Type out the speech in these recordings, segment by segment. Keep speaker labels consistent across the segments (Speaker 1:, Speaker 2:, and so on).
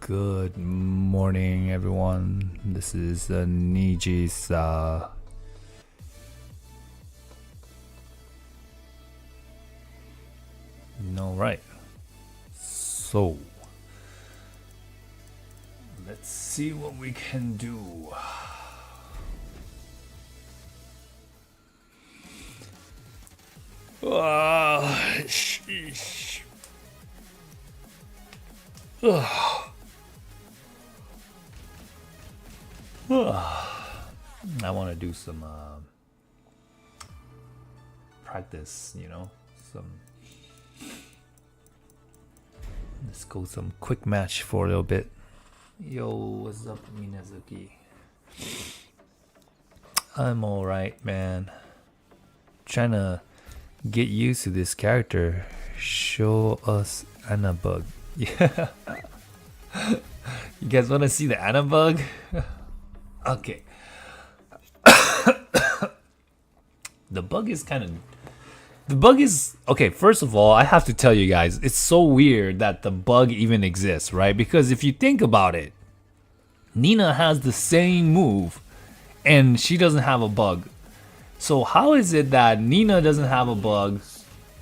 Speaker 1: Good morning, everyone. This is Nijisa. Alright. So, let's see what we can do. Sheesh. I want to do some practice, let's go some quick match for a little bit. Yo, what's up, Minazuki? I'm alright, man. Trying to get used to this character. Show us Anna bug. Yeah. You guys want to see the Anna bug? Okay. The bug is okay. First of all, I have to tell you guys, it's so weird that the bug even exists, right? Because if you think about it, Nina has the same move and she doesn't have a bug. So how is it that Nina doesn't have a bug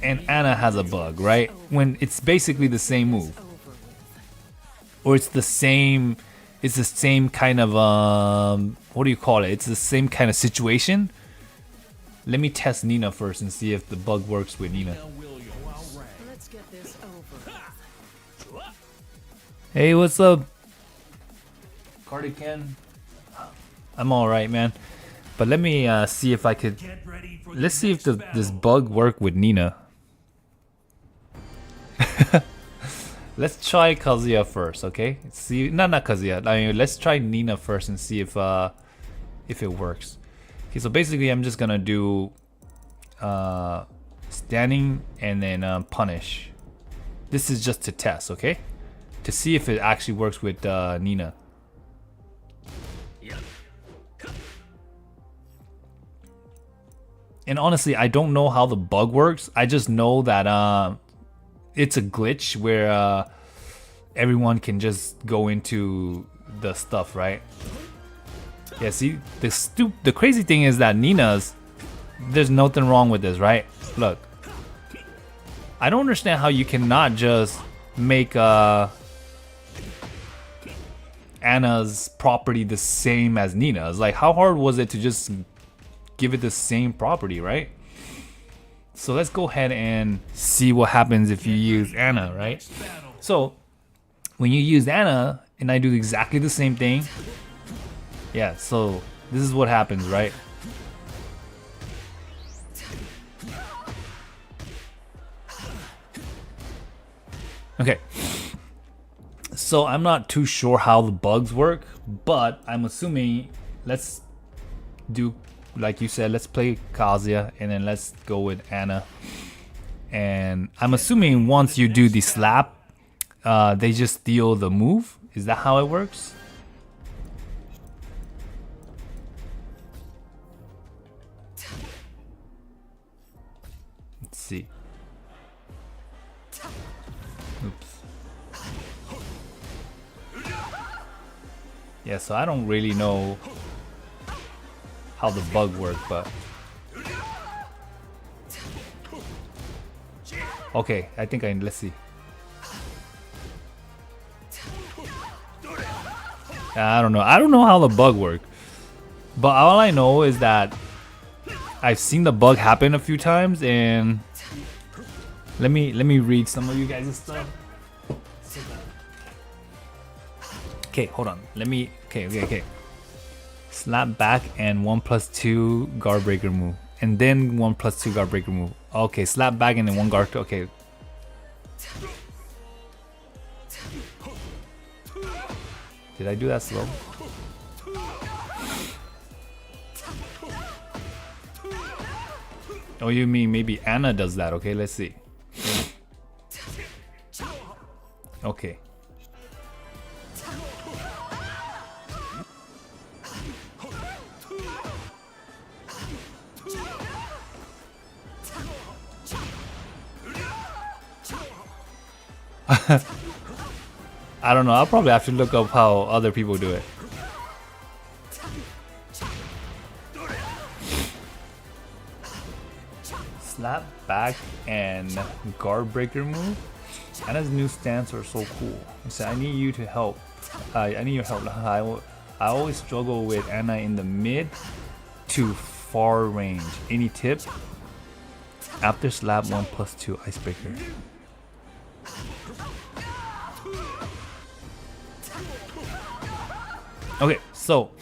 Speaker 1: and Anna has a bug, right? When it's basically the same move. Or it's the same kind of what do you call it? It's the same kind of situation. Let me test Nina first and see if the bug works with Nina. Hey, what's up? Cardigan? I'm alright, man. But let me see if I could. Let's see if this bug work with Nina. Let's try Kazuya first, okay? See, not Kazuya. I mean, let's try Nina first and see if it works. Okay, so basically, I'm just gonna do standing and then punish. This is just to test, okay? To see if it actually works with Nina. And honestly, I don't know how the bug works. I just know that it's a glitch where everyone can just go into the stuff, right? Yeah, see, the crazy thing is that there's nothing wrong with this, right? Look, I don't understand how you cannot just make Anna's property the same as Nina's. Like, how hard was it to just give it the same property, right? So let's go ahead and see what happens if you use Anna, right? So when you use Anna and I do exactly the same thing, yeah, so this is what happens, right? Okay. So I'm not too sure how the bugs work, but I'm assuming let's do like you said, let's play Kazuya and then let's go with Anna. And I'm assuming once you do the slap, they just steal the move. Is that how it works? Let's see. Oops. Yeah, so I don't really know how the bug works, but okay, I think let's see. I don't know how the bug works, but all I know is that I've seen the bug happen a few times. And let me read some of you guys' stuff. Okay, hold on, okay. Slap back and 1+2 guard breaker move, and then 1+2 guard breaker move. Okay, slap back and then 1 guard. Okay. Did I do that slow? Oh, you mean maybe Anna does that? Okay, let's see. Okay. I don't know. I'll probably have to look up how other people do it. Slap back and guard breaker move. Anna's new stance are so cool. He said, I need you to help. I need your help. I always struggle with Anna in the mid to far range. Any tip? After slap 1+2 icebreaker. Okay, so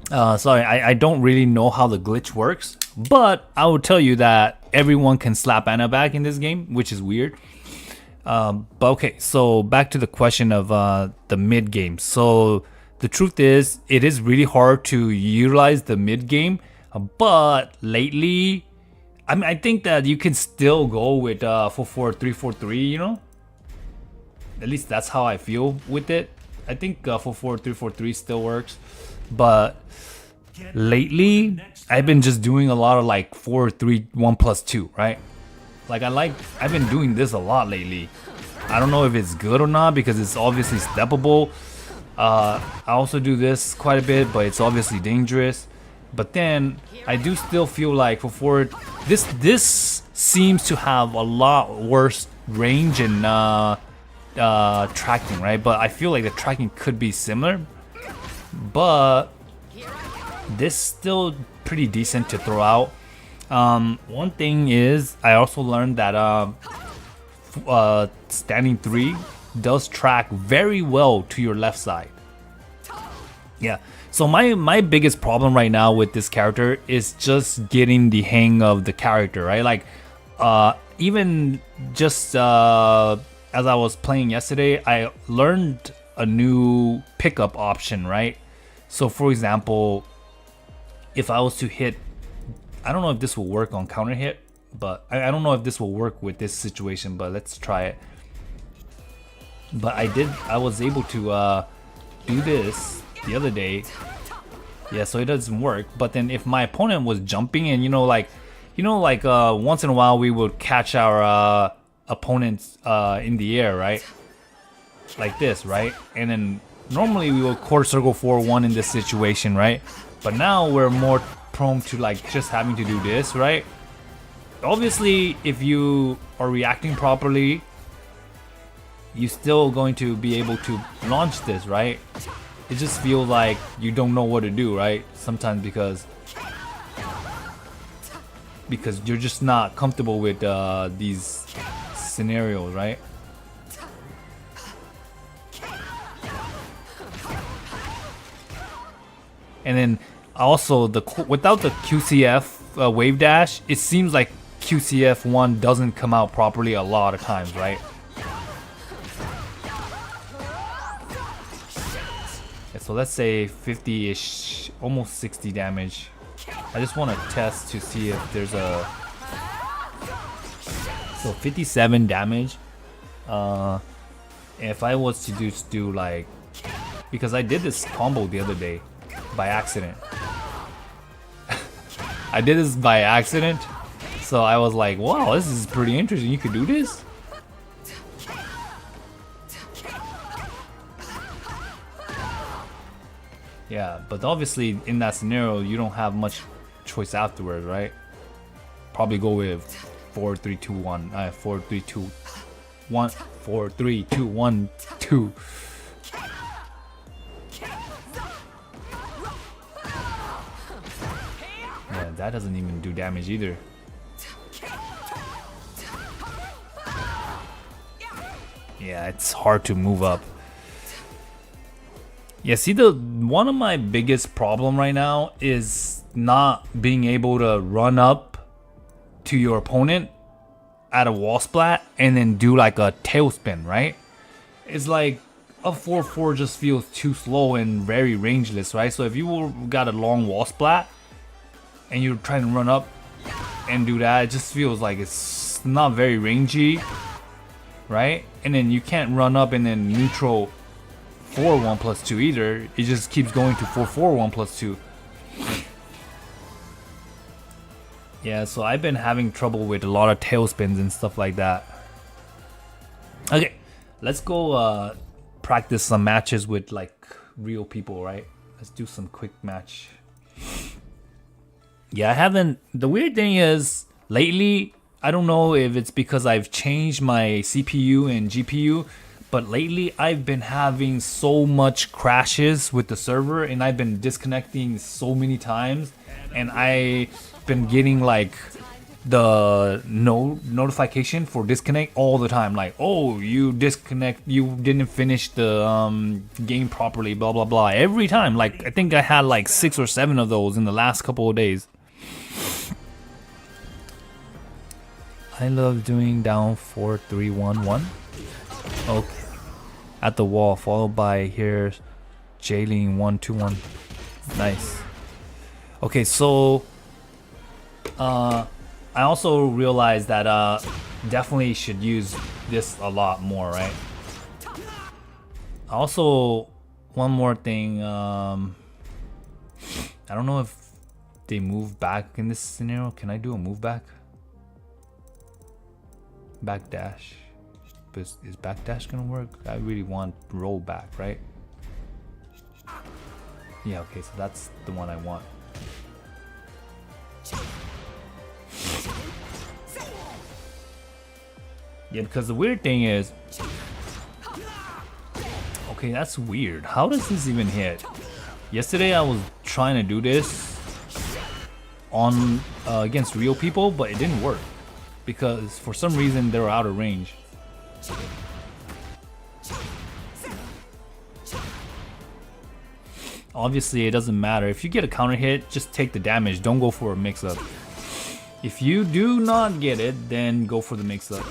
Speaker 1: sorry, I don't really know how the glitch works, but I will tell you that everyone can slap Anna back in this game, which is weird. But okay, so back to the question of the mid game. So the truth is, it is really hard to utilize the mid game, but lately, I mean, I think that you can still go with 4-4-3-4-3, you know? At least that's how I feel with it. I think 4-4-3-4-3 still works, but lately I've been just doing a lot of like 4-3-1+2, right? Like I've been doing this a lot lately. I don't know if it's good or not because it's obviously steppable. I also do this quite a bit, but it's obviously dangerous. But then I do still feel like for this seems to have a lot worse range and tracking, right? But I feel like the tracking could be similar, but this still pretty decent to throw out. One thing is I also learned that standing 3 does track very well to your left side. Yeah, so my biggest problem right now with this character is just getting the hang of the character, right? Like even just as I was playing yesterday, I learned a new pickup option, right? So for example, if I was to hit, I don't know if this will work on counter hit, but I don't know if this will work with this situation, but let's try it. But I was able to do this the other day. Yeah, so it doesn't work. But then if my opponent was jumping and like once in a while we would catch our opponents in the air, right? Like this, right? And then normally we will quarter circle 4-1 in this situation, right? But now we're more prone to like just having to do this, right? Obviously, if you are reacting properly, you're still going to be able to launch this, right? It just feels like you don't know what to do, right? Sometimes because you're just not comfortable with these scenarios, right? And then also without the QCF wave dash, it seems like QCF 1 doesn't come out properly a lot of times, right? Yeah, so let's say 50-ish, almost 60 damage. I just want to test to see if there's a... So 57 damage. If I was to just do like... Because I did this combo the other day by accident. I did this by accident. So I was like, wow, this is pretty interesting. You could do this? Yeah, but obviously in that scenario, you don't have much choice afterwards, right? Probably go with 4, 3, 2, 1. 4, 3, 2, 1. 4, 3, 2, 1, 2. Yeah, that doesn't even do damage either. Yeah, it's hard to move up. Yeah, see, one of my biggest problem right now is not being able to run up to your opponent at a wall splat and then do like a tailspin, right? It's like a 4-4 just feels too slow and very rangeless, right? So if you got a long wall splat and you're trying to run up and do that, it just feels like it's not very rangy, right? And then you can't run up and then neutral 4-1+2 either. It just keeps going to 4-4-1+2. Yeah, so I've been having trouble with a lot of tailspins and stuff like that. Okay, let's go practice some matches with like real people, right? Let's do some quick match. Yeah, I haven't. The weird thing is, lately, I don't know if it's because I've changed my CPU and GPU, but lately I've been having so much crashes with the server, and I've been disconnecting so many times, and I've been getting like the notification for disconnect all the time, like, oh, you didn't finish the game properly, blah blah blah, every time. Like I think I had like 6 or 7 of those in the last couple of days. I love doing down 4-3-1-1. Okay, at the wall, followed by here jailing 1-2-1. Nice. Okay, so I also realized that definitely should use this a lot more, right? Also, one more thing, I don't know if they move back in this scenario. Can I do a move back? Back dash. But is back dash gonna work? I really want roll back, right? Yeah, okay, so that's the one I want. Yeah, because the weird thing is, okay, that's weird. How does this even hit? Yesterday I was trying to do this on against real people, but it didn't work because for some reason they were out of range. Obviously, it doesn't matter. If you get a counter hit, just take the damage. Don't go for a mix-up. If you do not get it, then go for the mix-up.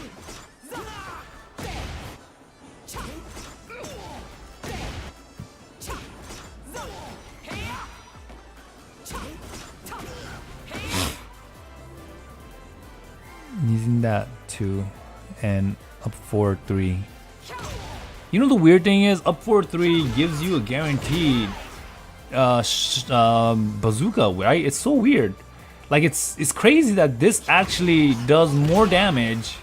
Speaker 1: Using that too, and up 4-3. You know the weird thing is, up 4-3 gives you a guaranteed bazooka, right? It's so weird. Like it's crazy that this actually does more damage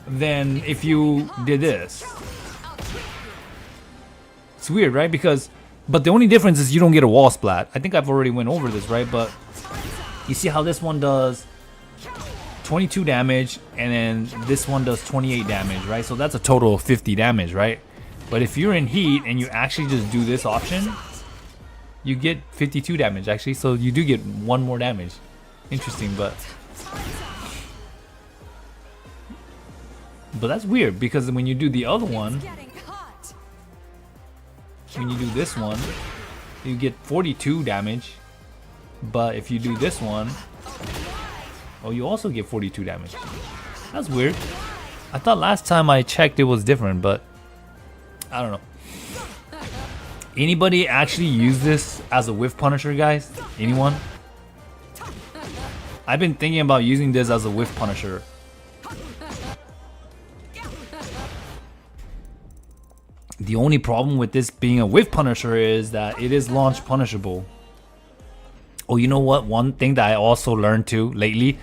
Speaker 1: than if you did this. It's weird, right? But the only difference is you don't get a wall splat. I think I've already went over this, right? But you see how this one does 22 damage, and then this one does 28 damage, right? So that's a total of 50 damage, right? But if you're in heat and you actually just do this option, you get 52 damage actually, so you do get 1 more damage. Interesting, but that's weird because when you do the other one, when you do this one, you get 42 damage, but if you do this one, oh, you also get 42 damage. That's weird. I thought last time I checked it was different, but I don't know. Anybody actually use this as a whiff punisher, guys? Anyone? I've been thinking about using this as a whiff punisher. The only problem with this being a whiff punisher is that it is launch punishable. Oh, you know what? One thing that I also learned too lately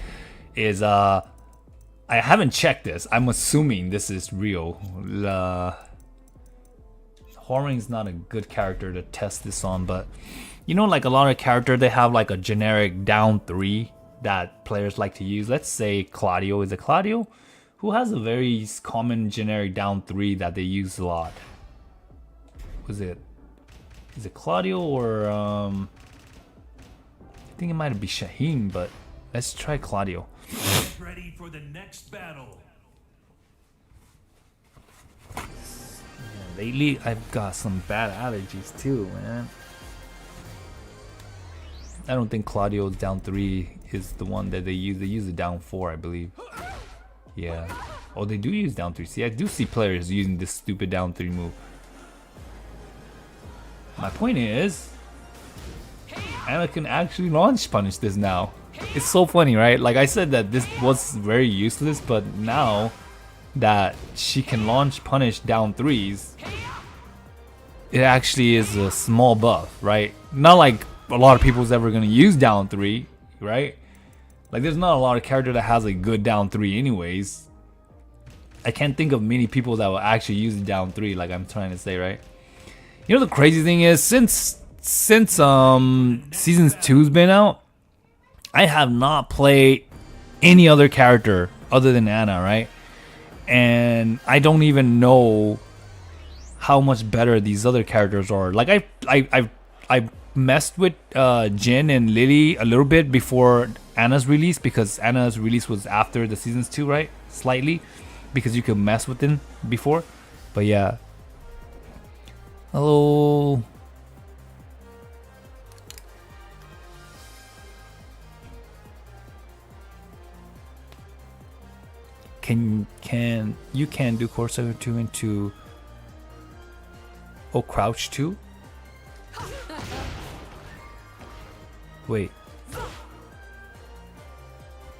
Speaker 1: is I haven't checked this. I'm assuming this is real. Horring's not a good character to test this on, but you know, like a lot of characters, they have like a generic down 3 that players like to use. Let's say Claudio. Is it Claudio? Who has a very common generic down 3 that they use a lot? Is it Claudio or I think it might be Shaheen, but let's try Claudio.
Speaker 2: Get ready for the next battle.
Speaker 1: Lately, I've got some bad allergies too, man. I don't think Claudio's down 3 is the one that they use. They use it down 4, I believe. Yeah. Oh, they do use down 3. See, I do see players using this stupid down 3 move. My point is, Anna can actually launch punish this now. It's so funny, right? Like I said that this was very useless, but now that she can launch punish down 3s, it actually is a small buff, right? Not like a lot of people's ever gonna use down 3, right? Like there's not a lot of character that has a good down 3 anyways. I can't think of many people that will actually use it down 3, like I'm trying to say, right? You know the crazy thing is, since season 2's been out, I have not played any other character other than Anna, right? And I don't even know how much better these other characters are. Like I messed with Jin and Lily a little bit before Anna's release, because Anna's release was after the seasons 2, right? Slightly, because you could mess with them before. But yeah. Hello. Can you can do Corsair 2 into crouch 2? Wait.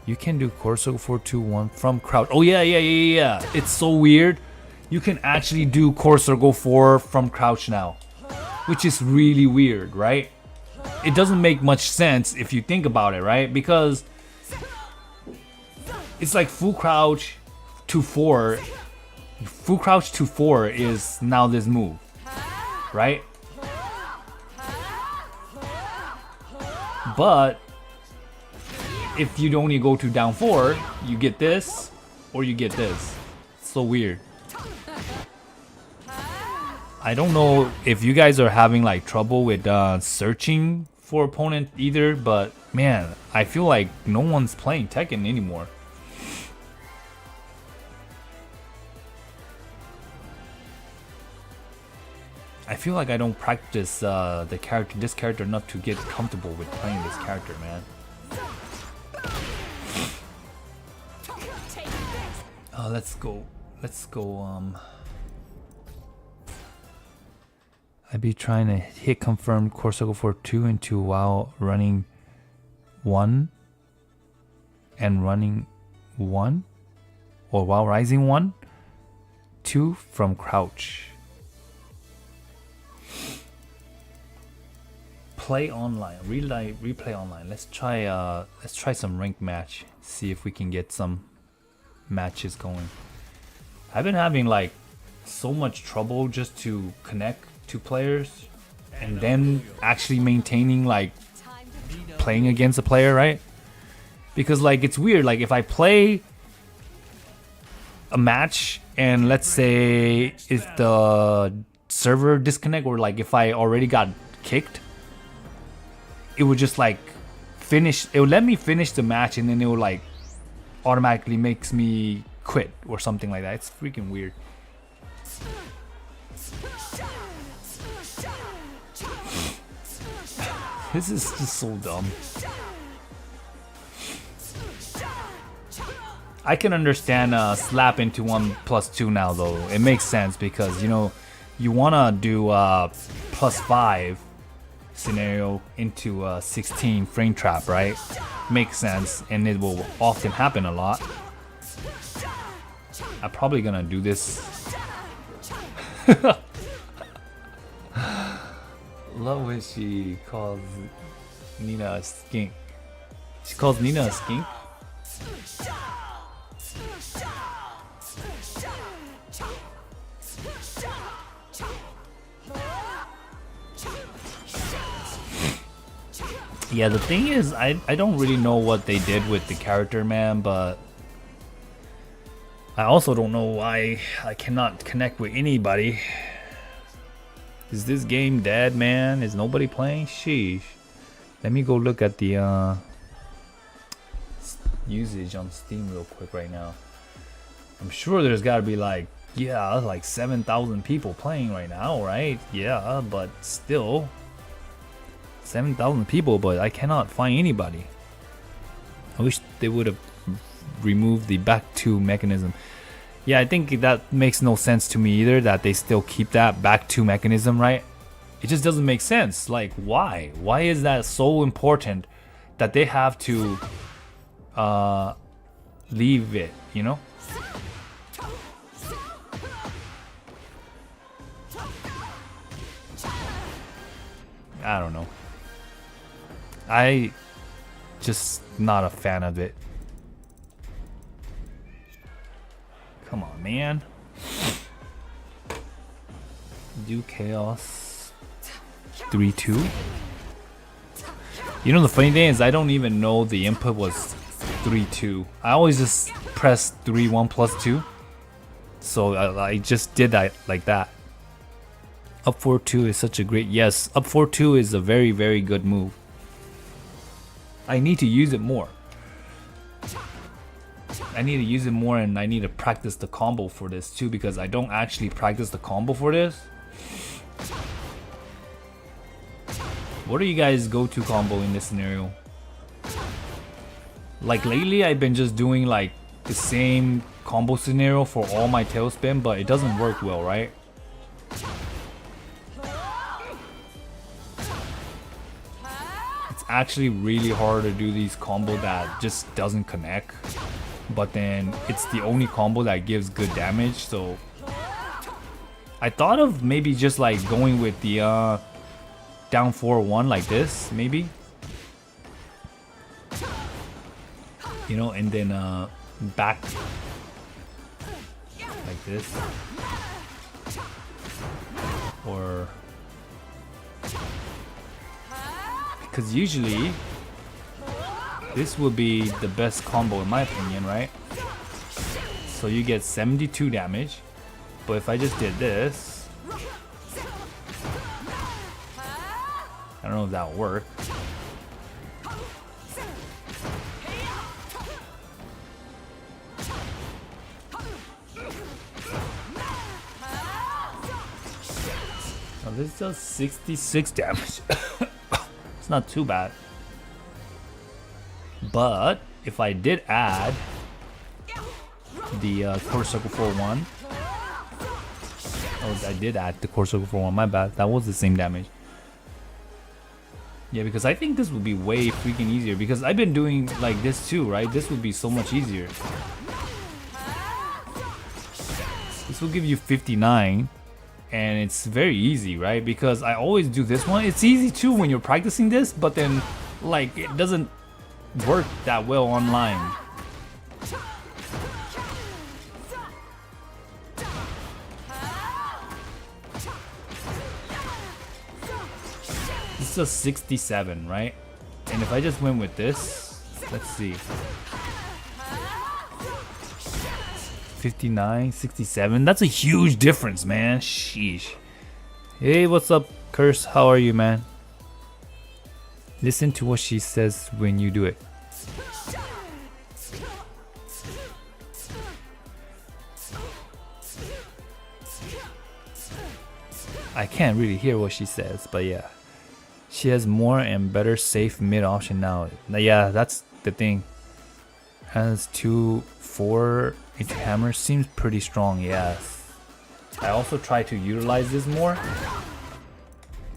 Speaker 1: You can do Corso 421 from crouch. Oh yeah. It's so weird. You can actually do Corso Go 4 from crouch now, which is really weird, right? It doesn't make much sense if you think about it, right? Because it's like full crouch to 4. Full crouch to 4 is now this move, right? But if you only go to down 4, you get this, or you get this. So weird. I don't know if you guys are having like trouble with searching for opponent either, but man, I feel like no one's playing Tekken anymore. I feel like I don't practice this character enough to get comfortable with playing this character, man. Let's go. I'd be trying to hit confirm core circle for 2 into while running 1 and running 1, or while rising 1, 2 from crouch. Play online, replay online. Let's try some ranked match. See if we can get some matches going. I've been having like so much trouble just to connect to players, and then actually maintaining like playing against a player, right? Because like it's weird, like if I play a match and let's say if the server disconnect, or like if I already got kicked, it would just like finish, it would let me finish the match, and then it would like automatically makes me quit or something like that. It's freaking weird. This is just so dumb. I can understand slap into 1+2 now though. It makes sense because, you know, you wanna do +5 scenario into 16 frame trap, right? Makes sense, and it will often happen a lot. I'm probably gonna do this. Love when she calls Nina a skink. She calls Nina a skink? Yeah, the thing is, I don't really know what they did with the character, man, but I also don't know why I cannot connect with anybody. Is this game dead, man? Is nobody playing? Sheesh. Let me go look at the usage on Steam real quick right now. I'm sure there's gotta be like, yeah, like 7,000 people playing right now, right? Yeah, but still 7,000 people, but I cannot find anybody. I wish they would have removed the back 2 mechanism. Yeah, I think that makes no sense to me either, that they still keep that back 2 mechanism, right? It just doesn't make sense. Like, why? Why is that so important that they have to leave it, you know? I don't know. I just not a fan of it. Come on, man. Do chaos 3-2. You know, the funny thing is I don't even know the input was 3-2. I always just press 3-1 plus 2. So I just did that like that. Up 4-2 is such a great, yes, up 4-2 is a very, very good move. I need to use it more. I need to use it more, and I need to practice the combo for this too, because I don't actually practice the combo for this. What are you guys' go-to combo in this scenario? Like lately I've been just doing like the same combo scenario for all my tailspin, but it doesn't work well, right? It's actually really hard to do these combo that just doesn't connect, but then it's the only combo that gives good damage. So I thought of maybe just like going with the down 4-1 like this, maybe, you know, and then back like this, or because usually this would be the best combo in my opinion, right? So you get 72 damage, but if I just did this, I don't know if that'll work. Oh, this does 66 damage. It's not too bad. But if I did add the quarter circle 4-1, oh, I did add the quarter circle 4-1. My bad. That was the same damage. Yeah, because I think this would be way freaking easier, because I've been doing like this too, right? This would be so much easier. This will give you 59, and it's very easy, right? Because I always do this one. It's easy too when you're practicing this, but then like it doesn't work that well online. This is a 67, right? And if I just went with this, let's see, 59, 67, that's a huge difference, man. Sheesh. Hey, what's up, Curse? How are you, man? Listen to what she says when you do it. I can't really hear what she says, but yeah. She has more and better safe mid option now. Yeah, that's the thing. Has 2-4 into hammer, seems pretty strong. Yes. I also try to utilize this more.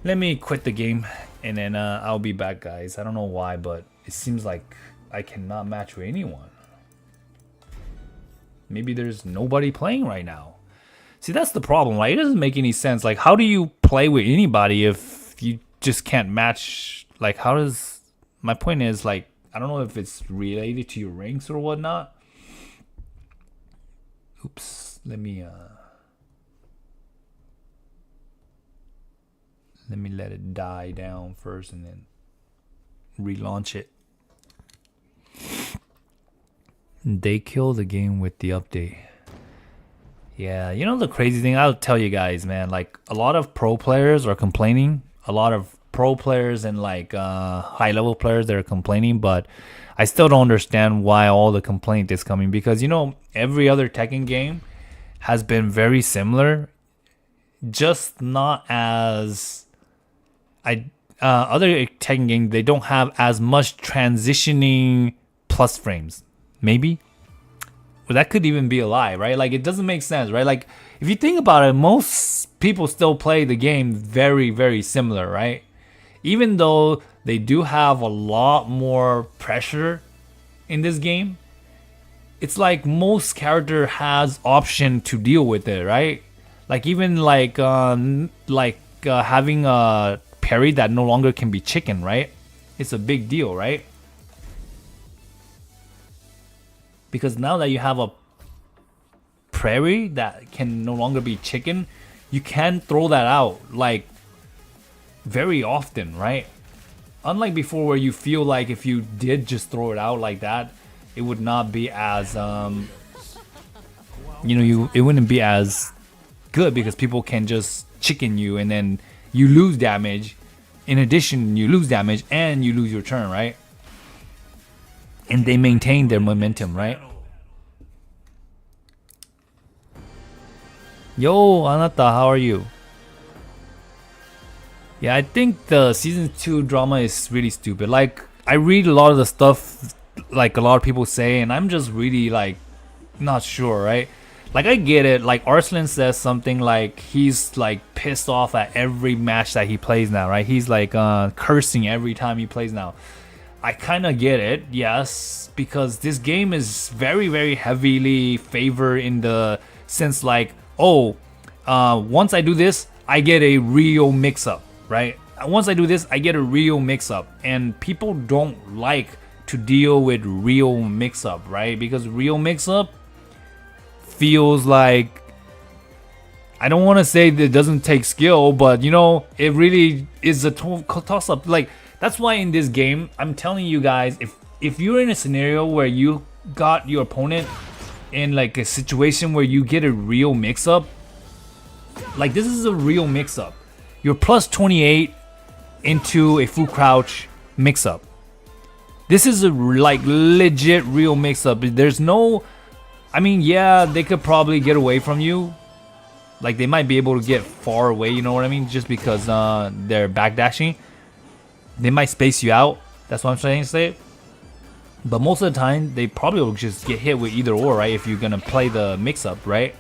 Speaker 1: Let me quit the game and then I'll be back, guys. I don't know why, but it seems like I cannot match with anyone. Maybe there's nobody playing right now. See, that's the problem, right? It doesn't make any sense. Like, how do you play with anybody if you just can't match? Like, how does, my point is, like, I don't know if it's related to your ranks or whatnot. Oops, let me let it die down first and then relaunch it. They kill the game with the update. Yeah, you know the crazy thing, I'll tell you guys, man, like a lot of pro players are complaining. A lot of pro players and like high level players that are complaining, but I still don't understand why all the complaint is coming, because you know every other Tekken game has been very similar, just not as other Tekken games, they don't have as much transitioning plus frames. Maybe, well, that could even be a lie, right? Like, it doesn't make sense, right? Like, if you think about it, most people still play the game very, very similar, right? Even though they do have a lot more pressure in this game, it's like most character has option to deal with it, right? Like, even like having a parry that no longer can be chicken, right? It's a big deal, right? Because now that you have a prairie that can no longer be chicken, you can throw that out like very often, right? Unlike before where you feel like if you did just throw it out like that, it would not be as it wouldn't be as good because people can just chicken you and then you lose damage. In addition, you lose damage and you lose your turn, right? And they maintain their momentum, right? Yo, Anata, how are you? Yeah, I think the season 2 drama is really stupid. Like, I read a lot of the stuff like a lot of people say, and I'm just really like not sure, right? Like, I get it. Like, Arslan says something like he's like pissed off at every match that he plays now, right? He's like cursing every time he plays now. I kind of get it, yes, because this game is very, very heavily favored in the sense like, oh, once I do this, I get a real mix-up, right? Once I do this, I get a real mix-up, and people don't like to deal with real mix-up, right? Because real mix-up feels like, I don't want to say that it doesn't take skill, but you know, it really is a toss-up. Like, that's why in this game, I'm telling you guys, if you're in a scenario where you got your opponent in like a situation where you get a real mix-up, like this is a real mix-up. You're plus 28 into a full crouch mix-up. This is a like legit real mix-up. There's no, I mean, yeah, they could probably get away from you. Like they might be able to get far away, you know what I mean? Just because they're backdashing. They might space you out. That's what I'm trying to say. But most of the time, they probably will just get hit with either or, right? If you're gonna play the mix-up, right?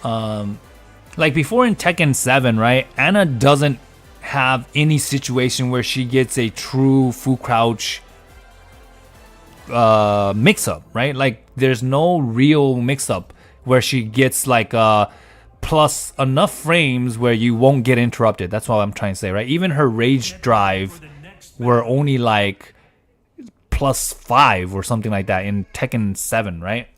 Speaker 1: Like before in Tekken 7, right? Anna doesn't have any situation where she gets a true full crouch mix-up, right? Like there's no real mix-up where she gets like plus enough frames where you won't get interrupted. That's what I'm trying to say, right? Even her rage drive were only like plus 5 or something like that in Tekken 7, right?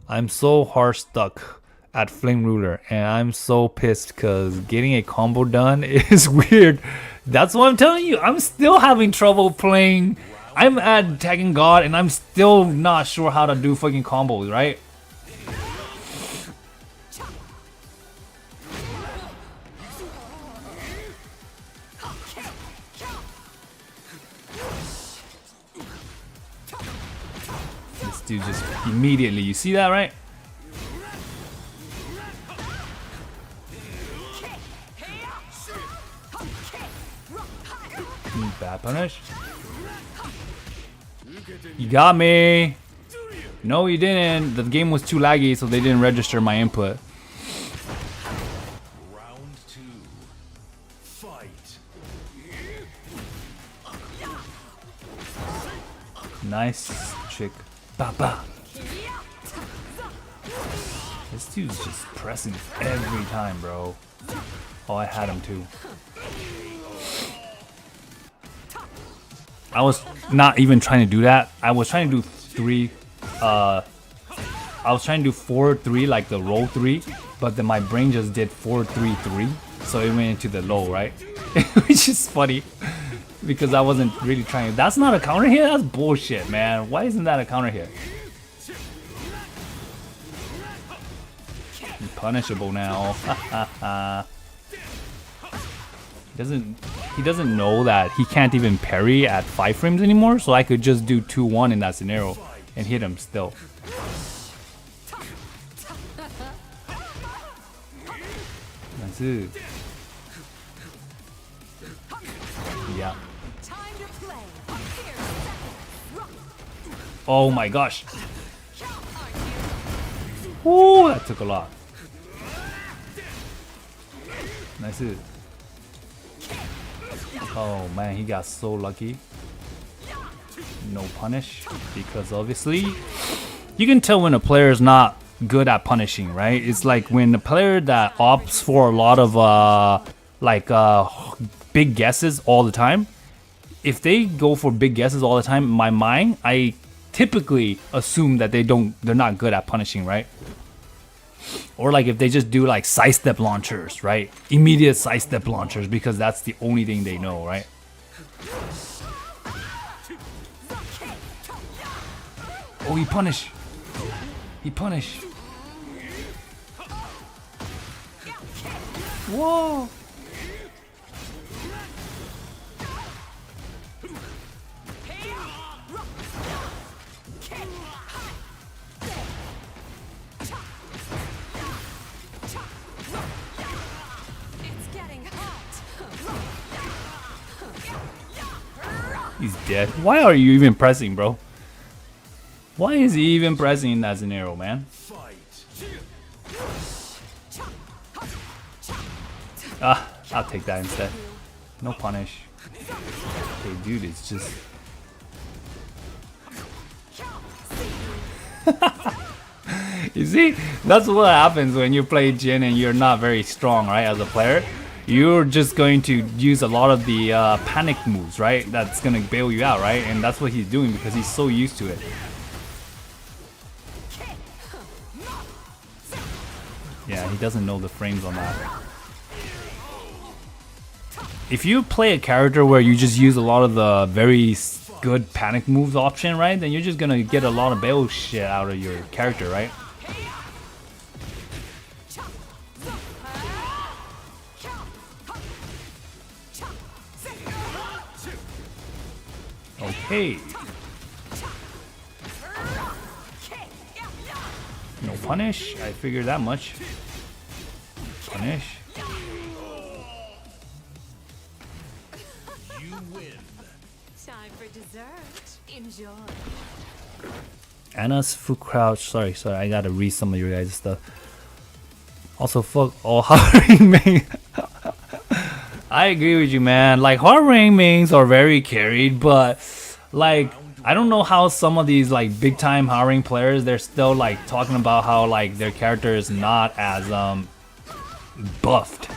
Speaker 1: I'm so hard stuck at Flame Ruler and I'm so pissed because getting a combo done is weird. That's what I'm telling you. I'm still having trouble playing. I'm at Tekken God and I'm still not sure how to do fucking combos, right? Dude, just immediately, you see that, right? Bad punish. You got me. No, you didn't. The game was too laggy, so they didn't register my input.
Speaker 2: Round 2. Fight.
Speaker 1: Nice trick. Ba. This dude's just pressing every time, bro. Oh, I had him too. I was not even trying to do that. I was trying to do 3. I was trying to do 4-3, like the roll 3, but then my brain just did 4-3-3, so it went into the low, right? Which is funny. Because I wasn't really trying. That's not a counter hit? That's bullshit, man. Why isn't that a counter hit? He's punishable now. He doesn't know that he can't even parry at 5 frames anymore, so I could just do 2-1 in that scenario and hit him still. That's it. Yeah. Oh my gosh. Ooh, that took a lot. Nice. Oh man, he got so lucky. No punish, because obviously you can tell when a player is not good at punishing, right? It's like when the player that opts for a lot of big guesses all the time. If they go for big guesses all the time, in my mind, I typically assume that they're not good at punishing, right? Or like if they just do like side step launchers, right? Immediate side step launchers because that's the only thing they know, right? Oh, he punish. He punish. Whoa. He's dead. Why are you even pressing, bro? Why is he even pressing in that scenario, man? Ah, I'll take that instead. No punish. Okay, dude, it's just... You see, that's what happens when you play Jin and you're not very strong, right, as a player. You're just going to use a lot of the panic moves, right? That's gonna bail you out, right? And that's what he's doing because he's so used to it. Yeah, he doesn't know the frames on that. If you play a character where you just use a lot of the very good panic moves option, right? Then you're just gonna get a lot of bail shit out of your character, right? Okay. No punish. I figured that much. Punish.
Speaker 2: You win.
Speaker 3: Time for dessert. Enjoy.
Speaker 1: Anna's foot crouch. Sorry. I gotta read some of your guys' stuff. Also, fuck all hovering main. I agree with you, man. Like, hovering mains are very carried, but like, I don't know how some of these like big time hovering players, they're still like talking about how like their character is not as buffed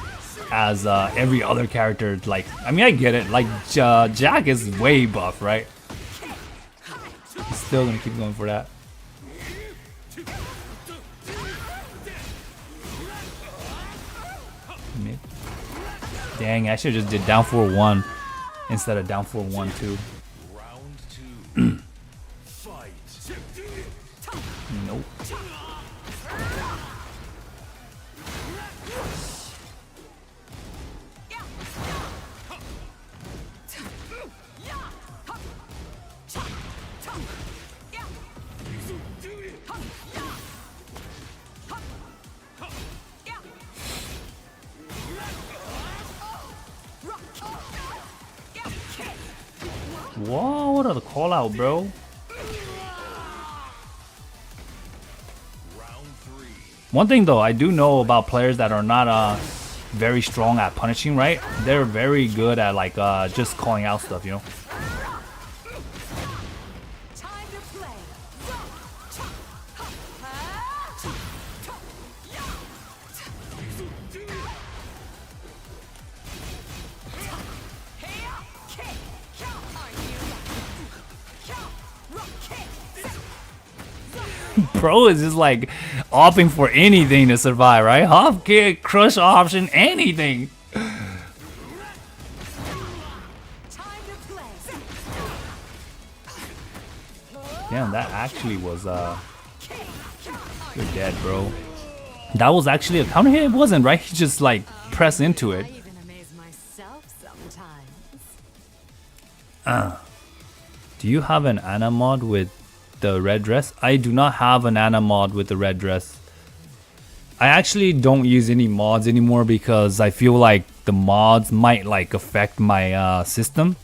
Speaker 1: as every other character. Like, I mean, I get it. Like, Jack is way buff, right? He's still gonna keep going for that. Mid. Dang, I should have just did down 4-1 instead of down 4-1-2.
Speaker 2: Round 2. Fight.
Speaker 1: Nope. Whoa, what a call out, bro.
Speaker 2: Round 3.
Speaker 1: One thing though, I do know about players that are not very strong at punishing, right? They're very good at like just calling out stuff, you know?
Speaker 3: Time to play.
Speaker 1: Bro is just like opting for anything to survive, right? Hop kick, crush option, anything.
Speaker 3: Time to play.
Speaker 1: Damn, that actually was you're dead, bro. That was actually a counter hit, it wasn't, right? He just like pressed into it.
Speaker 3: I even amaze myself sometimes.
Speaker 1: Do you have an Ana mod with the red dress? I do not have an Ana mod with the red dress. I actually don't use any mods anymore because I feel like the mods might like affect my system,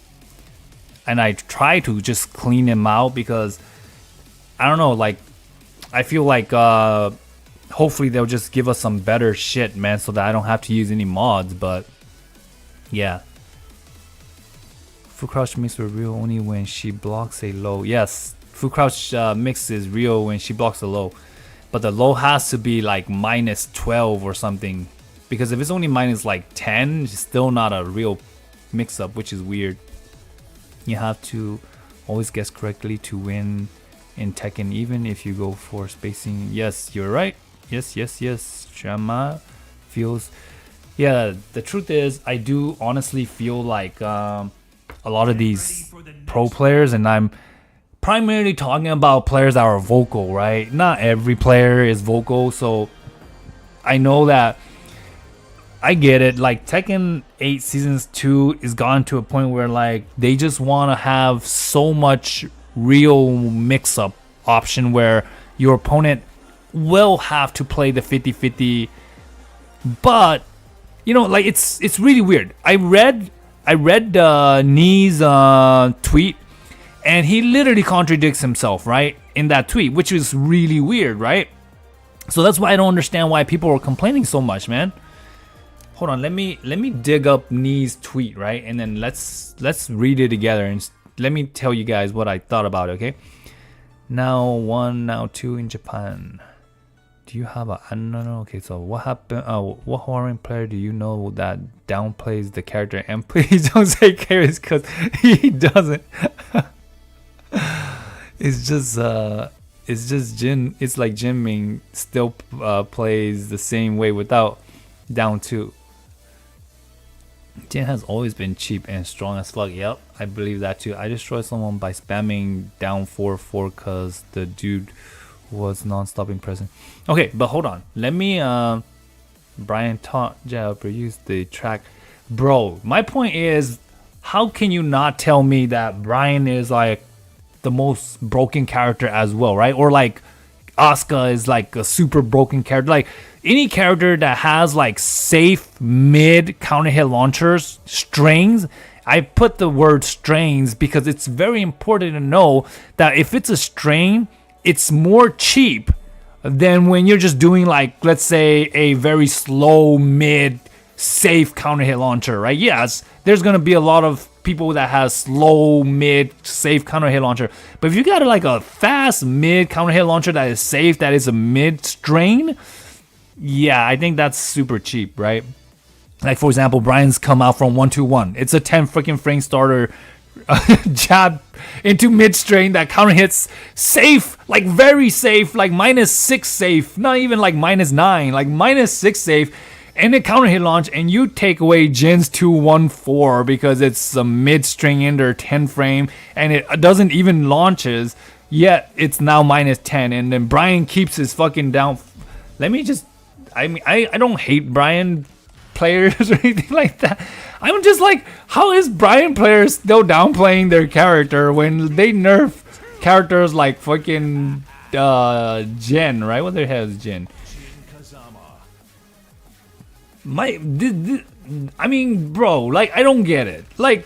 Speaker 1: and I try to just clean them out because I don't know, like I feel like hopefully they'll just give us some better shit, man, so that I don't have to use any mods. But yeah, full crouch mix with real only when she blocks a low. Yes, full crouch mix is real when she blocks a low, but the low has to be like minus 12 or something, because if it's only minus like 10, it's still not a real mix up, which is weird. You have to always guess correctly to win in Tekken, even if you go for spacing. Yes, you're right. Yes. Shama feels. Yeah, the truth is, I do honestly feel like a lot of these pro players, and I'm primarily talking about players that are vocal, right? Not every player is vocal, so I know that. I get it. Like Tekken 8 Seasons 2 is gone to a point where like they just want to have so much real mix-up option where your opponent will have to play the 50-50. But you know, like it's really weird. I read Nee's tweet, and he literally contradicts himself, right, in that tweet, which is really weird, right? So that's why I don't understand why people are complaining so much, man. Hold on, let me dig up Nee's tweet, right? And then let's read it together and let me tell you guys what I thought about it, okay? Now 1, now 2 in Japan. Do you have a no? Okay, so what happened? What foreign player do you know that downplays the character? And please don't say carries because he doesn't. It's just Jin. It's like Jin Ming still plays the same way without down 2. Jin has always been cheap and strong as fuck. Yep, I believe that too. I destroyed someone by spamming down 4-4 because the dude was non-stopping present. Okay, but hold on. Let me Brian taught Jab use the track. Bro, my point is, how can you not tell me that Brian is like the most broken character as well, right? Or like Asuka is like a super broken character. Like any character that has like safe mid counter hit launchers, strings. I put the word strains because it's very important to know that if it's a strain, it's more cheap than when you're just doing like, let's say, a very slow mid safe counter hit launcher, right? Yes, there's gonna be a lot of people that has slow mid safe counter hit launcher, but if you got like a fast mid counter hit launcher that is safe, that is a mid strain, yeah, I think that's super cheap, right? Like for example, Brian's come out from 1-2-1. It's a 10 freaking frame starter jab into mid strain that counter hits safe, like very safe, like -6 safe, not even like -9, like -6 safe, and a counter hit launch, and you take away Jin's 2-1-4 because it's a mid string under 10 frame and it doesn't even launches, yet it's now -10, and then Brian keeps his fucking down. Let me just, I mean, I don't hate Brian players or anything like that. I'm just like, how is Brian players still downplaying their character when they nerf characters like fucking Jin, right? What the hell is Jin? I mean, bro, like, I don't get it. Like,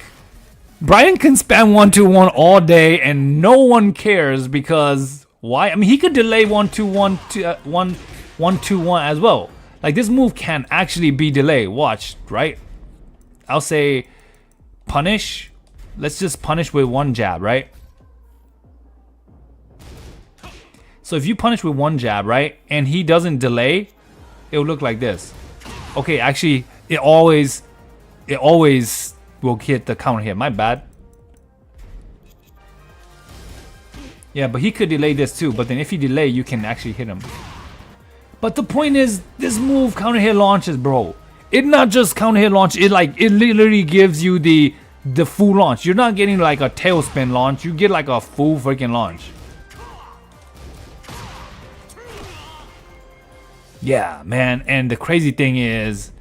Speaker 1: Brian can spam 1-2-1 all day and no one cares because why? I mean, he could delay 1-2-1 to 1-2-1 as well. Like, this move can actually be delayed. Watch, right? I'll say punish. Let's just punish with one jab, right? So if you punish with one jab, right, and he doesn't delay, it'll look like this. Okay, actually, it always will hit the counter hit. My bad. Yeah, but he could delay this too. But then if you delay, you can actually hit him. But the point is, this move counter hit launches, bro. It not just counter hit launch. It literally gives you the full launch. You're not getting like a tailspin launch. You get like a full freaking launch. Yeah, man. And the crazy thing is,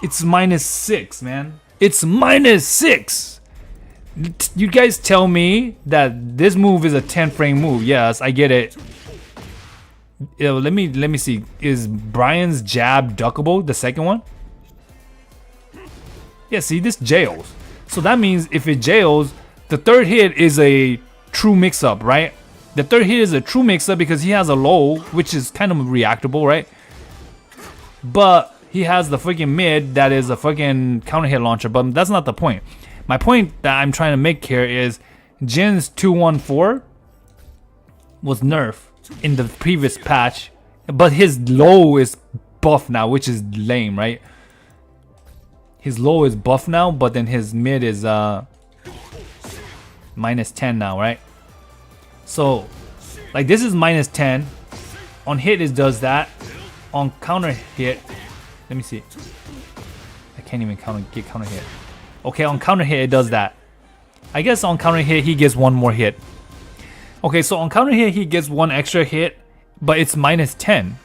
Speaker 1: it's -6, man. It's -6. You guys tell me that this move is a 10 frame move. Yes, I get it. Let me see. Is Brian's jab duckable? The second one? Yeah, see, this jails. So that means if it jails, the third hit is a true mix-up, right? The third hit is a true mix-up because he has a low, which is kind of reactable, right? But he has the freaking mid that is a fucking counter hit launcher, but that's not the point. My point that I'm trying to make here is Jin's 2-1-4 was nerfed in the previous patch, but his low is buff now, which is lame, right? His low is buff now, but then his mid is -10 now, right? So, like this is minus 10. On hit it does that. On counter hit, let me see. I can't even get counter hit. Okay, on counter hit it does that. I guess on counter hit he gets one more hit. Okay, so on counter hit he gets one extra hit, but it's minus 10.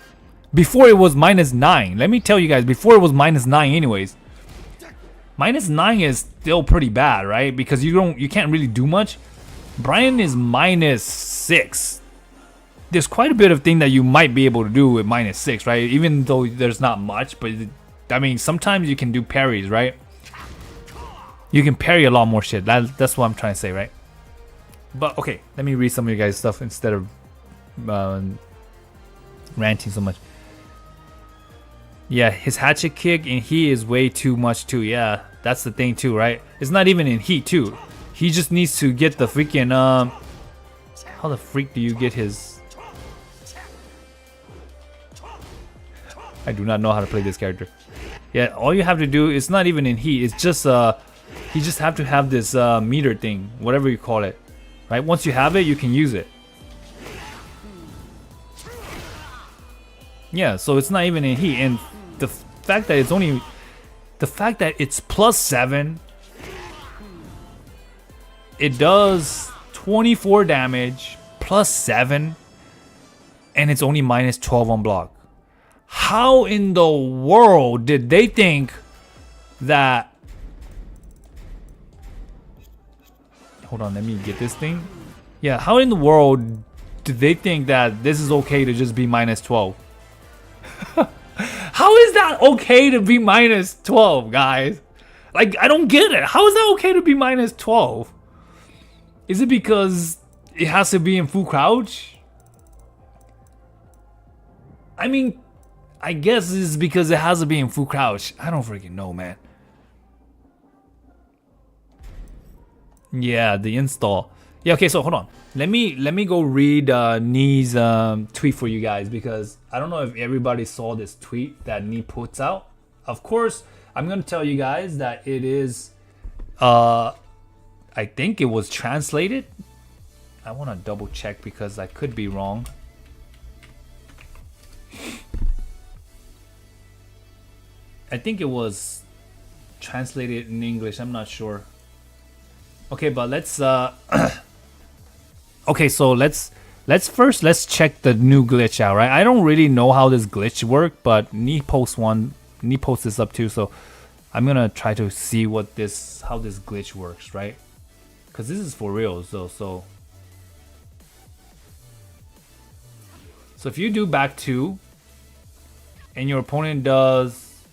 Speaker 1: Before it was minus 9. Let me tell you guys, before it was minus 9 anyways. Minus 9 is still pretty bad, right? Because you can't really do much. Brian is minus 6. There's quite a bit of thing that you might be able to do with minus 6, right? Even though there's not much, but I mean sometimes you can do parries, right? You can parry a lot more shit. That's what I'm trying to say, right? But okay, let me read some of you guys' stuff instead of ranting so much. Yeah, his hatchet kick and he is way too much too. Yeah, that's the thing too, right? It's not even in heat too. He just needs to get the freaking how the freak do you get his? I do not know how to play this character. Yeah, all you have to do, it's not even in heat. It's just you just have to have this meter thing, whatever you call it, right? Once you have it, you can use it. Yeah, so it's not even in heat, and the fact that it's plus 7, it does 24 damage plus 7, and it's only minus 12 on block. How in the world did they think that? Hold on, let me get this thing. Yeah, how in the world did they think that this is okay to just be minus 12? How is that okay to be minus 12, guys? Like, I don't get it. How is that okay to be minus 12? Is it because it has to be in full crouch? I mean, I guess it's because it has to be in full crouch. I don't freaking know, man. Yeah, the install. Yeah, okay, so hold on. Let me go read Ni's tweet for you guys, because I don't know if everybody saw this tweet that Ni puts out. Of course, I'm gonna tell you guys that it is I think it was translated. I wanna double check because I could be wrong. I think it was translated in English, I'm not sure. Okay, but let's okay, so let's check the new glitch out, right? I don't really know how this glitch works, but Ni posts this up too, so I'm gonna try to see how this glitch works, right? Because this is for real, so if you do back 2 and your opponent does,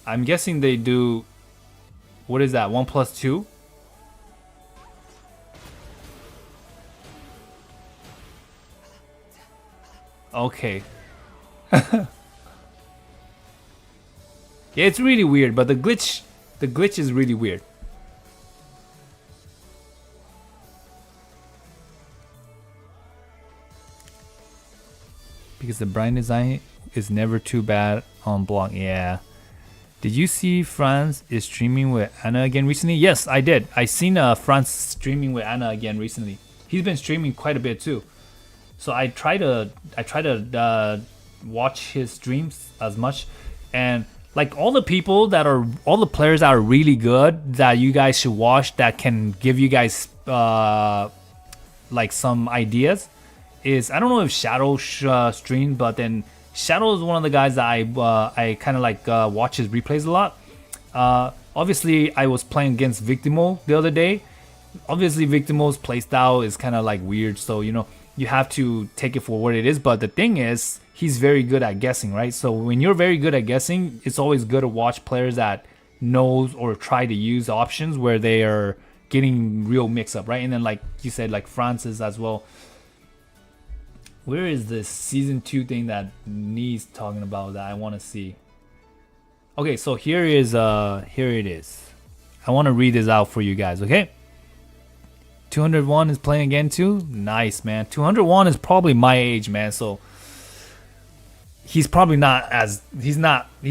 Speaker 1: I'm guessing they do, what is that, 1 plus 2? Okay. Yeah, it's really weird, but the glitch is really weird. Because the Brian design is never too bad on block. Yeah. Did you see Franz is streaming with Anna again recently? Yes, I did. I seen Franz streaming with Anna again recently. He's been streaming quite a bit too. So I try to watch his streams as much, and like all the players that are really good that you guys should watch that can give you guys like some ideas is, I don't know if Shadow streamed, but then Shadow is one of the guys that I kind of like watch his replays a lot. Obviously I was playing against Victimo the other day. Obviously Victimo's playstyle is kind of like weird, so you know, you have to take it for what it is, but the thing is, he's very good at guessing, right? So when you're very good at guessing, it's always good to watch players that knows or try to use options where they are getting real mix-up, right? And then like you said, like Francis as well. Where is this season 2 thing that Ni's talking about that I want to see? Okay, so here it is. I want to read this out for you guys, okay? 201 is playing again too. Nice, man. 201 is probably my age, man. So he's probably not he's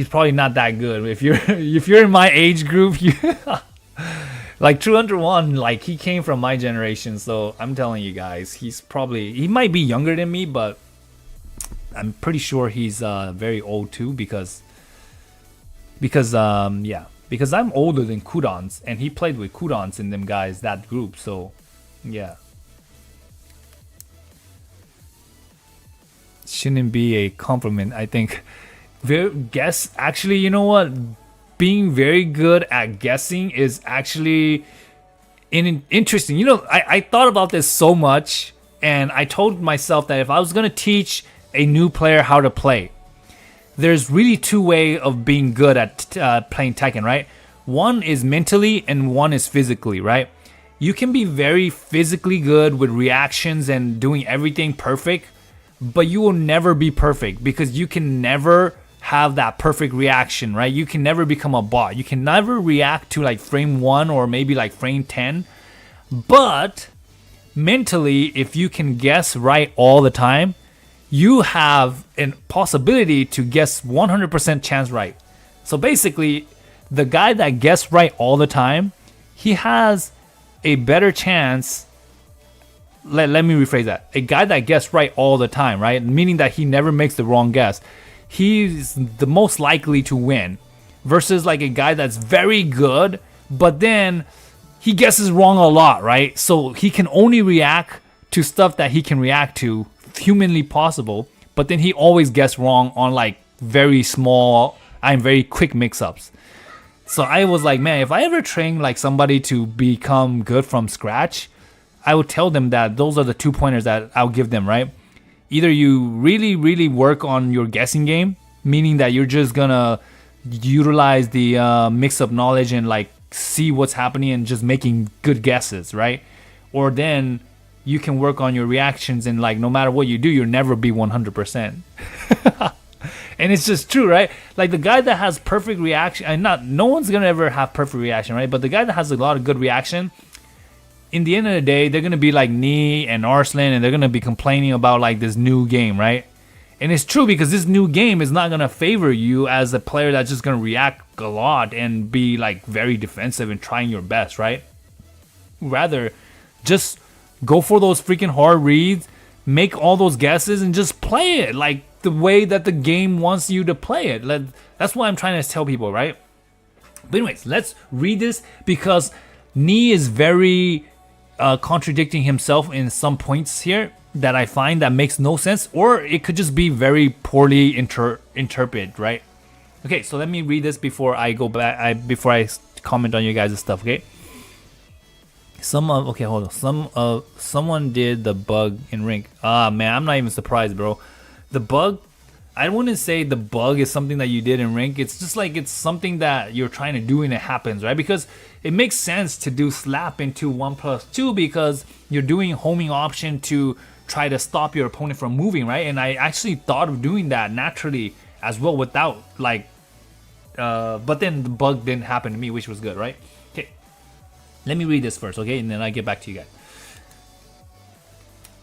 Speaker 1: probably not that good. If you're in my age group, Like True Hunter 1, like he came from my generation, so I'm telling you guys, he might be younger than me, but I'm pretty sure he's very old too because yeah, because I'm older than Kudons and he played with Kudons in them guys, that group, so yeah. Shouldn't be a compliment, I think. Guess, actually, you know what? Being very good at guessing is actually interesting. You know, I thought about this so much, and I told myself that if I was going to teach a new player how to play, there's really two ways of being good at playing Tekken, right? One is mentally and one is physically, right? You can be very physically good with reactions and doing everything perfect, but you will never be perfect because you can never have that perfect reaction, right? You can never become a bot. You can never react to like frame 1 or maybe like frame 10. But mentally, if you can guess right all the time, you have a possibility to guess 100% chance right. So basically, the guy that guesses right all the time, he has a better chance. Let me rephrase that. A guy that guesses right all the time, right? Meaning that he never makes the wrong guess. He's the most likely to win. Versus like a guy that's very good, but then he guesses wrong a lot, right? So he can only react to stuff that he can react to humanly possible, but then he always guesses wrong on like very small and very quick mix-ups. So I was like, man, if I ever train like somebody to become good from scratch, I would tell them that those are the 2 pointers that I'll give them, right? Either you really, really work on your guessing game, meaning that you're just gonna utilize the mix-up knowledge and like see what's happening and just making good guesses, right? Or then you can work on your reactions and like no matter what you do, you'll never be 100%. And it's just true, right? Like the guy that has perfect reaction, and no one's gonna ever have perfect reaction, right? But the guy that has a lot of good reaction, in the end of the day, they're gonna be like Knee and Arslan, and they're gonna be complaining about like this new game, right? And it's true because this new game is not gonna favor you as a player that's just gonna react a lot and be like very defensive and trying your best, right? Rather, just go for those freaking hard reads, make all those guesses, and just play it like the way that the game wants you to play it. That's what I'm trying to tell people, right? But anyways, let's read this because Knee is very contradicting himself in some points here that I find that makes no sense, or it could just be very poorly interpreted, right? Okay, so let me read this before I go back. Before I comment on you guys' stuff. Okay. Okay, hold on. Someone did the bug in Rink. Ah, man, I'm not even surprised, bro. The bug, I wouldn't say the bug is something that you did in Rink. It's just like it's something that you're trying to do and it happens, right? Because it makes sense to do slap into 1+2 because you're doing homing option to try to stop your opponent from moving, right? And I actually thought of doing that naturally as well without like, but then the bug didn't happen to me, which was good, right? Okay, let me read this first, okay? And then I get back to you guys.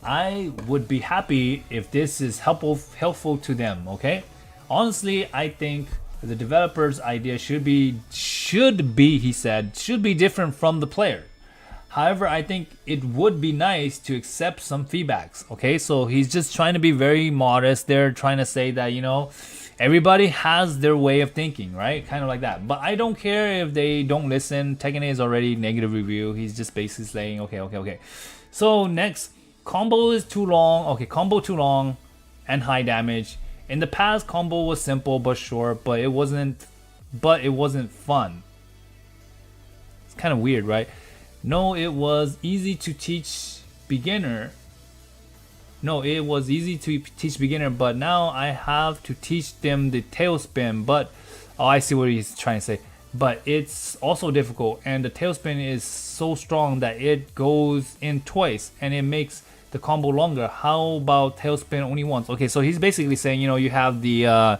Speaker 1: I would be happy if this is helpful to them, okay? Honestly, I think the developer's idea should be, he said, should be different from the player. However, I think it would be nice to accept some feedbacks, okay? So he's just trying to be very modest. They're trying to say that, you know, everybody has their way of thinking, right? Kind of like that. But I don't care if they don't listen. Tekken is already negative review. He's just basically saying, okay. So next, combo is too long. Okay, combo too long and high damage. In the past, combo was simple but short, but it wasn't fun. It's kind of weird, right? No, it was easy to teach beginner. But now I have to teach them the tailspin. But oh, I see what he's trying to say. But it's also difficult, and the tailspin is so strong that it goes in twice, and it makes the combo longer. How about tailspin only once? Okay, so he's basically saying, you know, you have the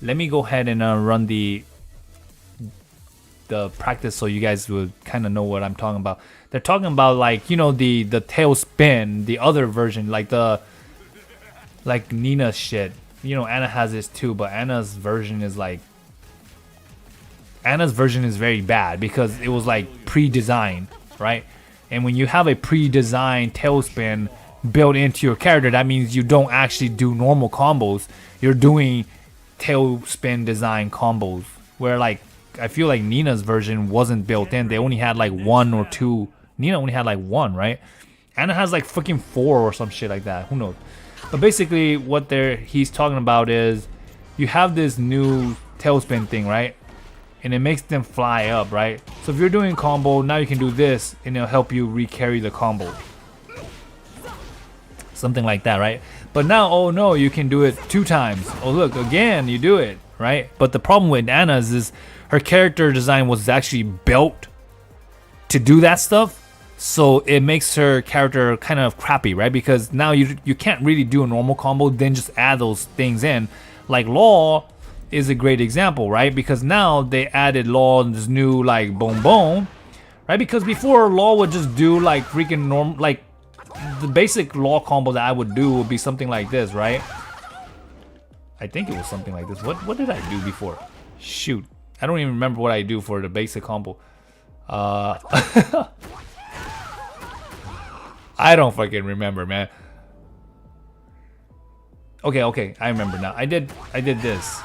Speaker 1: let me go ahead and run the practice so you guys will kind of know what I'm talking about. They're talking about like, you know, the tailspin, the other version, like Nina's shit. You know, Anna has this too, but Anna's version is like Anna's version is very bad because it was like pre-designed, right? And when you have a pre-designed tailspin built into your character, that means you don't actually do normal combos. You're doing tailspin design combos. Where like I feel like Nina's version wasn't built in. They only had like 1 or 2. Nina only had like 1, right? Anna has like freaking 4 or some shit like that. Who knows? But basically, what he's talking about is you have this new tailspin thing, right? And it makes them fly up, right? So if you're doing combo, now you can do this, and it'll help you recarry the combo. Something like that, right? But now, oh no, you can do it 2 times. Oh look, again, you do it, right? But the problem with Anna's is her character design was actually built to do that stuff. So it makes her character kind of crappy, right? Because now you can't really do a normal combo, then just add those things in. Like Law is a great example, right? Because now they added Law in this new like boom boom, right? Because before Law would just do like freaking normal, like the basic Law combo that I would do would be something like this, right? I think it was something like this. What did I do before? Shoot, I don't even remember what I do for the basic combo. I don't fucking remember, man. Okay, I remember now. I did this.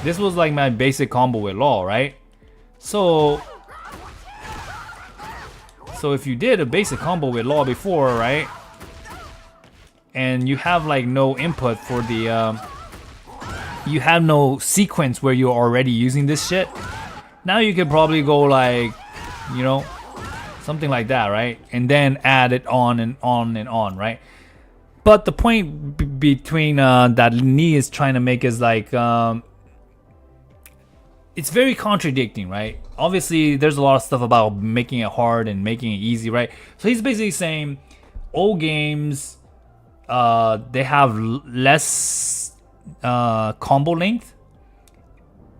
Speaker 1: This was like my basic combo with Law, right? So if you did a basic combo with Law before, right? And you have like no input for the you have no sequence where you're already using this shit. Now you could probably go like, you know, something like that, right? And then add it on and on and on, right? But the point between that Ni is trying to make is like, it's very contradicting, right? Obviously, there's a lot of stuff about making it hard and making it easy, right? So he's basically saying old games, they have less combo length,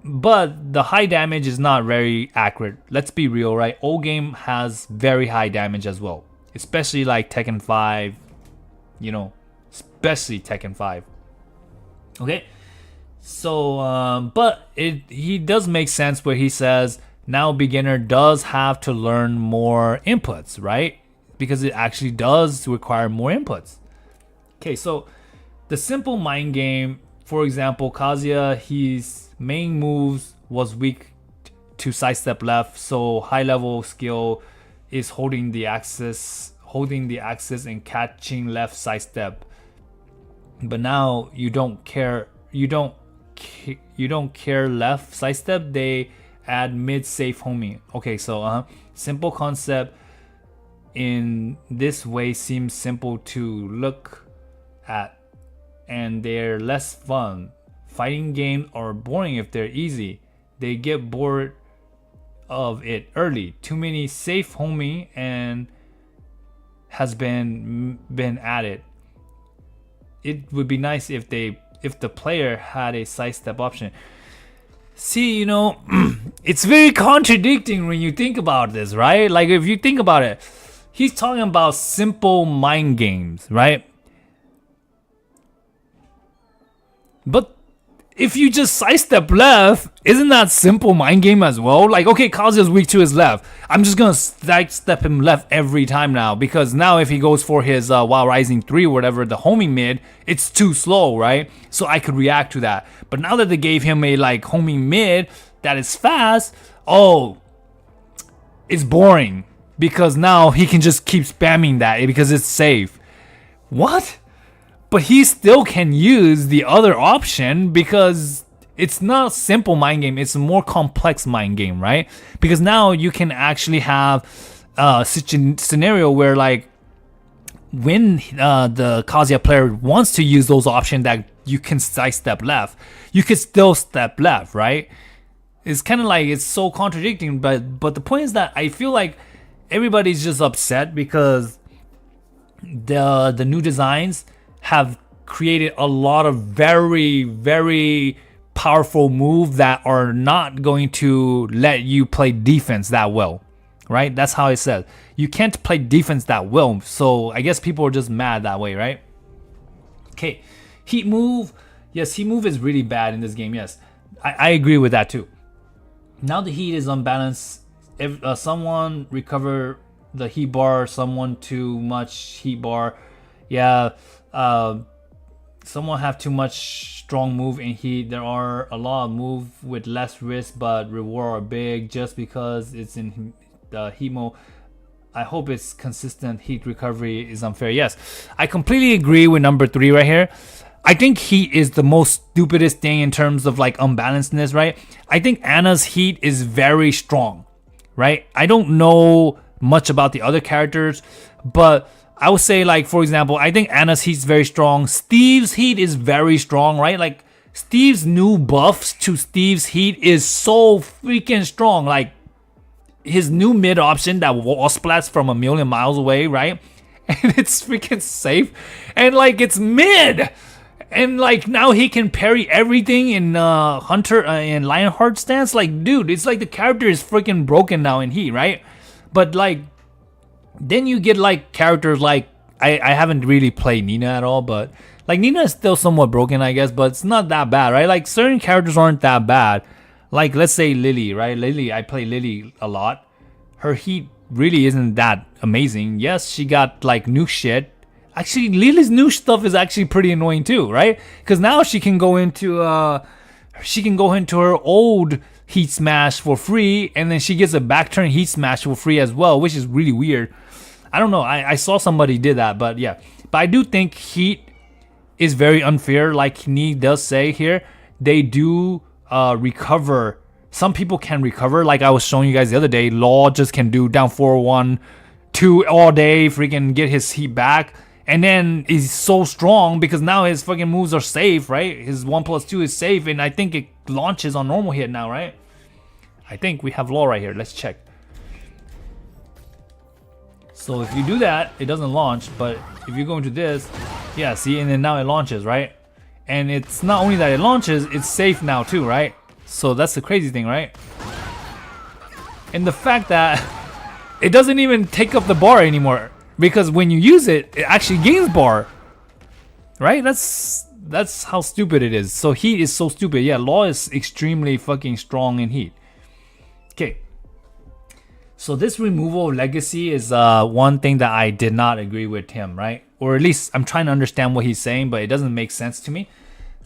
Speaker 1: but the high damage is not very accurate. Let's be real, right? Old game has very high damage as well, especially like Tekken 5, you know, especially Tekken 5. Okay, so but he does make sense where he says now beginner does have to learn more inputs, right? Because it actually does require more inputs. Okay, so the simple mind game, for example, Kazuya, his main moves was weak to sidestep left, so high level skill is holding the axis and catching left sidestep. But now you don't care left sidestep, they add mid safe homing. Okay, so simple concept in this way seems simple to look at, and they're less fun. Fighting games are boring if they're easy. They get bored of it early. Too many safe homing and has been added. It would be nice if the player had a sidestep option. See, you know, it's very contradicting when you think about this, right? Like if you think about it, he's talking about simple mind games, right? But if you just sidestep left, isn't that simple mind game as well? Like, okay, Kazuya's weak to his left. I'm just gonna sidestep him left every time now, because now if he goes for his Wild Rising 3 or whatever, the homing mid, it's too slow, right? So I could react to that. But now that they gave him a like homing mid that is fast, oh, it's boring, because now he can just keep spamming that because it's safe. What? But he still can use the other option because it's not a simple mind game. It's a more complex mind game, right? Because now you can actually have such a scenario where like when the Kazuya player wants to use those options that you can sidestep left, you can still step left, right? It's kind of like, it's so contradicting, but the point is that I feel like everybody's just upset because the new designs have created a lot of very, very powerful moves that are not going to let you play defense that well, right? That's how it says. You can't play defense that well, so I guess people are just mad that way, right? Okay, heat move. Yes, heat move is really bad in this game, yes. I agree with that too. Now the heat is unbalanced. If someone recover the heat bar, someone too much heat bar. Yeah, someone have too much strong move in heat. There are a lot of move with less risk but reward are big just because it's in the heat mode. I hope it's consistent. Heat recovery is unfair. Yes, I completely agree with number 3 right here. I think heat is the most stupidest thing in terms of like unbalancedness, right? I think Anna's heat is very strong, right? I don't know much about the other characters, but I would say, like, for example, I think Anna's heat is very strong. Steve's heat is very strong, right? Like, Steve's new buffs to Steve's heat is so freaking strong. Like, his new mid option that wall splats from a million miles away, right? And it's freaking safe. And, like, it's mid. And like now he can parry everything in Hunter in Lionheart stance. Like, dude, it's like the character is freaking broken now in Heat, right? But like, then you get like characters like I haven't really played Nina at all, but like Nina is still somewhat broken, I guess, but it's not that bad, right? Like certain characters aren't that bad. Like let's say Lily, right? Lily, I play Lily a lot. Her Heat really isn't that amazing. Yes, she got like new shit. Actually, Lily's new stuff is actually pretty annoying too, right? Because now she can go into her old Heat Smash for free, and then she gets a back turn Heat Smash for free as well, which is really weird. I don't know. I saw somebody did that, but yeah. But I do think Heat is very unfair. Like Nee does say here, they do recover. Some people can recover. Like I was showing you guys the other day, Law just can do down 4-1, 2 all day, freaking get his heat back. And then he's so strong because now his fucking moves are safe, right? His 1+2 is safe, and I think it launches on normal hit now, right? I think we have Law right here. Let's check. So if you do that, it doesn't launch, but if you go into this, yeah, see, and then now it launches, right? And it's not only that it launches, it's safe now too, right? So that's the crazy thing, right? And the fact that it doesn't even take up the bar anymore. Because when you use it, it actually gains bar. Right? That's how stupid it is. So Heat is so stupid. Yeah, Law is extremely fucking strong in Heat. Okay. So this removal of Legacy is one thing that I did not agree with him, right? Or at least I'm trying to understand what he's saying, but it doesn't make sense to me.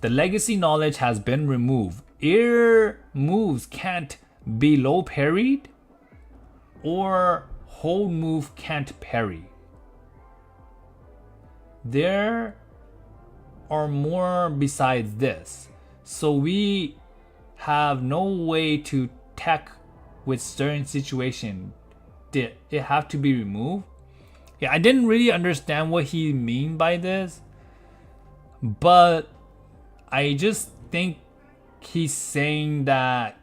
Speaker 1: The Legacy knowledge has been removed. Air moves can't be low parried, or hold move can't parry. There are more besides this. So we have no way to tech with certain situation. Did it have to be removed? Yeah, I didn't really understand what he mean by this. But I just think he's saying that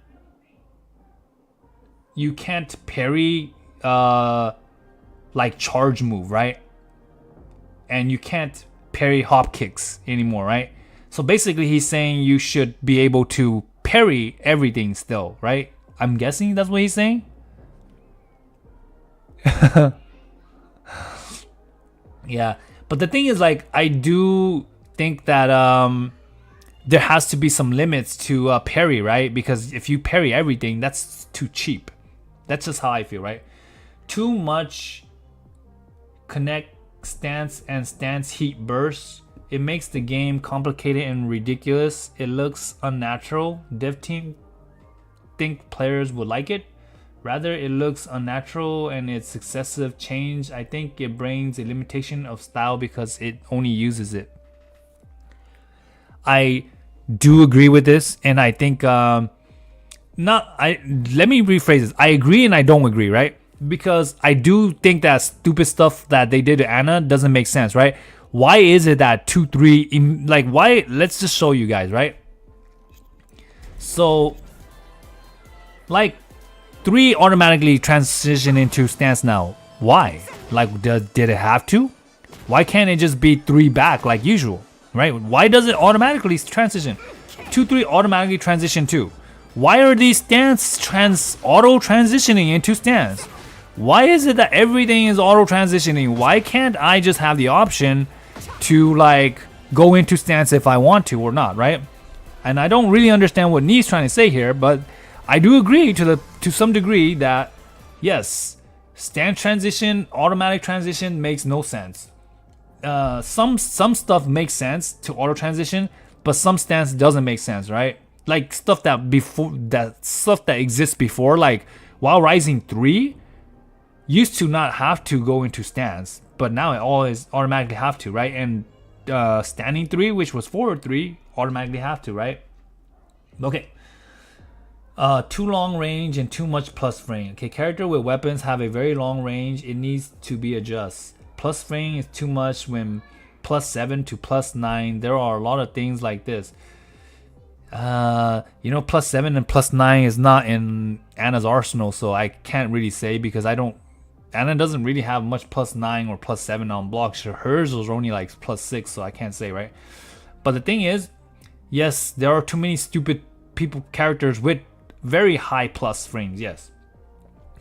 Speaker 1: you can't parry like charge move, right? And you can't parry hop kicks anymore, right? So basically he's saying you should be able to parry everything still, right? I'm guessing that's what he's saying. Yeah, but the thing is, like, I do think that there has to be some limits to parry, right? Because if you parry everything, that's too cheap. That's just how I feel, right? Too much connect stance and stance heat bursts. It makes the game complicated and ridiculous. It looks unnatural. Dev team think players would like it. Rather, it looks unnatural and it's excessive change. I think it brings a limitation of style because it only uses it. I do agree with this, and I think let me rephrase this. I agree and I don't agree, right? Because I do think that stupid stuff that they did to Anna doesn't make sense, right? Why is it that 2-3 like why? Let's just show you guys, right? So like 3 automatically transition into stance now. Why? Like did it have to? Why can't it just be 3 back like usual, right? Why does it automatically transition? 2-3 automatically transition too. Why are these stance auto transitioning into stance? Why is it that everything is auto transitioning? Why can't I just have the option to like go into stance if I want to or not, right? And I don't really understand what Nee's trying to say here, but I do agree to some degree that yes, stand transition, automatic transition makes no sense. Some stuff makes sense to auto transition, but some stance doesn't make sense, right? Like stuff that exists before, like while Rising 3 used to not have to go into stance, but now it always automatically have to, right? And Standing 3, which was Forward 3, automatically have to, right? Okay. Too long range and too much plus frame. Okay, character with weapons have a very long range. It needs to be adjusted. Plus frame is too much when +7 to +9. There are a lot of things like this. +7 and +9 is not in Anna's arsenal, so I can't really say because Anna doesn't really have much +9 or +7 on blocks. Hers was only like +6, so I can't say, right? But the thing is, yes, there are too many stupid characters with very high plus frames, yes.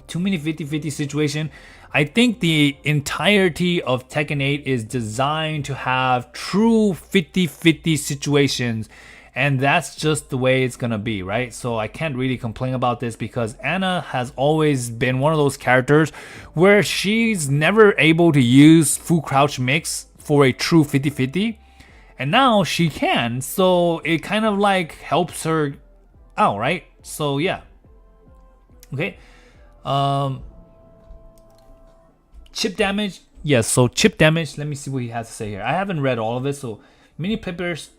Speaker 1: Too many 50-50 situation. I think the entirety of Tekken 8 is designed to have true 50-50 situations, and that's just the way it's gonna be, right? So I can't really complain about this because Anna has always been one of those characters where she's never able to use full crouch mix for a true 50-50, and now she can, so it kind of like helps her out, right? So yeah. Okay. Chip damage. Yes, so chip damage, let me see what he has to say here. I haven't read all of it, so many players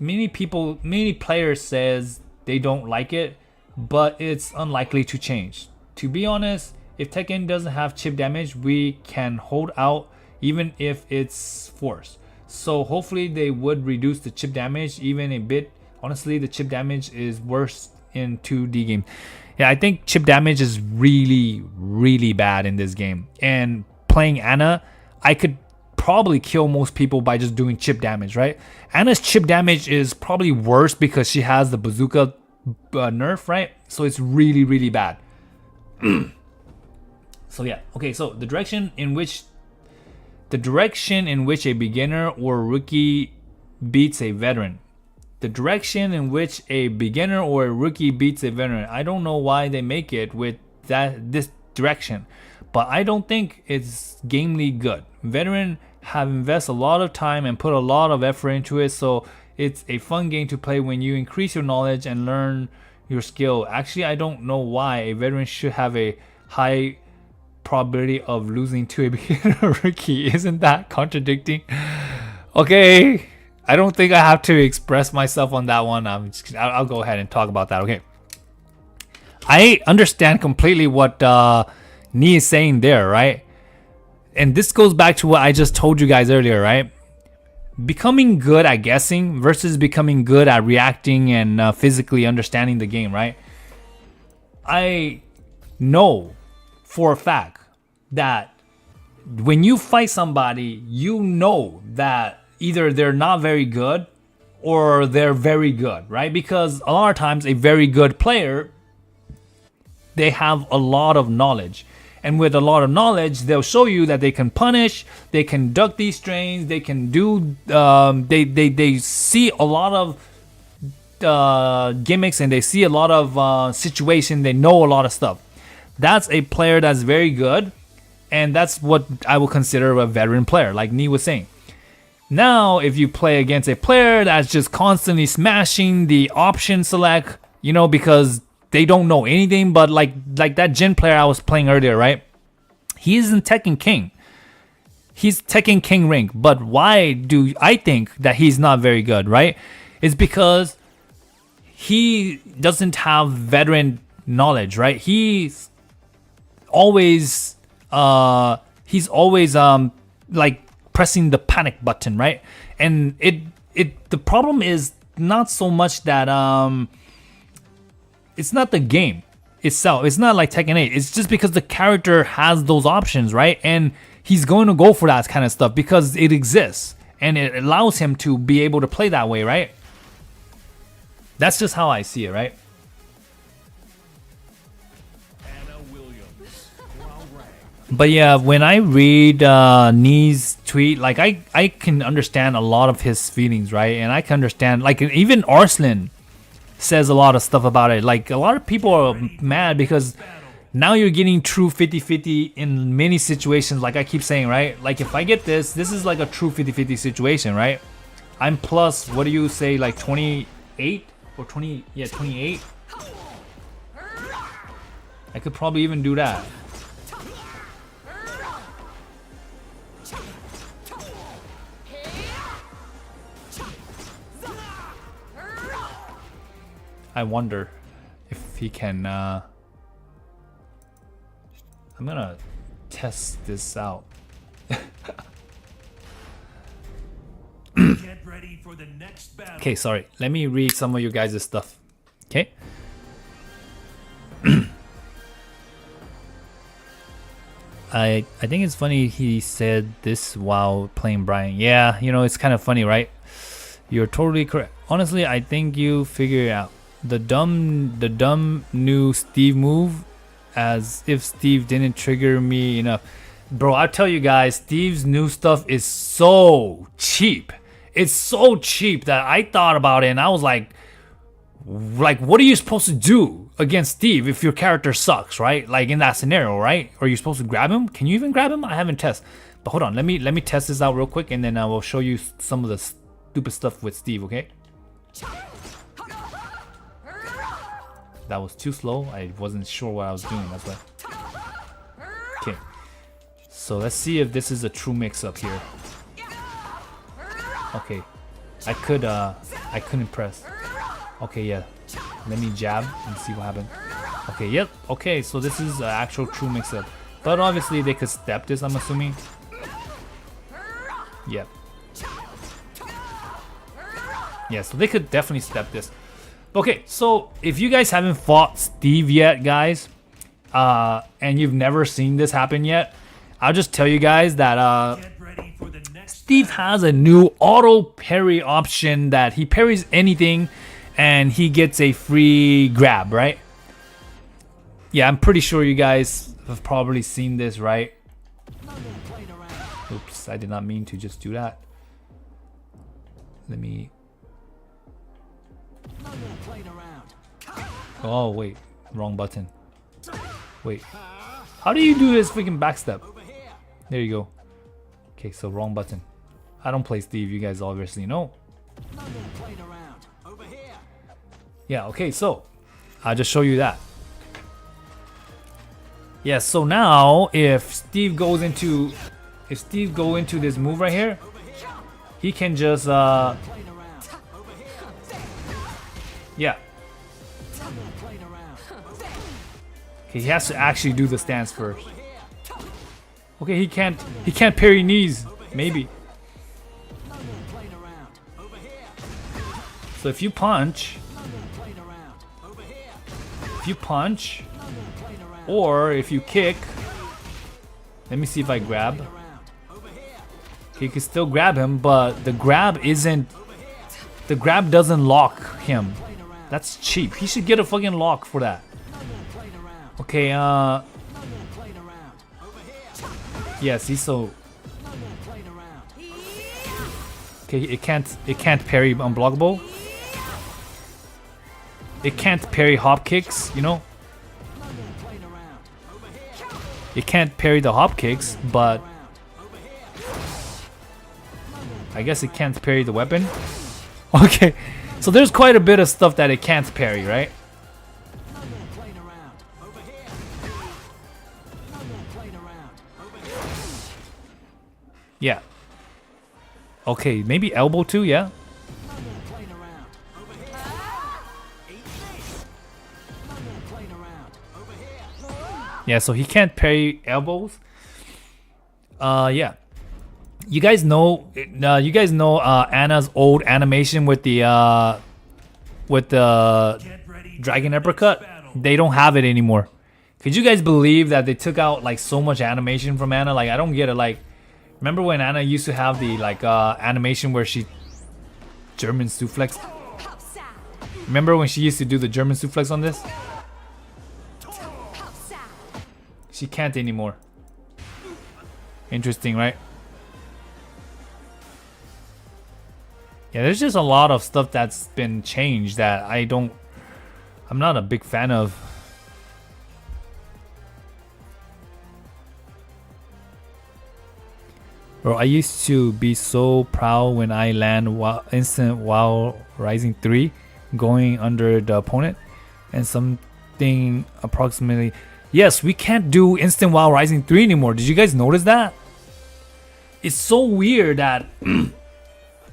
Speaker 1: says they don't like it, but it's unlikely to change. To be honest, if Tekken doesn't have chip damage, we can hold out even if it's forced. So hopefully they would reduce the chip damage even a bit. Honestly, the chip damage is worse in 2D game. Yeah, I think chip damage is really, really bad in this game. And playing Anna, I could probably kill most people by just doing chip damage, right? Anna's chip damage is probably worse because she has the bazooka nerf, right? So it's really, really bad. So yeah, okay. So the direction in which a beginner or rookie beats a veteran. The direction in which a beginner or a rookie beats a veteran. I don't know why they make it with this direction, but I don't think it's gamely good. Veteran have invested a lot of time and put a lot of effort into it, so it's a fun game to play when you increase your knowledge and learn your skill. Actually, I don't know why a veteran should have a high probability of losing to a beginner or rookie. Isn't that contradicting? Okay, I don't think I have to express myself on that one. I'll go ahead and talk about that. Okay, I understand completely what Nee is saying there, right? And this goes back to what I just told you guys earlier, right? Becoming good at guessing versus becoming good at reacting and physically understanding the game, right? I know for a fact that when you fight somebody, you know that either they're not very good or they're very good, right? Because a lot of times a very good player, they have a lot of knowledge. And with a lot of knowledge, they'll show you that they can punish, they can duck these strains, they can do, they see a lot of gimmicks and they see a lot of situation, they know a lot of stuff. That's a player that's very good, and that's what I will consider a veteran player, like Nee was saying. Now, if you play against a player that's just constantly smashing the option select, because they don't know anything, but like that Jin player I was playing earlier, right? He isn't Tekken King. He's Tekken King rank, but why do I think that he's not very good, right? It's because he doesn't have veteran knowledge, right? He's always like pressing the panic button, right? And the problem is not so much that it's not the game itself. It's not like Tekken 8. It's just because the character has those options, right? And he's going to go for that kind of stuff because it exists and it allows him to be able to play that way, right? That's just how I see it, right?
Speaker 2: Anna Williams, ground rank.
Speaker 1: But yeah, when I read Nee's tweet, like I can understand a lot of his feelings, right? And I can understand, like even Arslan, says a lot of stuff about it. Like a lot of people are mad because now you're getting true 50-50 in many situations. Like I keep saying, right? Like if I get this is like a true 50-50 situation, right? I'm plus, what do you say, like 28 or 20? Yeah, 28. I could probably even do that. I wonder if he can. I'm gonna test this out.
Speaker 2: Get ready for the next battle.
Speaker 1: Okay, sorry. Let me read some of you guys' stuff. Okay. I think it's funny he said this while playing Brian. Yeah, you know, it's kind of funny, right? You're totally correct. Honestly, I think you figure it out. The dumb new Steve move, as if Steve didn't trigger me enough. Bro, I tell you guys, Steve's new stuff is so cheap. It's so cheap that I thought about it and I was like, what are you supposed to do against Steve if your character sucks, right? Like in that scenario, right? Are you supposed to grab him? Can you even grab him? I haven't tested. But hold on, let me test this out real quick and then I will show you some of the stupid stuff with Steve, okay? That was too slow. I wasn't sure what I was doing, that's why. Okay. So let's see if this is a true mix-up here. Okay. I couldn't press. Okay, yeah. Let me jab and see what happened. Okay, yep. Okay, so this is an actual true mix-up. But obviously they could step this, I'm assuming. Yep. Yeah, so they could definitely step this. Okay, so if you guys haven't fought Steve yet, guys, and you've never seen this happen yet, I'll just tell you guys that Steve has a new auto parry option that he parries anything and he gets a free grab, right? Yeah, I'm pretty sure you guys have probably seen this, right? Oops, I did not mean to just do that. Let me... Oh, wait. Wrong button. Wait. How do you do this freaking backstep? There you go. Okay, so wrong button. I don't play Steve, you guys obviously know. Yeah, okay, so I'll just show you that. Yeah, so now if Steve go into this move right here, he can just yeah. Okay, he has to actually do the stance first. Okay, he can't parry knees, maybe. So if you punch, or if you kick, let me see if I grab. Okay, you can still grab him, but the grab doesn't lock him. That's cheap. He should get a fucking lock for that. Okay, yes, he's so... Okay, it can't parry unblockable. It can't parry hop kicks, you know? It can't parry the hop kicks, but I guess it can't parry the weapon. Okay, so there's quite a bit of stuff that it can't parry, right? Yeah. Okay, maybe elbow too, yeah? Yeah, so he can't parry elbows. Yeah. You guys know Anna's old animation with the dragon uppercut? They don't have it anymore. Could you guys believe that they took out like so much animation from Anna? Like I don't get it. Like remember when Anna used to have the like animation where she German suplex? Remember when she used to do the German suplex on this? She can't anymore. Interesting, right? Yeah, there's just a lot of stuff that's been changed that I don't I'm not a big fan of. Bro, I used to be so proud when I land instant while rising 3 going under the opponent and something approximately. Yes, we can't do instant while rising 3 anymore. Did you guys notice that? It's so weird that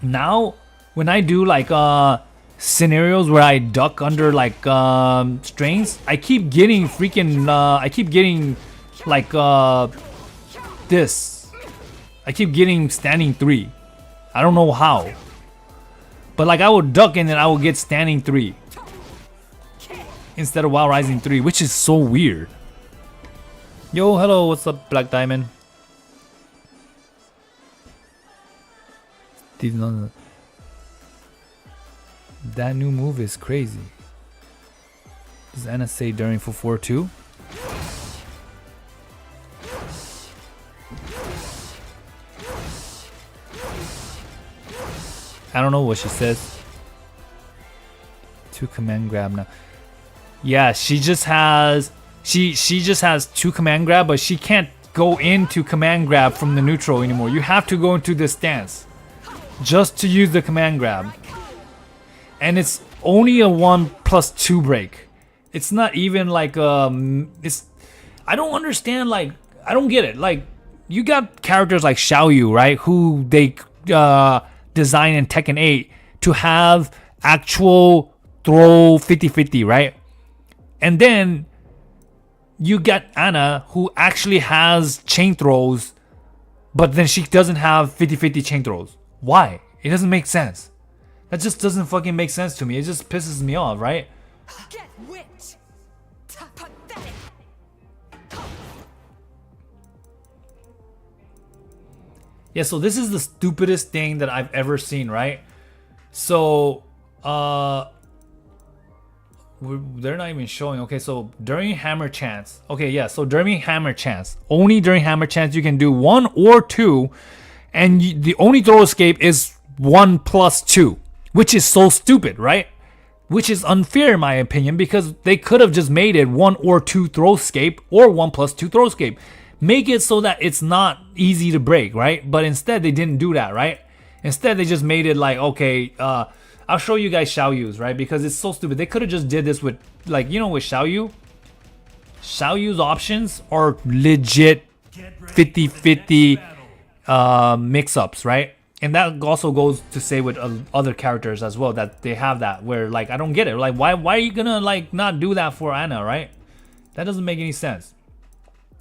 Speaker 1: now when I do like scenarios where I duck under like strings, I keep getting freaking I keep getting like this. I keep getting standing 3. I don't know how. But like I would duck and then I would get standing 3 instead of while rising 3, which is so weird. Yo, hello, what's up, Black Diamond? That new move is crazy. Does Anna say during for 4-2? I don't know what she says. 2 command grab now. Yeah, she just has she just has 2 command grab, but she can't go into command grab from the neutral anymore. You have to go into the stance just to use the command grab. And it's only a 1+2 break. It's not even like it's I don't understand, like I don't get it. Like you got characters like Xiaoyu, right? Who they design in Tekken 8 to have actual throw 50-50, right? And then you got Anna who actually has chain throws, but then she doesn't have 50-50 chain throws. Why? It doesn't make sense. That just doesn't fucking make sense to me. It just pisses me off, right?
Speaker 3: Get whipped. Pathetic.
Speaker 1: Yeah, so this is the stupidest thing that I've ever seen, right? So, they're not even showing. Okay, so during hammer chance. Okay, yeah, so during hammer chance. Only during hammer chance you can do 1 or 2. And the only throw escape is 1+2. Which is so stupid, right? Which is unfair in my opinion, because they could have just made it 1 or 2 throw escape or 1+2 throw escape. Make it so that it's not easy to break, right? But instead they didn't do that, right? Instead they just made it like, okay, I'll show you guys Xiaoyu's, right? Because it's so stupid. They could have just did this with, like, you know, with Xiaoyu. Xiaoyu's options are legit 50-50 mix-ups, right? And that also goes to say with other characters as well, that they have that, where like I don't get it. Like why are you gonna like not do that for Anna, right? That doesn't make any sense.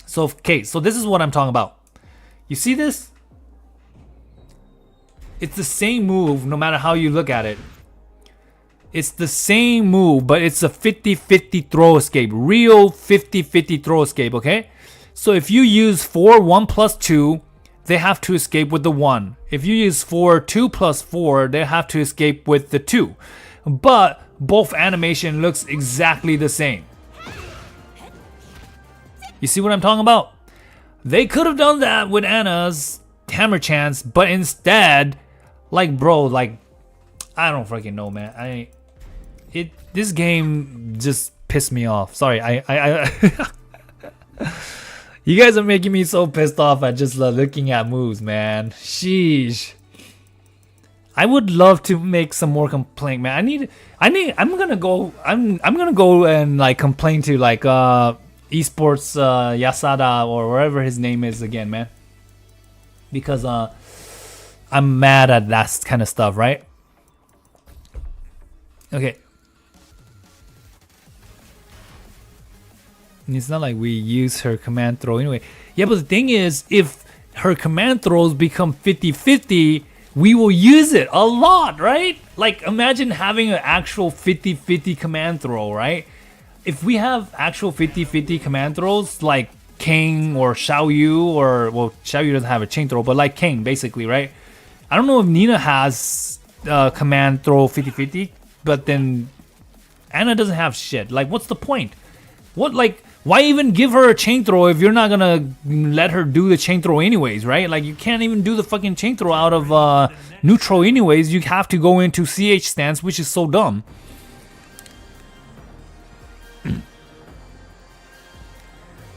Speaker 1: So okay, so this is what I'm talking about. You see this? It's the same move no matter how you look at it. It's the same move, but it's a 50-50 throw escape. Real 50-50 throw escape, okay? So if you use 4 1+2, they have to escape with the 1. If you use 4 2+4, they have to escape with the 2. But both animation looks exactly the same. You see what I'm talking about? They could have done that with Anna's hammer chance, but instead, like bro, like I don't freaking know, man. This game just pissed me off. Sorry, I you guys are making me so pissed off at just looking at moves, man. Sheesh. I would love to make some more complaint, man. I'm gonna go and like complain to like esports Yasada or wherever his name is again, man. Because I'm mad at that kind of stuff, right? Okay. And it's not like we use her command throw anyway. Yeah, but the thing is, if her command throws become 50-50, we will use it a lot, right? Like, imagine having an actual 50-50 command throw, right? If we have actual 50-50 command throws, like King or Xiaoyu, or, well, Xiaoyu doesn't have a chain throw, but like King, basically, right? I don't know if Nina has command throw 50-50, but then Anna doesn't have shit. Like, what's the point? What, like, why even give her a chain throw if you're not gonna let her do the chain throw anyways, right? Like, you can't even do the fucking chain throw out of neutral anyways. You have to go into CH stance, which is so dumb.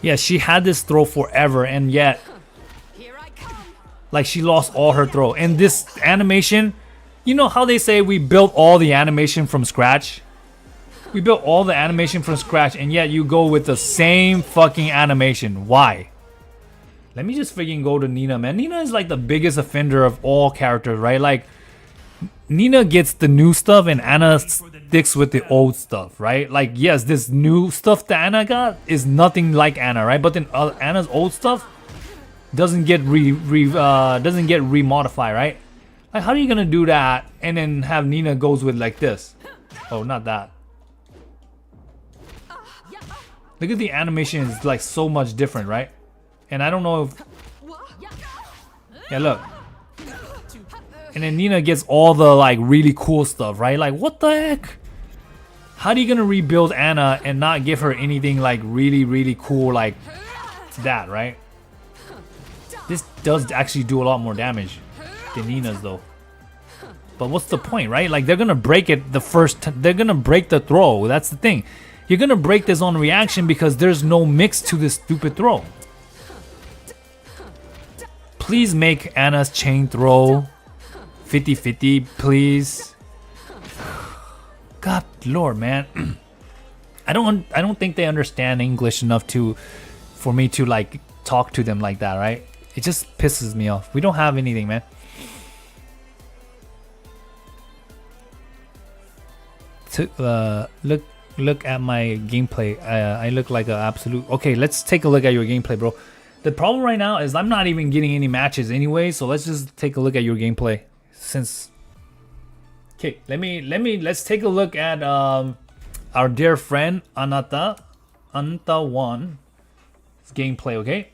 Speaker 1: Yeah, she had this throw forever, and yet,
Speaker 3: Here I come.
Speaker 1: like, she lost all her throw. And this animation, you know how they say we built all the animation from scratch? We built all the animation from scratch, and yet you go with the same fucking animation. Why? Let me just freaking go to Nina, man. Nina is like the biggest offender of all characters, right? Like, Nina gets the new stuff and Anna sticks with the old stuff, right? Like, yes, this new stuff that Anna got is nothing like Anna, right? But then Anna's old stuff doesn't get remodified, right? Like, how are you gonna do that and then have Nina goes with like this? Oh, not that. Look at the animation is like so much different, right? And I don't know if, yeah, look. And then Nina gets all the like really cool stuff, right? Like, what the heck? How are you gonna rebuild Anna and not give her anything like really cool like that, right? This does actually do a lot more damage than Nina's though. But what's the point, right? Like, they're gonna break it the first they're gonna break the throw. That's the thing. You're gonna break this on reaction because there's no mix to this stupid throw. Please make Anna's chain throw 50-50, please. God Lord, man. I don't think they understand English enough for me to like talk to them like that, right? It just pisses me off. We don't have anything, man. Look at my gameplay. I look like an absolute. Okay, let's take a look at your gameplay, bro. The problem right now is I'm not even getting any matches anyway, so let's just take a look at your gameplay. Since, okay, let's take a look at our dear friend Anata 1's gameplay, okay?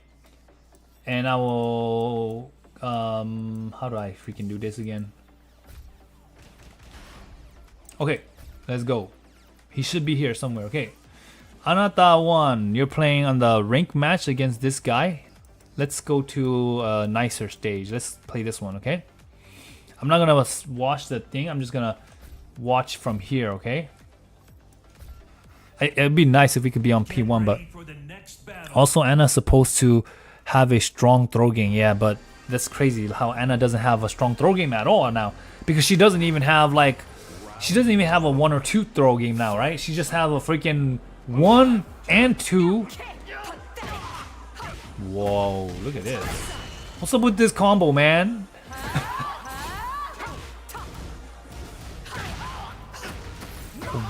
Speaker 1: And I will how do I freaking do this again? Okay, let's go. He should be here somewhere, okay? Anata 1, you're playing on the rank match against this guy. Let's go to a nicer stage. Let's play this one, okay? I'm not gonna watch the thing. I'm just gonna watch from here, okay? It'd be nice if we could be on P1, but also Anna's supposed to have a strong throw game. Yeah, but that's crazy how Anna doesn't have a strong throw game at all now, because she doesn't even have a 1 or 2 throw game now, right? She just have a freaking 1 and 2. Whoa, look at this. What's up with this combo, man?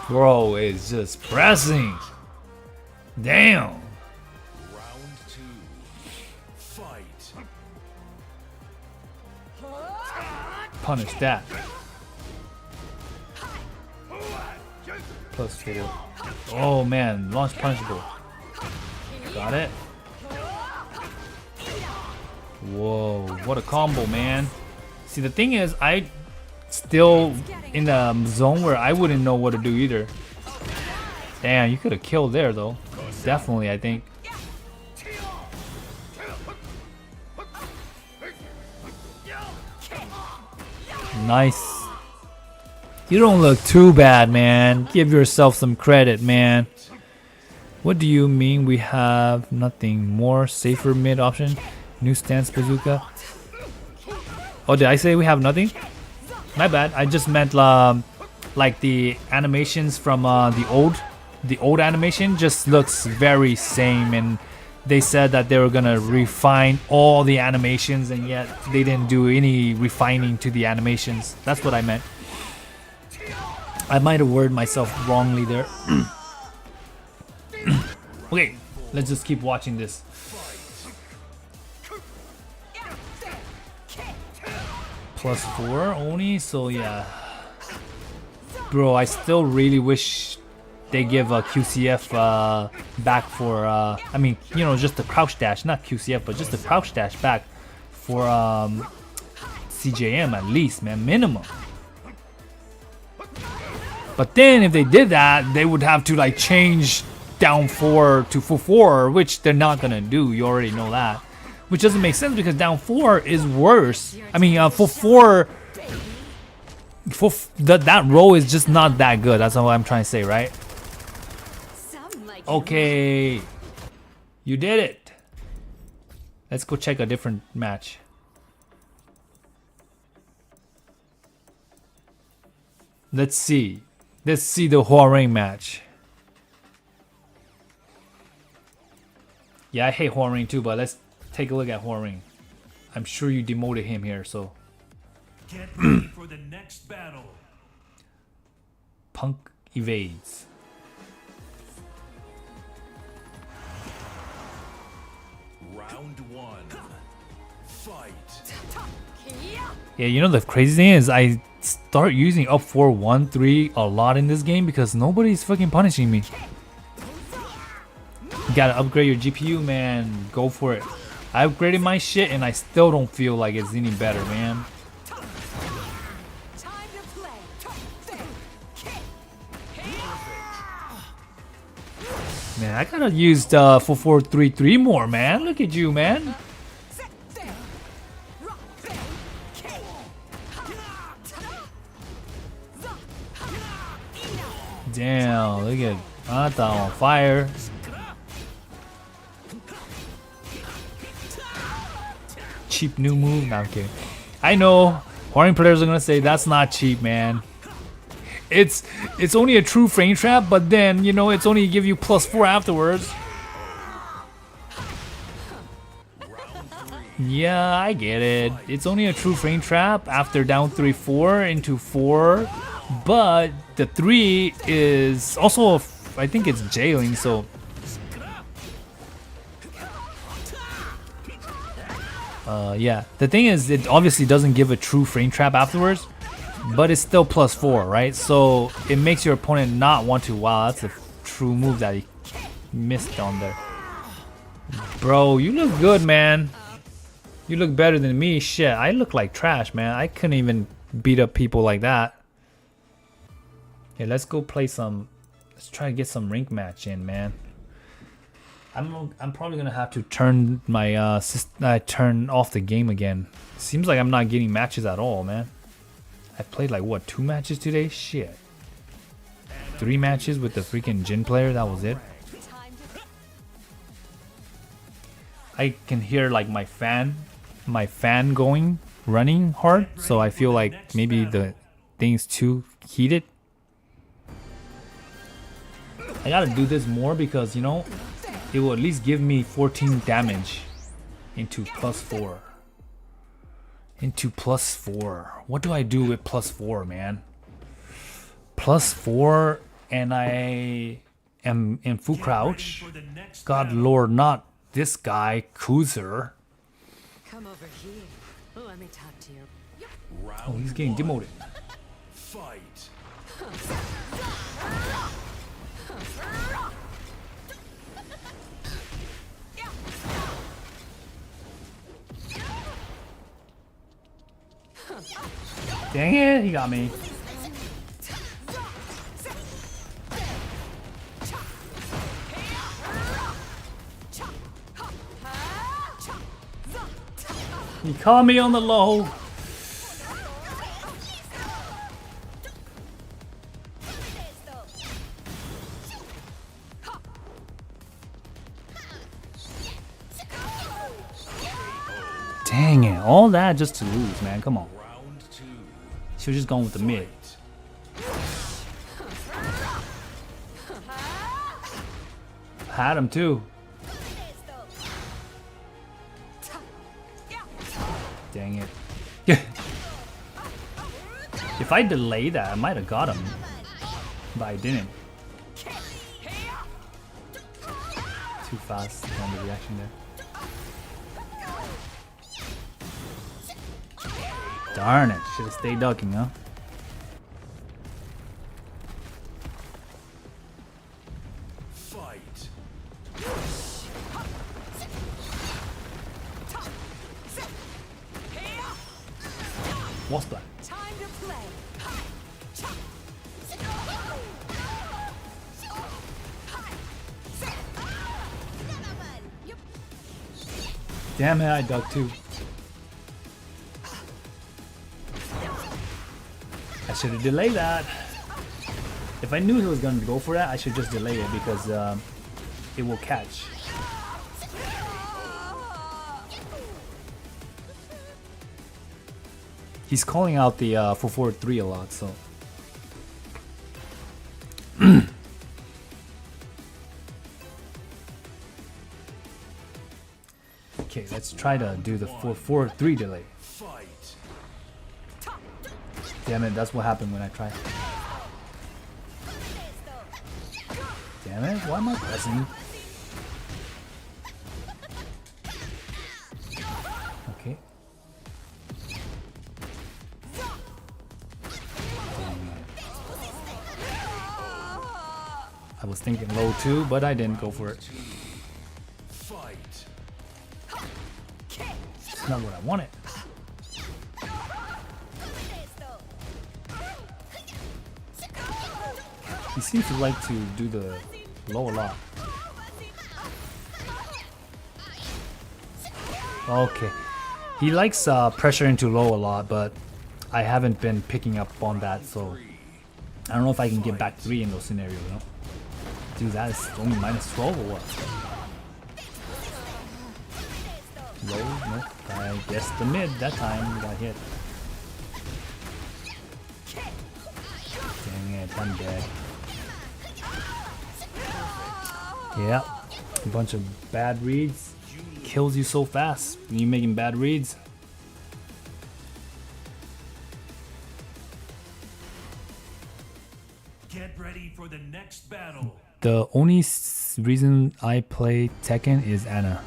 Speaker 1: Bro is just pressing. Damn.
Speaker 2: Round 2. Fight.
Speaker 1: Punish that. +4. Oh man, launch punishable. Got it. Whoa, what a combo, man. See, the thing is, I still in the zone where I wouldn't know what to do either. Damn, you could have killed there though. Definitely, I think. Nice. You don't look too bad, man. Give yourself some credit, man. What do you mean we have nothing more? Safer mid option? New stance bazooka? Oh, did I say we have nothing? My bad. I just meant like the animations from the old animation just looks very same, and they said that they were gonna refine all the animations, and yet they didn't do any refining to the animations. That's what I meant. I might have worded myself wrongly there. Okay, let's just keep watching this. +4 only, so yeah. Bro, I still really wish they give a QCF back for I mean, you know, just the crouch dash, not QCF, but just the crouch dash back for CJM at least, man, minimum. But then if they did that, they would have to like change down 4 to full 4, which they're not gonna do. You already know that, which doesn't make sense because down 4 is worse. I mean, full 4, that row is just not that good. That's what I'm trying to say, right? Okay, You did it. Let's go check a different match. Let's see. Let's see the Huareng match. Yeah, I hate Huareng too, but let's take a look at Huareng. I'm sure you demoted him here, so.
Speaker 2: Get ready for the next battle.
Speaker 1: Punk evades.
Speaker 2: Round 1. Fight.
Speaker 1: Yeah, you know the crazy thing is I start using up 4-1-3 a lot in this game because nobody's fucking punishing me. You gotta upgrade your GPU, man. Go for it. I upgraded my shit and I still don't feel like it's any better, man.
Speaker 3: Time to play.
Speaker 1: Man, I gotta use the 4-4-3-3 more, man. Look at you, man. Damn, look at Ata on fire. Cheap new move? Nah, I'm kidding. I know, Huareng players are gonna say that's not cheap, man. It's only a true frame trap, but then, you know, it's only give you +4 afterwards. Yeah, I get it. It's only a true frame trap after down 3-4 into 4. But the 3 is also, I think it's jailing, so. Yeah, the thing is, it obviously doesn't give a true frame trap afterwards, but it's still +4, right? So it makes your opponent not want to, wow, that's a true move that he missed on there. Bro, you look good, man. You look better than me. Shit, I look like trash, man. I couldn't even beat up people like that. Okay, let's go play some. Let's try to get some rank match in, man. I'm probably gonna have to turn my turn off the game again. Seems like I'm not getting matches at all, man. I played like what, 2 matches today? Shit. 3 matches with the freaking Jin player. That was it. I can hear like my fan going running hard, so I feel like maybe the thing's too heated. I gotta do this more because, you know, it will at least give me 14 damage into +4. Into +4. What do I do with +4, man? +4 and I am in full crouch. God lord, not this guy, Kuzer.
Speaker 3: Come over here. Let me talk to you.
Speaker 1: Oh, he's getting demoted.
Speaker 2: Fight.
Speaker 1: Dang it, he got me. He caught me on the low. Dang it, all that just to lose, man. Come on.
Speaker 2: Round 2.
Speaker 1: Should've just gone with the mid. Had him too. Dang it. If I delay that, I might have got him. But I didn't. Too fast on the reaction there. Darn it, should have stayed ducking, huh?
Speaker 2: Fight.
Speaker 1: What's that?
Speaker 3: Time to play.
Speaker 1: Damn it, I ducked too. I should have delayed that. If I knew he was going to go for that, I should just delay it because it will catch. He's calling out the 443 a lot, so. Okay, let's try to do the 443 delay.
Speaker 2: Fight.
Speaker 1: Damn it, that's what happened when I tried. Damn it, why am I pressing? Okay. I was thinking low too, but I didn't go for it.
Speaker 2: Fight.
Speaker 1: It's not what I wanted. He seems to like to do the low a lot. Okay. He likes pressure into low a lot, but I haven't been picking up on that, so I don't know if I can get back 3 in those scenarios, you know? Dude, that is only minus 12 or what? Low? Nope. I guess the mid that time got hit. Dang it, I'm dead. Yeah, a bunch of bad reads kills you so fast when you're making bad reads.
Speaker 2: Get ready for the next battle.
Speaker 1: The only reason I play Tekken is Anna.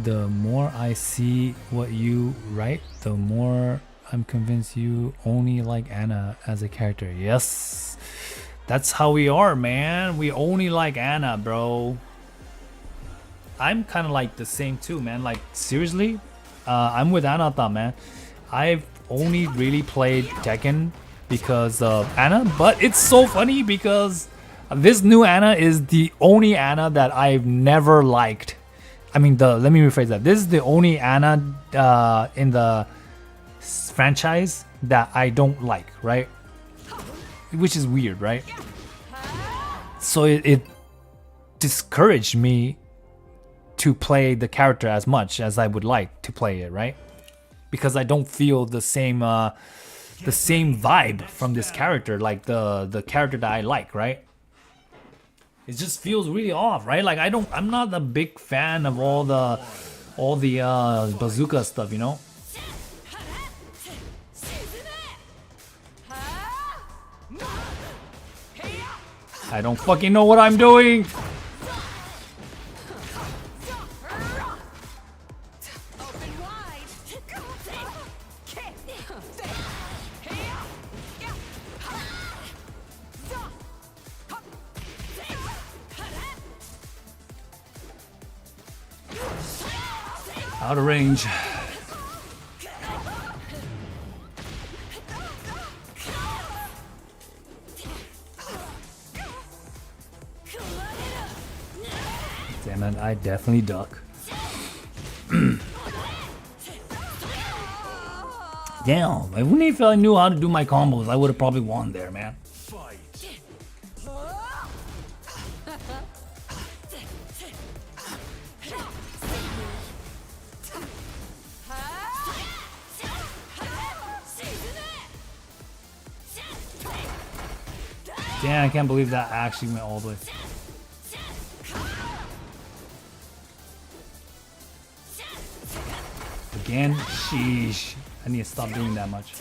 Speaker 1: The more I see what you write, the more I'm convinced you only like Anna as a character. Yes, that's how we are, man. We only like Anna, bro. I'm kind of like the same too, man. Like, seriously, I'm with Anata, man. I've only really played Tekken because of Anna, but it's so funny because this new Anna is the only Anna that I've never liked. I mean, let me rephrase that. This is the only Anna in the franchise that I don't like, right? Which is weird, right? So it discouraged me to play the character as much as I would like to play it, right? Because I don't feel the same vibe from this character, like the character that I like, right? It just feels really off, right? Like I'm not a big fan of all the bazooka stuff, you know? I don't fucking know what I'm doing. Out of range. Damn it, I definitely duck. Damn, if I knew how to do my combos, I would have probably won there, man.
Speaker 2: Fight.
Speaker 1: Damn, I can't believe that actually went all the way. Again? Sheesh. I need to stop doing that much.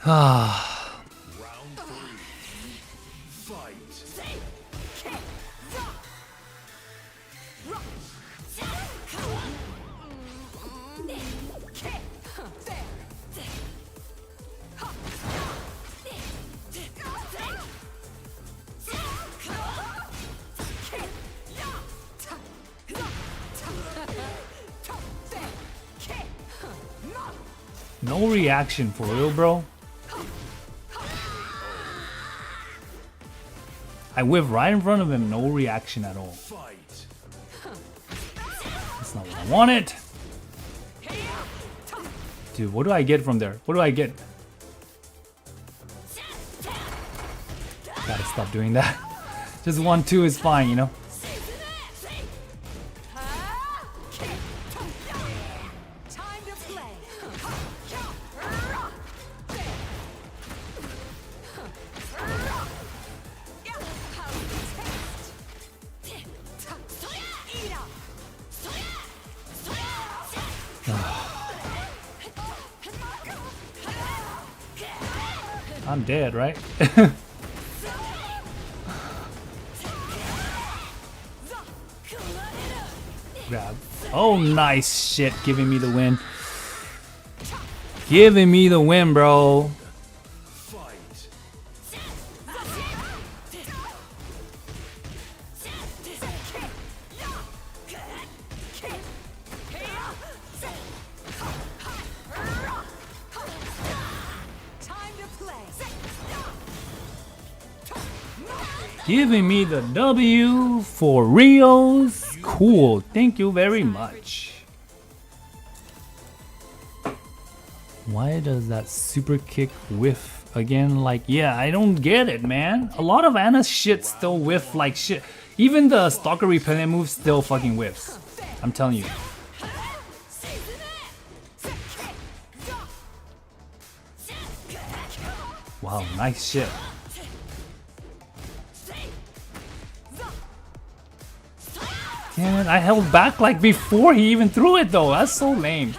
Speaker 2: Round 3. Fight.
Speaker 1: No reaction for real, bro. I whip right in front of him, no reaction at all.
Speaker 2: Fight.
Speaker 1: That's not what I wanted. Dude, what do I get from there? What do I get? Gotta stop doing that. Just 1-2 is fine, you know.
Speaker 3: Time to play.
Speaker 1: I'm dead, right? Grab. Oh, nice shit. Giving me the win. Giving me the win, bro.
Speaker 2: Fight.
Speaker 3: Time to play.
Speaker 1: Giving me the W for Rios. Cool. Thank you very much. Why does that super kick whiff again? Like, yeah, I don't get it, man. A lot of Anna's shit still whiff like shit. Even the Stalker Repellent move still fucking whiffs. I'm telling you. Wow, nice shit. Man, I held back like before he even threw it though. That's so lame.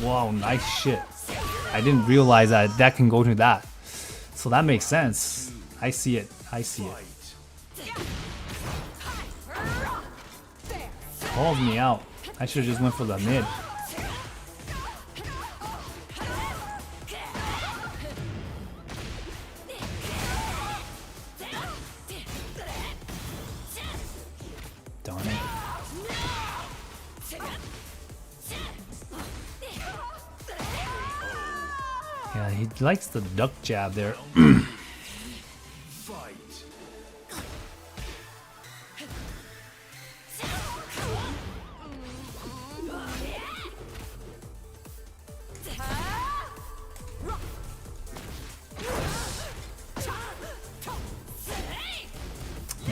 Speaker 1: Wow, nice shit. I didn't realize that that can go to that. So that makes sense. I see it. I see it. Calls me out. I should have just went for the mid. Darn it. Yeah, he likes the duck jab there.
Speaker 2: Fight.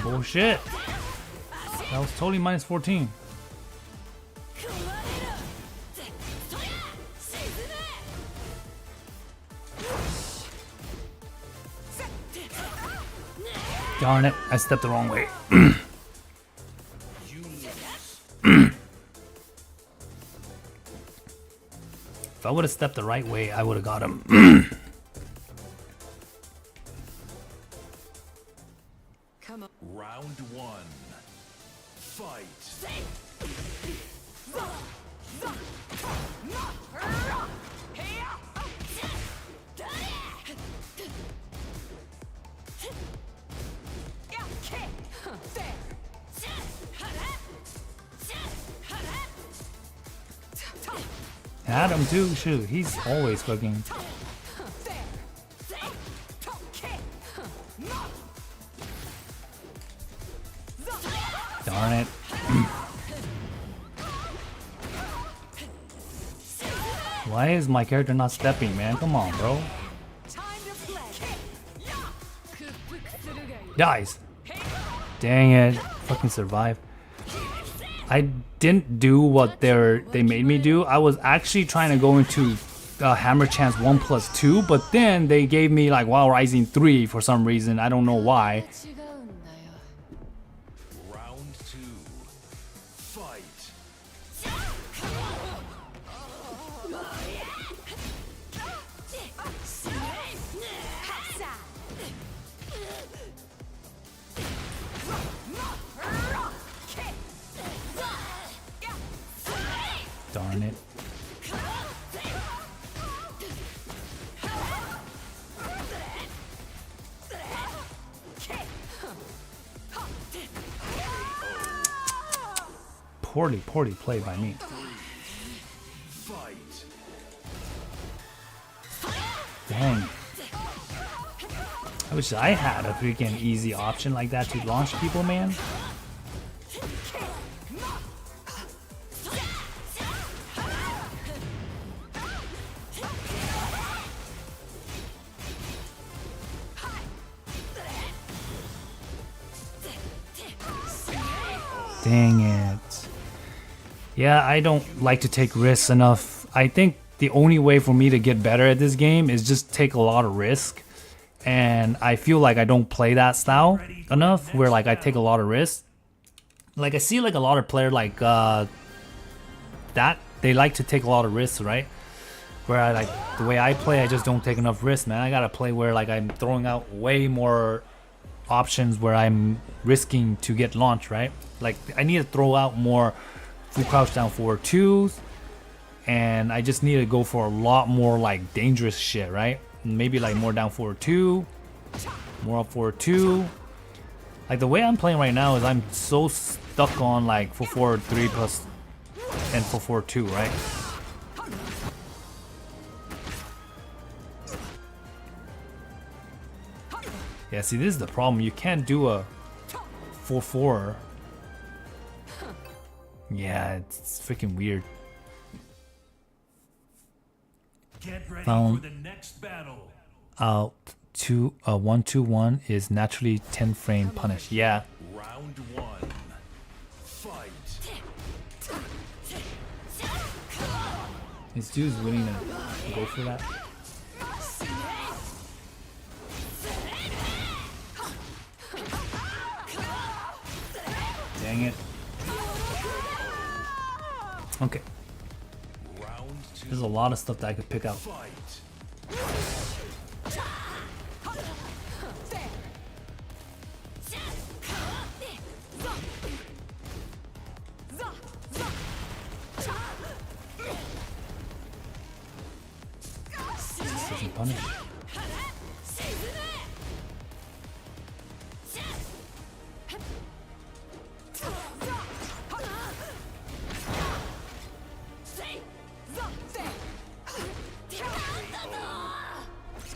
Speaker 1: Bullshit. That was totally minus 14. Darn it, I stepped the wrong way.
Speaker 2: You lose.
Speaker 1: If I would have stepped the right way, I would have got him.
Speaker 3: Come on.
Speaker 2: Round one. Fight.
Speaker 1: Had him too, shoot. He's always cooking. Darn it. Why is my character not stepping, man? Come on, bro. Dies. Dang it. Fucking survive. I didn't do what they made me do. I was actually trying to go into Hammer Chance 1+2, but then they gave me like Wild Rising 3 for some reason. I don't know why.
Speaker 2: Round two. Fight.
Speaker 1: Darn it. Poorly played by me.
Speaker 2: Fight.
Speaker 1: Dang. I wish I had a freaking easy option like that to launch people, man. Dang it. Yeah, I don't like to take risks enough. I think the only way for me to get better at this game is just take a lot of risk. And I feel like I don't play that style enough where like I take a lot of risks. Like I see like a lot of players like that, they like to take a lot of risks, right? Where I like the way I play, I just don't take enough risks, man. I gotta play where like I'm throwing out way more options where I'm risking to get launched, right? Like I need to throw out more full crouch down forward twos, and I just need to go for a lot more like dangerous shit, right? Maybe like more down forward two, more up forward two. Like the way I'm playing right now is I'm so stuck on like 4-4-3 plus and 4-4-2, right? Yeah, see, this is the problem. You can't do a 4-4. Yeah, it's freaking weird.
Speaker 2: Get ready
Speaker 1: Found
Speaker 2: for the next battle.
Speaker 1: out 1-2-1 is naturally 10 frame punish. Yeah.
Speaker 2: Round one. Fight.
Speaker 1: This dude's willing to go for that. Dang it. Okay.
Speaker 2: Round two.
Speaker 1: There's a lot of stuff that I could pick out.
Speaker 2: Fight.
Speaker 1: Doesn't punish.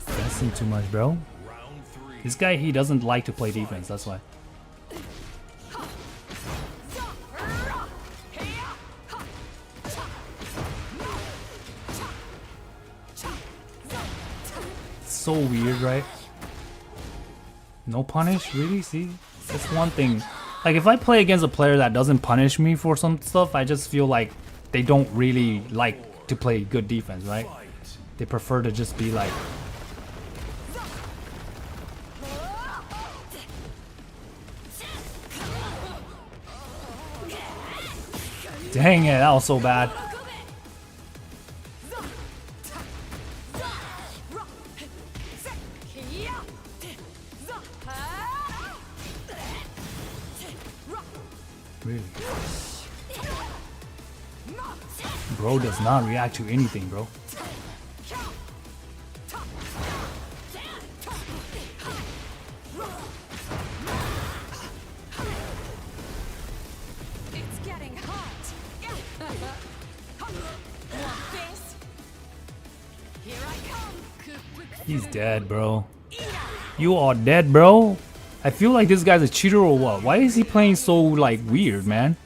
Speaker 1: Pressing too much, bro.
Speaker 2: Round three.
Speaker 1: This guy, he doesn't like to play defense, that's why. So weird, right? No punish? Really? See? That's one thing. Like, if I play against a player that doesn't punish me for some stuff, I just feel like they don't really like to play good defense, right?
Speaker 2: Fight.
Speaker 1: They prefer to just be like... Dang it, that was so bad. Really? Bro does not react to anything, bro.
Speaker 3: It's getting hot. Want this? Here I come.
Speaker 1: He's dead, bro. You are dead, bro. I feel like this guy's a cheater or what? Why is he playing so like weird, man?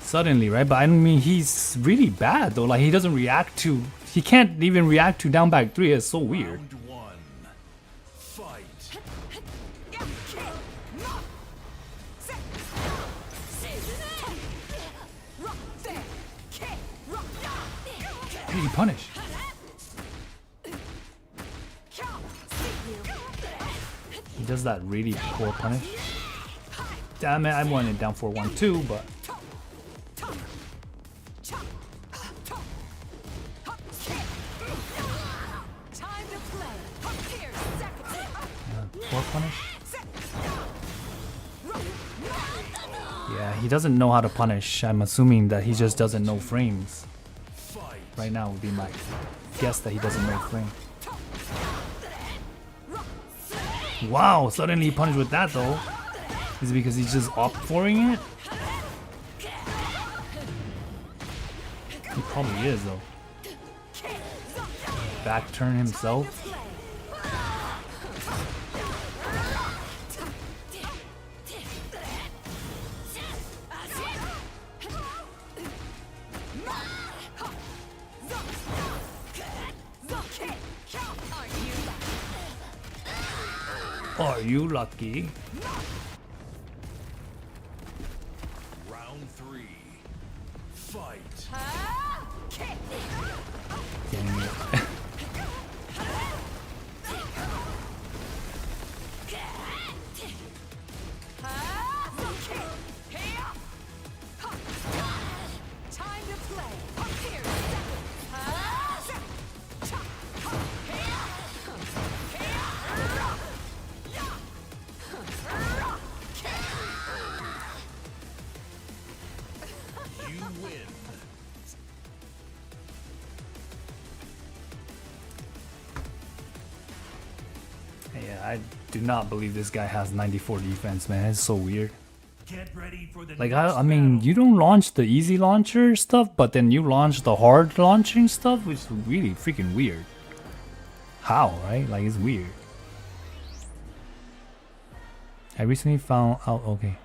Speaker 1: Suddenly, right? But I mean, he's really bad though. Like he doesn't react to. He can't even react to down back three. It's so weird.
Speaker 2: Round one. Fight.
Speaker 1: How did he punish? He does that really poor punish. Damn it! I wanted down 4-1-2, but. Poor punish? Yeah, he doesn't know how to punish. I'm assuming that he just doesn't know frames.
Speaker 2: Fight.
Speaker 1: Right now would be my guess that he doesn't know frame. Wow, suddenly he punished with that though. Is it because he's just up-foring it? He probably is though. Back turn himself. Are you lucky?
Speaker 2: Round 3. Fight.
Speaker 1: Dang it.
Speaker 3: Time to play. Here,
Speaker 2: You win.
Speaker 1: Yeah, I do not believe this guy has 94 defense, man. It's so weird.
Speaker 2: Get ready for the
Speaker 1: Like,
Speaker 2: next
Speaker 1: I mean,
Speaker 2: battle.
Speaker 1: you don't launch the easy launcher stuff, but then you launch the hard launching stuff, which is really freaking weird. How, right? Like, it's weird. I recently found out, okay.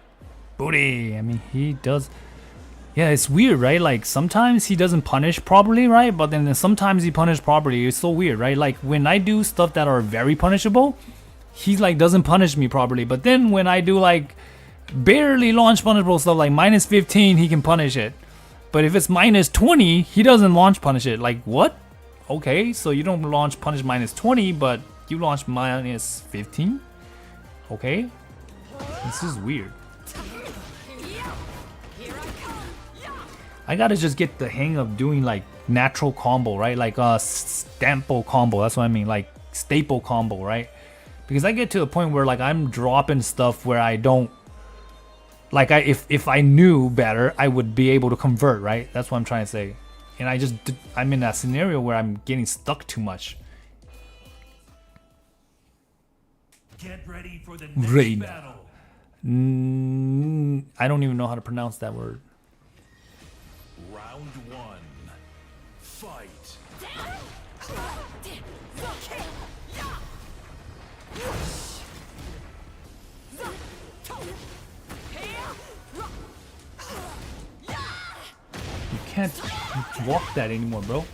Speaker 1: Booty! I mean, he does... Yeah, it's weird, right? Like, sometimes he doesn't punish properly, right? But then sometimes he punishes properly. It's so weird, right? Like, when I do stuff that are very punishable, he, like, doesn't punish me properly. But then when I do, like, barely launch punishable stuff, like minus 15, he can punish it. But if it's minus 20, he doesn't launch punish it. Like, what? Okay, so you don't launch punish minus 20, but you launch minus 15? Okay. This is weird. I gotta just get the hang of doing like natural combo, right? Like staple combo, that's what I mean, like staple combo, right? Because I get to the point where like I'm dropping stuff where I don't like if I knew better, I would be able to convert, right? That's what I'm trying to say. And I'm in that scenario where I'm getting stuck too much.
Speaker 2: Get ready for the next
Speaker 1: Reina.
Speaker 2: battle.
Speaker 1: I don't even know how to pronounce that word.
Speaker 2: Round 1. Fight.
Speaker 1: You can't walk that anymore, bro.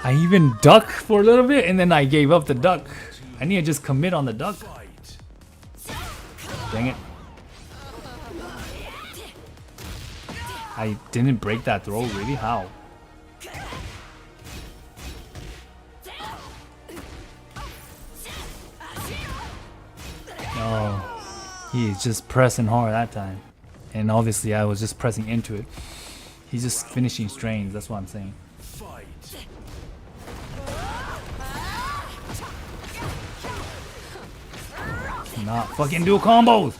Speaker 1: I even duck for a little bit and then I gave up the duck. I need to just commit on the duck.
Speaker 2: Fight.
Speaker 1: Dang it. I didn't break that throw, really? How? Oh, he is just pressing hard that time. And obviously I was just pressing into it. He's just finishing strains, that's what I'm saying.
Speaker 2: Fight.
Speaker 1: Not fucking do combos!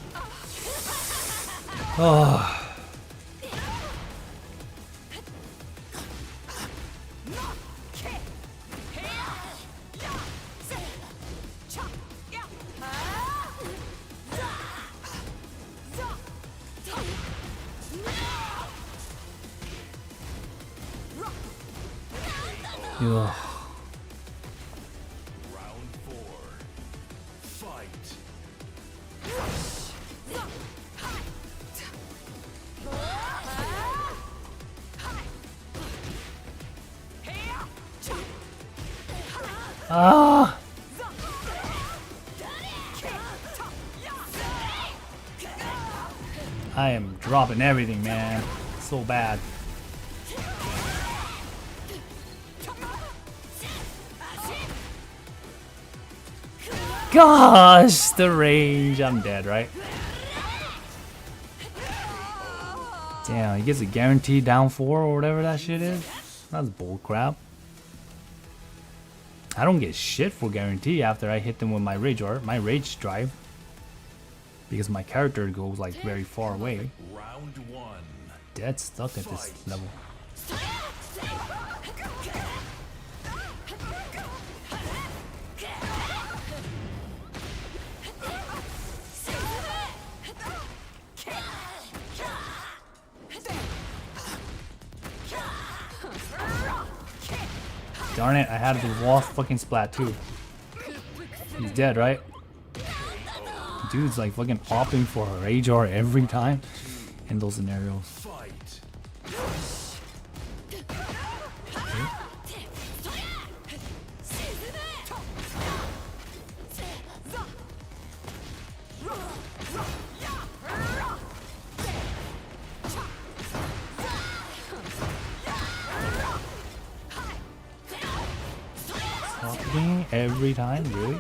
Speaker 1: Oh. Ugh.
Speaker 2: Round 4. Fight.
Speaker 1: Ah! I am dropping everything, man. So bad. Gosh, the range. I'm dead, right? Damn, he gets a guaranteed down 4 or whatever that shit is. That's bullcrap. I don't get shit for guarantee after I hit them with my rage drive. Because my character goes like very far away.
Speaker 2: Round 1.
Speaker 1: Dead stuck at this level. Darn it, I had the wall fucking splat too. He's dead, right? dude's like fucking opting for her HR every time in those scenarios.
Speaker 2: Fight.
Speaker 1: Opting every time, really?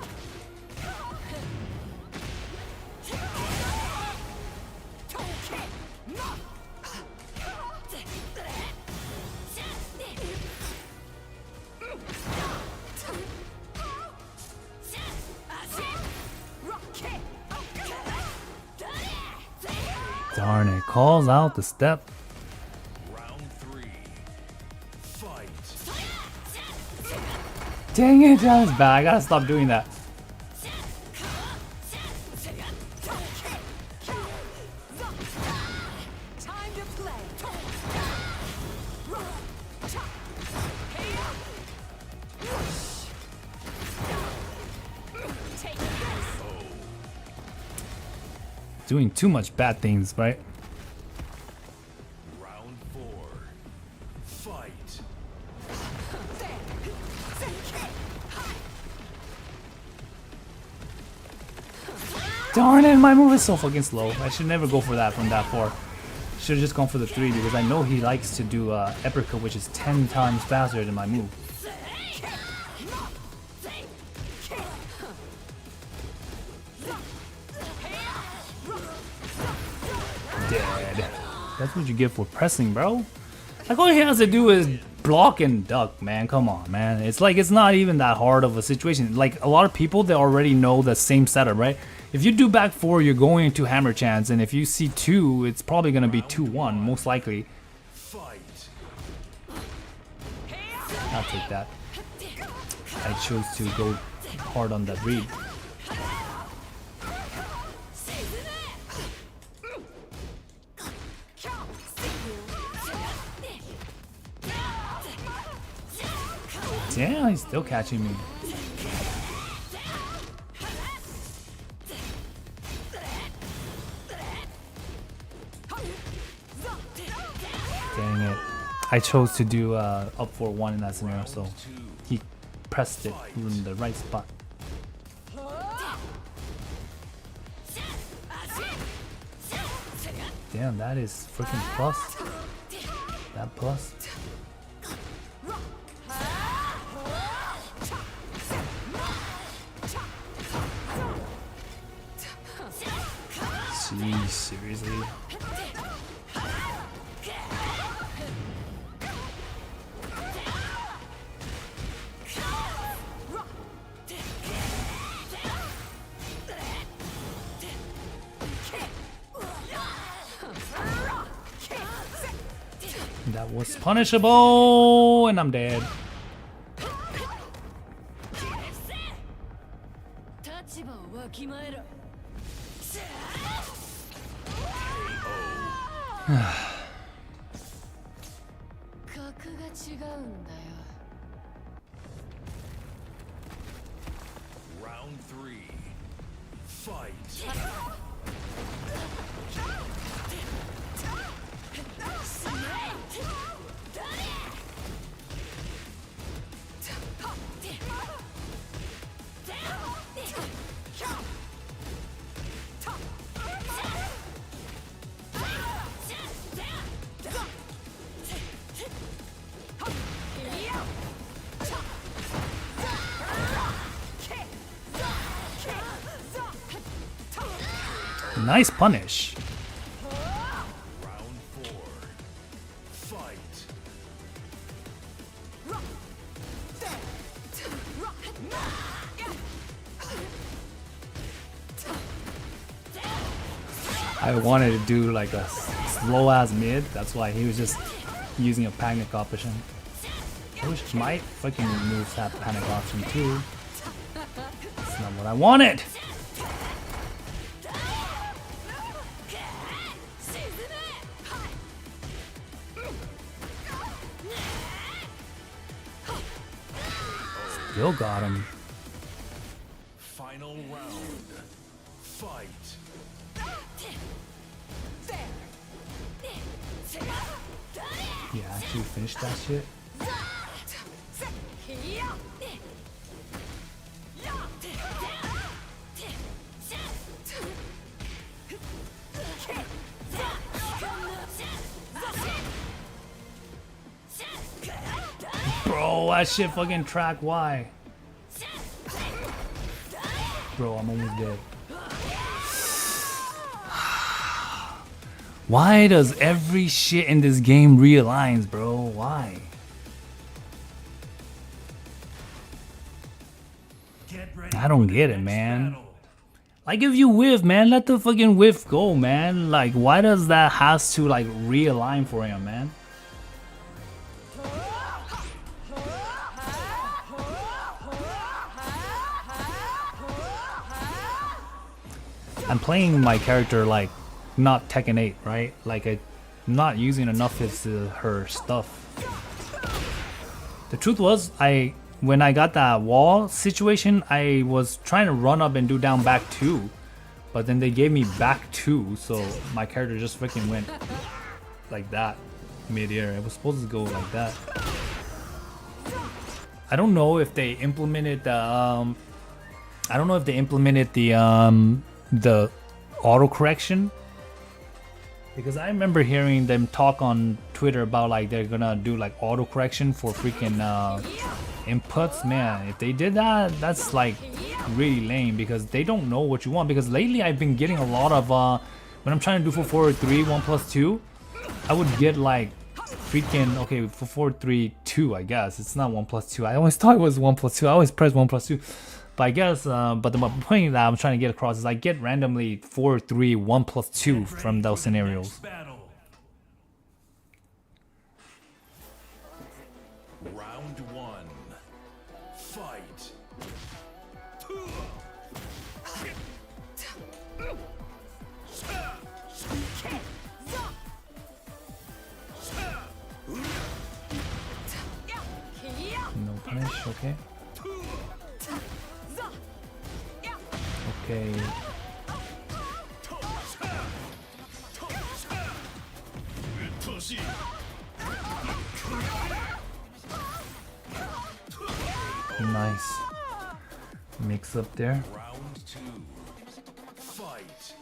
Speaker 1: Darn it, calls out the step.
Speaker 2: Round 3. Fight.
Speaker 1: Dang it, that was bad. I gotta stop doing that.
Speaker 3: Time to play. Take this.
Speaker 1: Doing too much bad things, right?
Speaker 2: Round 4. Fight.
Speaker 1: Darn it, my move is so fucking slow. I should never go for that from that 4. Should have just gone for the 3 because I know he likes to do uppercut, which is 10 times faster than my move. Dead. That's what you get for pressing, bro. Like all he has to do is block and duck, man. Come on, man. It's like it's not even that hard of a situation. Like a lot of people, they already know the same setup, right? If you do back 4, you're going into hammer chance, and if you see 2, it's probably gonna be 2-1, most likely.
Speaker 2: Fight.
Speaker 1: I'll take that. I chose to go hard on that read. Damn, he's still catching me. Dang it. I chose to do up for 1 in that scenario, so he pressed it in the right spot. Damn, that is freaking plus. That plus. Jeez, seriously? That was punishable, and I'm dead.
Speaker 2: Round 3. Fight.
Speaker 1: Nice punish.
Speaker 2: Round 4. Fight.
Speaker 1: I wanted to do like a slow ass mid. That's why he was just using a panic option. I wish my fucking moves have panic option too. That's not what I wanted. Still got him.
Speaker 2: Final round. Fight.
Speaker 1: He actually finished that shit. Bro, that shit fucking track. Why? Bro, I'm almost dead. Why does every shit in this game realigns, bro? Why? I don't get it, man. Like, if you whiff, man, let the fucking whiff go, man. Like, why does that has to like realign for him, man? I'm playing my character like not Tekken 8, right? Like I'm not using enough of her stuff. The truth was, when I got that wall situation, I was trying to run up and do down back 2, but then they gave me back 2, so my character just freaking went like that mid-air. It was supposed to go like that. I don't know if they implemented the the auto correction, because I remember hearing them talk on Twitter about like they're gonna do like auto correction for freaking inputs. Man, if they did that, that's like really lame, because they don't know what you want. Because lately I've been getting a lot of when I'm trying to do for 4-3 1+2, I would get like freaking, okay, for 4-3-2, I guess it's not 1+2. I always thought it was 1+2. I always press 1+2. But I guess, but the point that I'm trying to get across is I get randomly 4-3 1+2 from those scenarios.
Speaker 2: Round 1. Fight.
Speaker 1: No punish, okay. Okay. Nice. Mix up there.
Speaker 2: Round 2. Fight.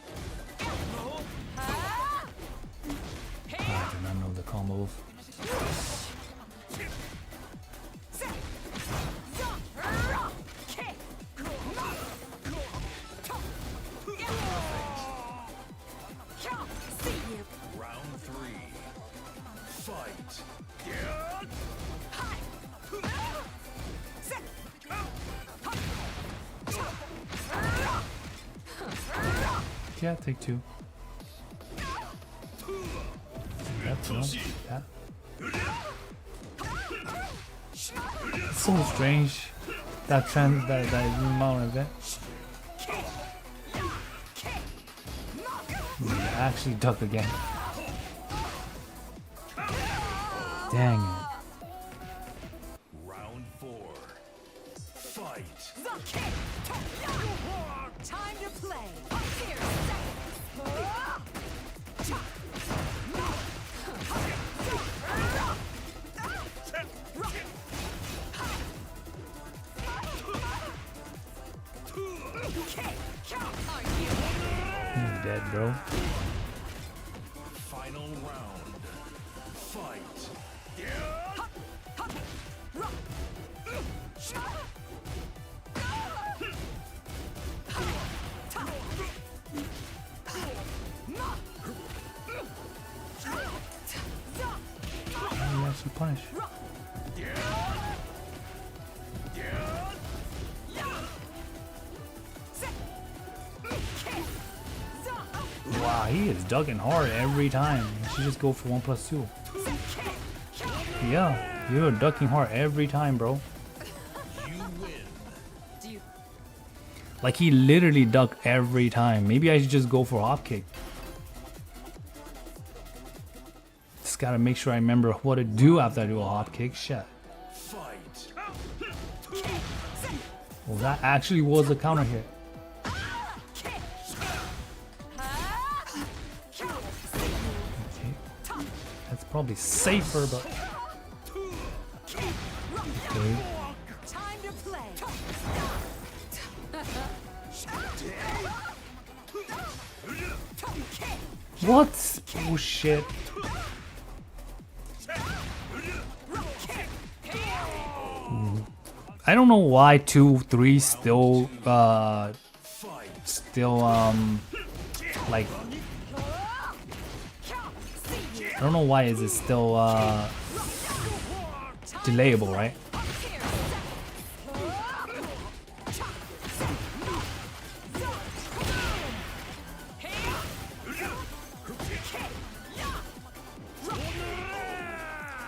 Speaker 1: I do not know the combo.
Speaker 2: Round 3. Fight.
Speaker 1: Yeah, take 2. That's no. That. It's so strange. That trend, that amount of it. Actually duck again. Dang it.
Speaker 2: Round 4. Fight.
Speaker 3: Time to play.
Speaker 1: You're dead, bro.
Speaker 2: Final round. Fight.
Speaker 1: Oh, you actually punish. Wow, he is ducking hard every time. You should just go for 1+2. Yeah, you're ducking hard every time, bro.
Speaker 2: You win.
Speaker 1: Like, he literally ducked every time. Maybe I should just go for hop kick. Just gotta make sure I remember what to do after I do a hop kick. Shit.
Speaker 2: Fight.
Speaker 1: Well, that actually was a counter hit. probably safer, but okay.
Speaker 3: Time to play.
Speaker 1: What? Bullshit. I don't know why 2-3 still like I don't know why is it still delayable, right?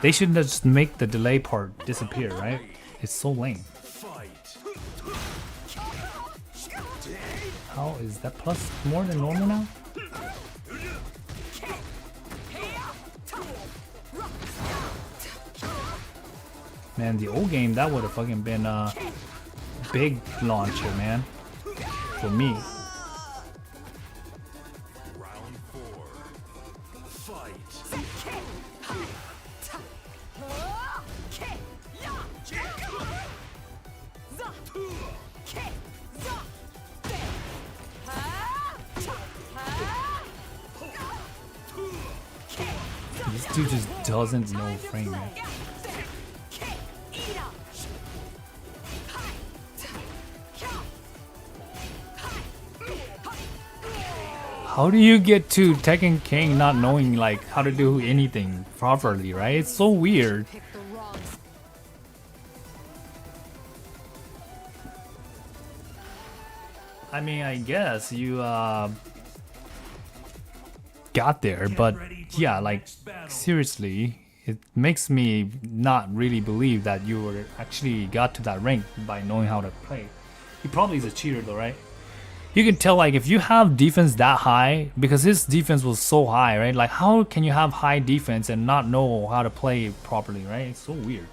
Speaker 1: They should just make the delay part disappear, right? It's so lame. How is that plus more than normal now? Man, the old game, that would have fucking been a big launcher, man. For me.
Speaker 2: Round 4. Fight.
Speaker 1: This dude just doesn't know frame, man. How do you get to Tekken King not knowing like how to do anything properly, right? It's so weird.
Speaker 3: Pick the wrong.
Speaker 1: I mean, I guess you got there, but yeah, like seriously, it makes me not really believe that you were actually got to that rank by knowing how to play. He probably is a cheater though, right? You can tell like if you have defense that high, because his defense was so high, right? Like how can you have high defense and not know how to play properly, right? It's so weird.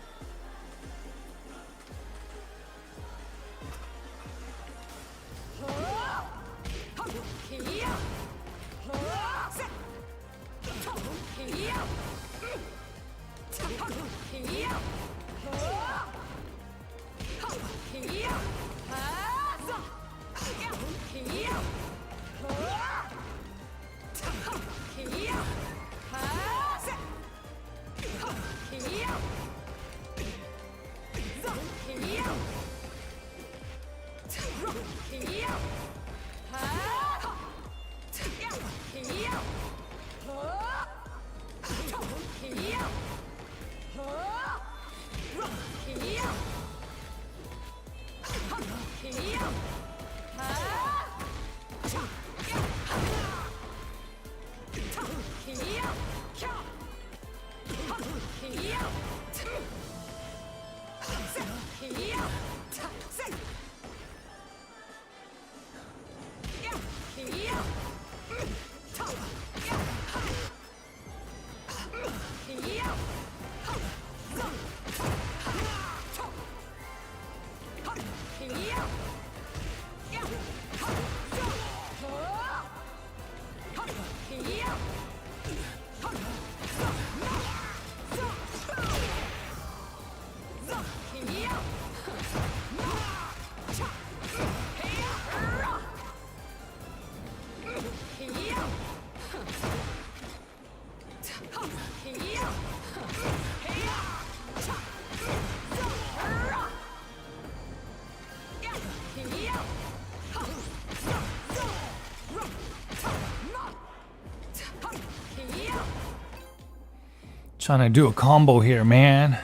Speaker 1: Trying to do a combo here, man.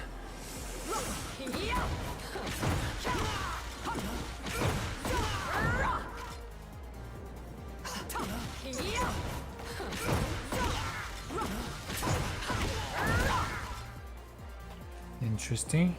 Speaker 1: Interesting.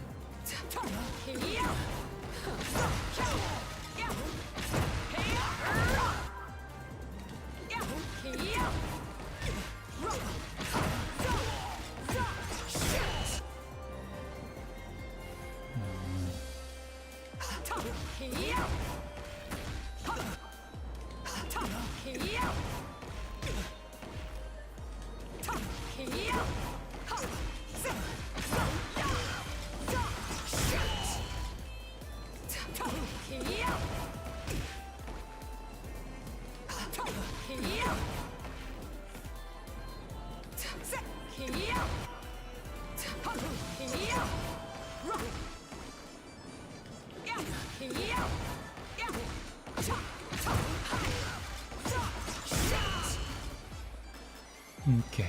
Speaker 1: Okay.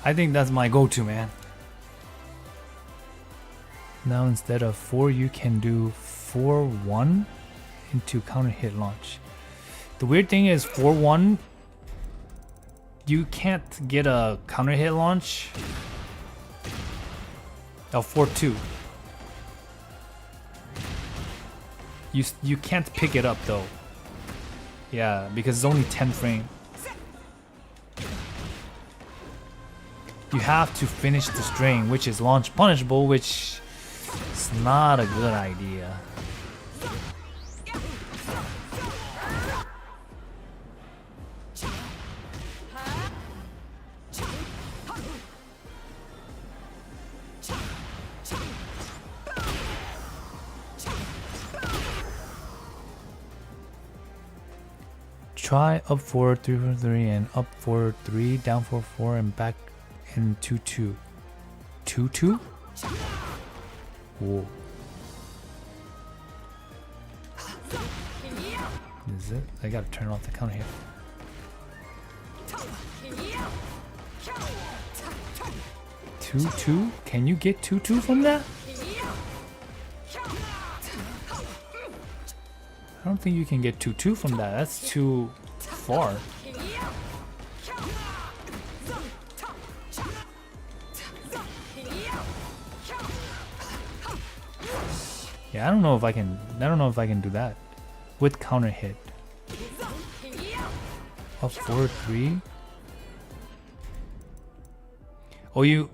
Speaker 1: I think that's my go-to, man. Now instead of 4, you can do 4-1 into counter hit launch. The weird thing is 4-1, you can't get a counter hit launch. Oh, 4-2. You can't pick it up though. Yeah, because it's only 10 frame. You have to finish the string, which is launch punishable, which is not a good idea. Try up 4, 3 for 3, and up 4, 3, down 4, 4, and back in 2-2. 2-2? Whoa. Is it? I gotta turn off the counter hit. 2-2? Can you get 2-2 from that? I don't think you can get 2-2 from that. That's too far. Yeah, I don't know if I can do that with counter hit. Up 4-3. Oh, you.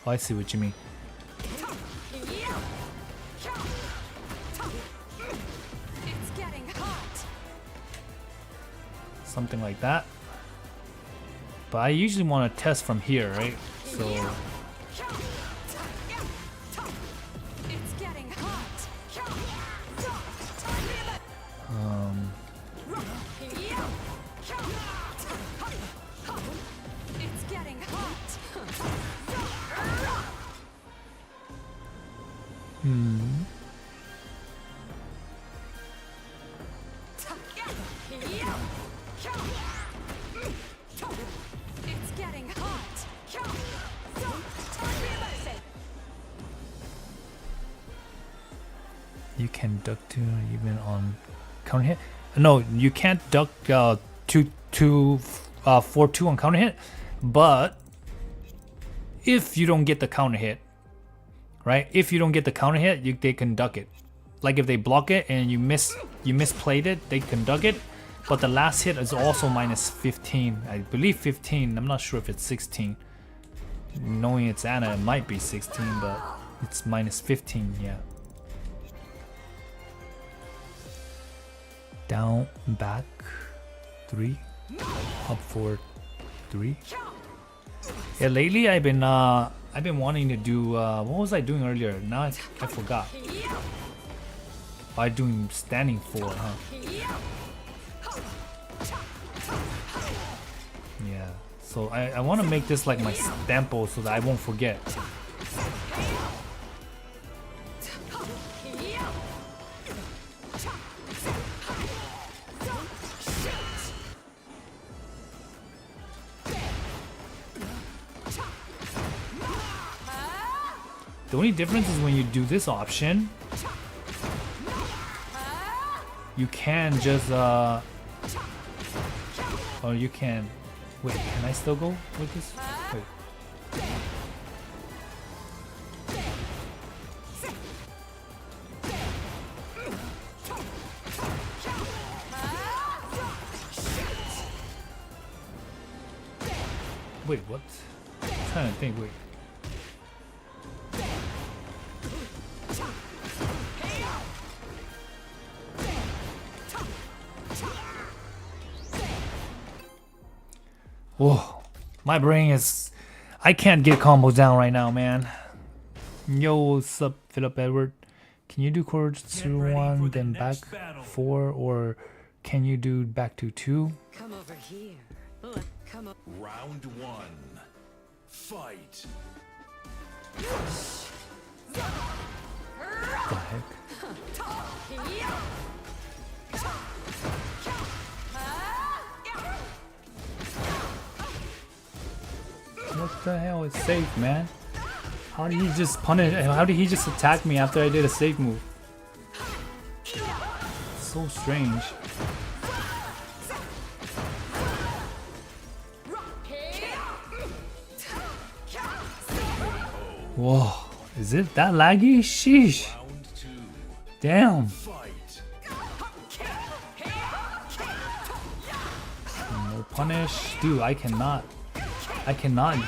Speaker 1: Oh, I see what you mean.
Speaker 3: It's getting hot.
Speaker 1: Something like that. But I usually want to test from here, right? So
Speaker 3: It's getting hot. It's getting hot. It's getting hot.
Speaker 1: you can duck to even on counter hit. No, you can't duck 4-2 on counter hit. But if you don't get the counter hit, right? If you don't get the counter hit, they can duck it. Like if they block it and you misplayed it, they can duck it. But the last hit is also minus 15. I believe 15. I'm not sure if it's 16. Knowing it's Anna, it might be 16, but it's minus 15. Yeah. Down, back, 3, up 4, 3. Yeah, lately I've been wanting to do what was I doing earlier? Now I forgot. I'm doing standing 4, huh? Yeah. So I want to make this like my stampo so that I won't forget. The only difference is when you do this option, you can just or you can wait, can I still go with this? Wait. Wait, what? I'm trying to think, wait. Whoa, my brain is. I can't get combos down right now, man. Yo, what's up, Philip Edward? Can you do chords through 1, then back 4, or can you do back to 2?
Speaker 3: Come over here. Come over.
Speaker 2: Round 1. Fight.
Speaker 1: The heck? What the hell is safe, man? How did he just punish? How did he just attack me after I did a safe move? So strange. Whoa, is it that laggy? Sheesh.
Speaker 2: Round 2.
Speaker 1: Damn.
Speaker 2: Fight.
Speaker 1: No punish. Dude, I cannot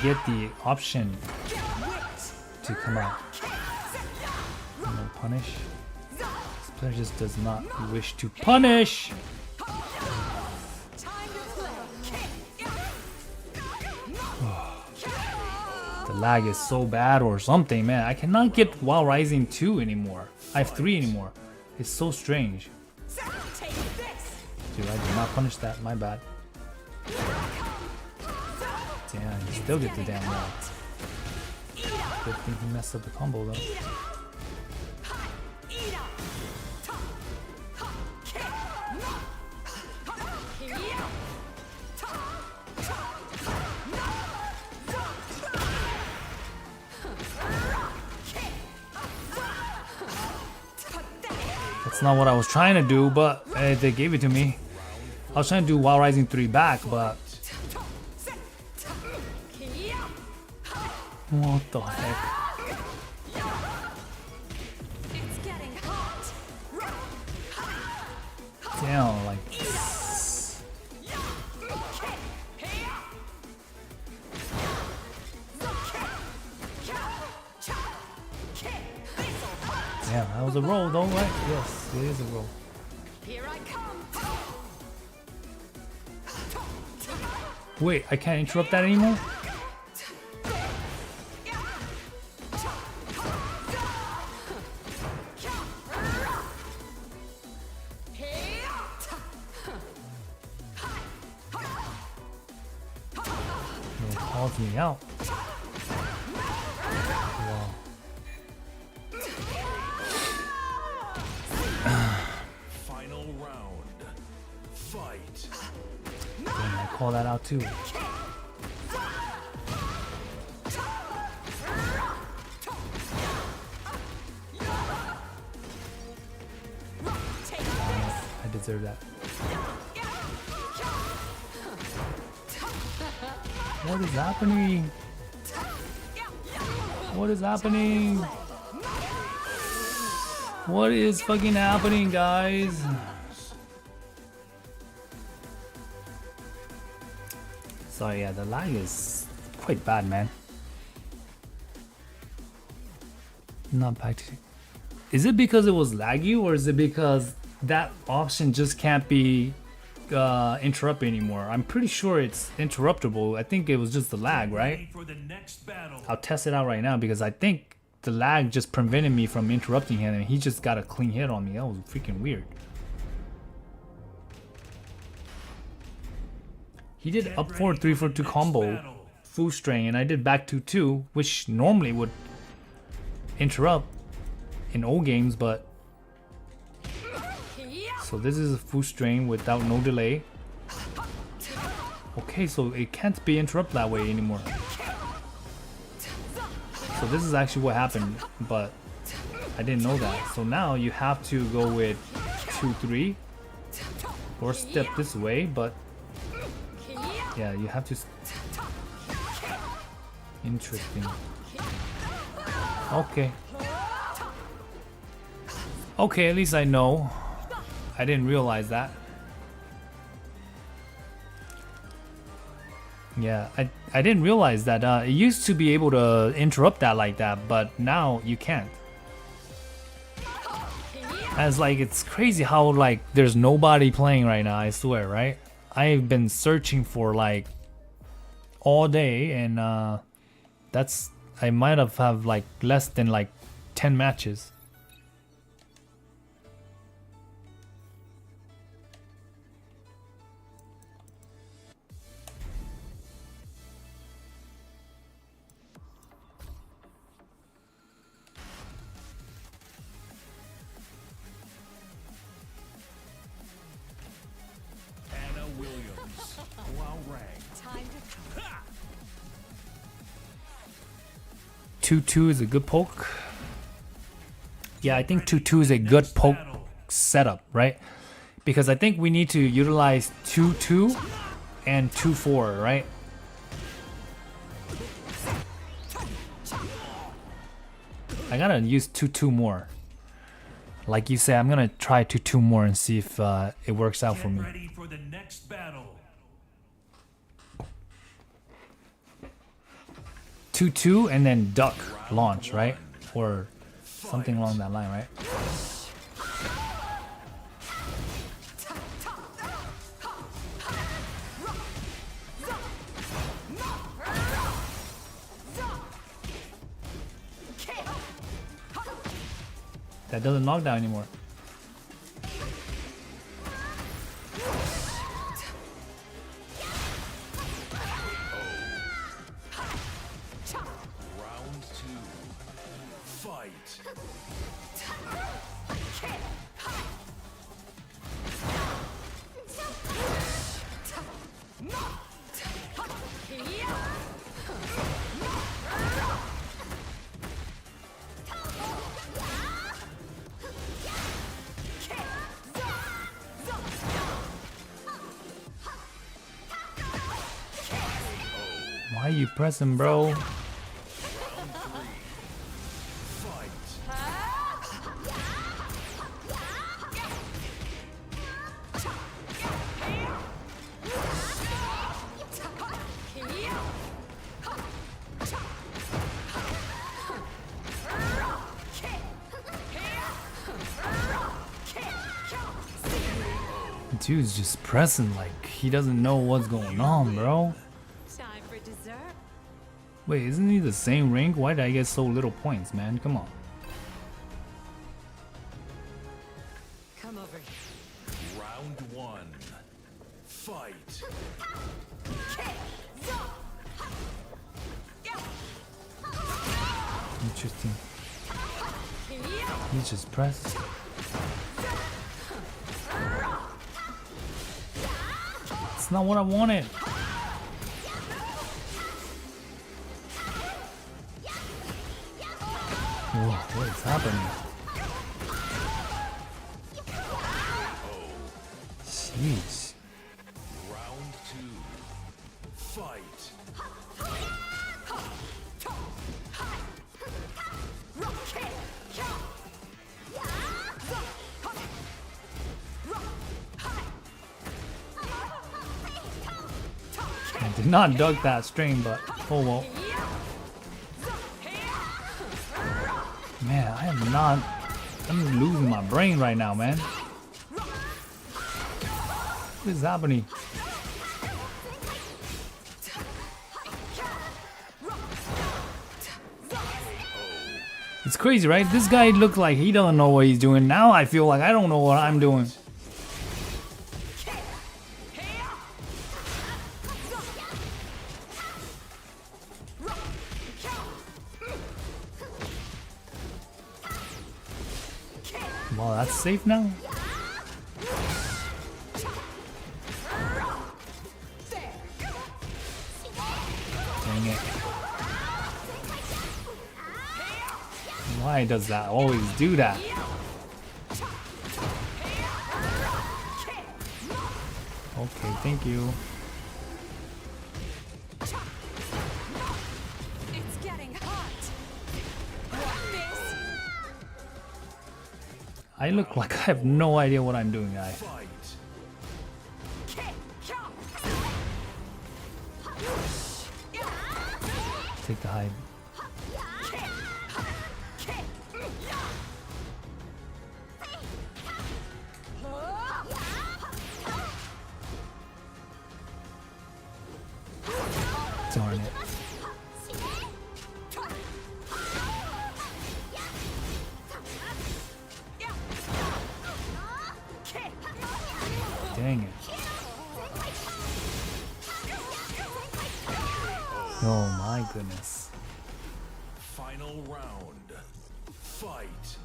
Speaker 1: get the option to come out. No punish. This player just does not wish to punish. The lag is so bad or something, man. I cannot get Wild Rising 2 anymore. I have 3 anymore. It's so strange. Dude, I did not punish that. My bad. Damn, you still get the damn wall. Good thing he messed up the combo though. That's not what I was trying to do, but they gave it to me. I was trying to do Wild Rising 3 back, but... What the heck? Damn, like... Damn, that was a roll though, right? Yes, it is a roll.
Speaker 3: Here I come.
Speaker 1: Wait, I can't interrupt that anymore? It calls me out. Wow.
Speaker 2: Final round. Fight.
Speaker 1: Damn, I call that out too. I deserve that. What is happening? What is happening? What is fucking happening, guys? Sorry, yeah, the lag is quite bad, man. Not back to... Is it because it was laggy, or is it because that option just can't be interrupted anymore? I'm pretty sure it's interruptible. I think it was just the lag, right?
Speaker 2: For the next battle.
Speaker 1: I'll test it out right now because I think the lag just prevented me from interrupting him and he just got a clean hit on me. That was freaking weird. He did up forward 3-4-2 combo, full string, and I did back 2-2, which normally would interrupt in old games, but... So this is a full string without no delay. Okay, so it can't be interrupted that way anymore. So this is actually what happened, but I didn't know that. So now you have to go with 2-3 or step this way, but yeah, you have to. Interesting. Okay. Okay, at least I know. I didn't realize that. Yeah, I didn't realize that it used to be able to interrupt that like that, but now you can't. As like, it's crazy how like there's nobody playing right now, I swear, right? I've been searching for like all day, and that's, I might have like less than like 10 matches. 2-2 is a good poke. Yeah, I think 2-2 is a good poke setup, right? Because I think we need to utilize 2-2 and 2-4, right? I gotta use 2-2 more. Like you said, I'm gonna try 2-2 more and see if it works out for me.
Speaker 2: Ready for the next battle.
Speaker 1: 2-2 and then duck launch, right? Or something along that line, right? That doesn't knock down anymore.
Speaker 2: Round 2. Fight.
Speaker 1: Why are you pressing, bro? Dude's just pressing like he doesn't know what's going on, bro.
Speaker 3: Time for dessert.
Speaker 1: Wait, isn't he the same rank? Why did I get so little points, man? Come on.
Speaker 3: Come over here.
Speaker 2: Round 1. Fight.
Speaker 1: Interesting. He just pressed. It's not what I wanted. Whoa, what is happening? Jeez.
Speaker 2: Round 2. Fight.
Speaker 1: I did not duck that string, but oh well. Man, I'm losing my brain right now, man. What is happening? It's crazy, right? This guy looked like he doesn't know what he's doing. Now I feel like I don't know what I'm doing. Well, that's safe now. Dang it. Why does that always do that? Okay, thank you.
Speaker 3: It's getting hot. Want this?
Speaker 1: I look like I have no idea what I'm doing, guys.
Speaker 2: Fight.
Speaker 1: Take the hide. Darn it. Dang it. Oh my goodness.
Speaker 2: Final round. Fight.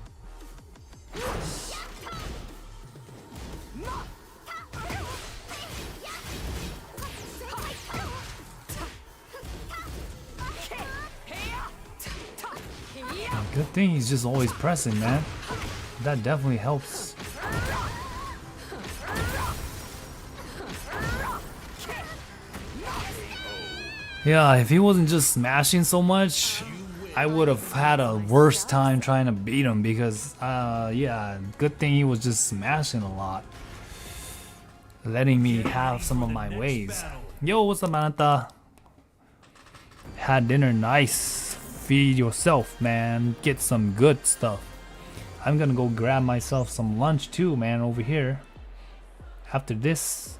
Speaker 1: think he's just always pressing, man. That definitely helps. Yeah, if he wasn't just smashing so much, I would have had a worse time trying to beat him because, yeah, good thing he was just smashing a lot. Letting me have some of my ways. Yo, what's up, Manata? Had dinner, nice. Feed yourself, man. Get some good stuff. I'm gonna go grab myself some lunch too, man, over here. After this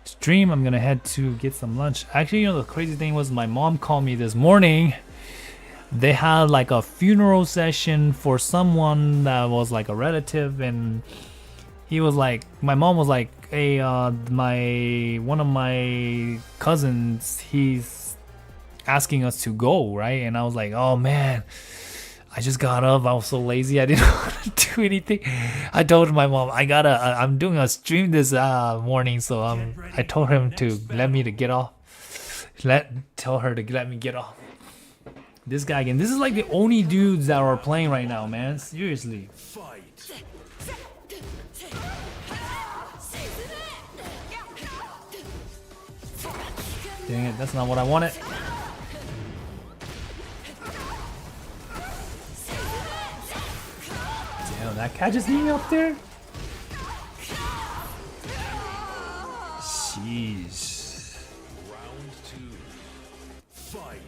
Speaker 1: stream, I'm gonna head to get some lunch. Actually, you know, the crazy thing was my mom called me this morning. They had like a funeral session for someone that was like a relative, and he was like, my mom was like, hey, one of my cousins, he's asking us to go, right? And I was like, oh man, I just got up. I was so lazy. I didn't want to do anything. I told my mom, I'm doing a stream this morning, so I told him to let me to get off. Tell her to let me get off. This guy again. This is like the only dudes that are playing right now, man. Seriously. Dang it, that's not what I wanted. Damn, that catches me up there. Jeez.
Speaker 2: Round 2. Fight.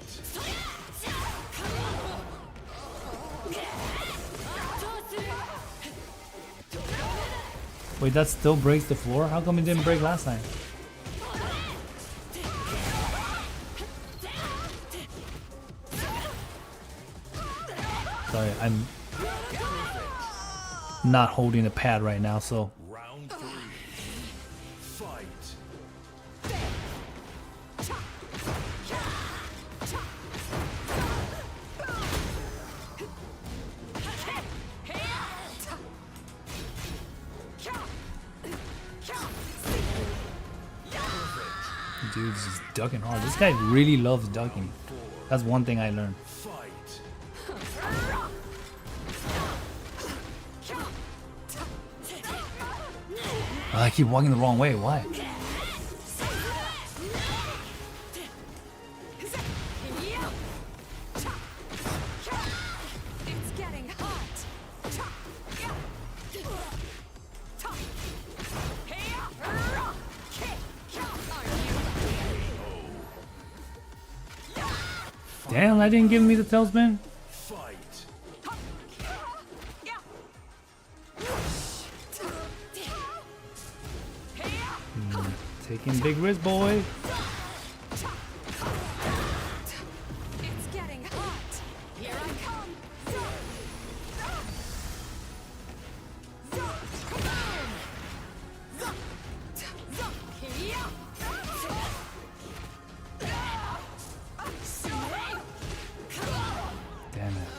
Speaker 1: Wait, that still breaks the floor? How come it didn't break last time? Sorry, I'm not holding the pad right now, so.
Speaker 2: Round 3. Fight.
Speaker 1: Dude's just ducking hard. This guy really loves ducking. That's one thing I learned.
Speaker 2: Fight.
Speaker 1: I keep walking the wrong way. Why?
Speaker 3: It's getting hot.
Speaker 1: Damn, that didn't give me the tailspin.
Speaker 2: Fight.
Speaker 1: Taking big risk, boy.
Speaker 3: It's getting hot. Here I come.
Speaker 1: Damn it.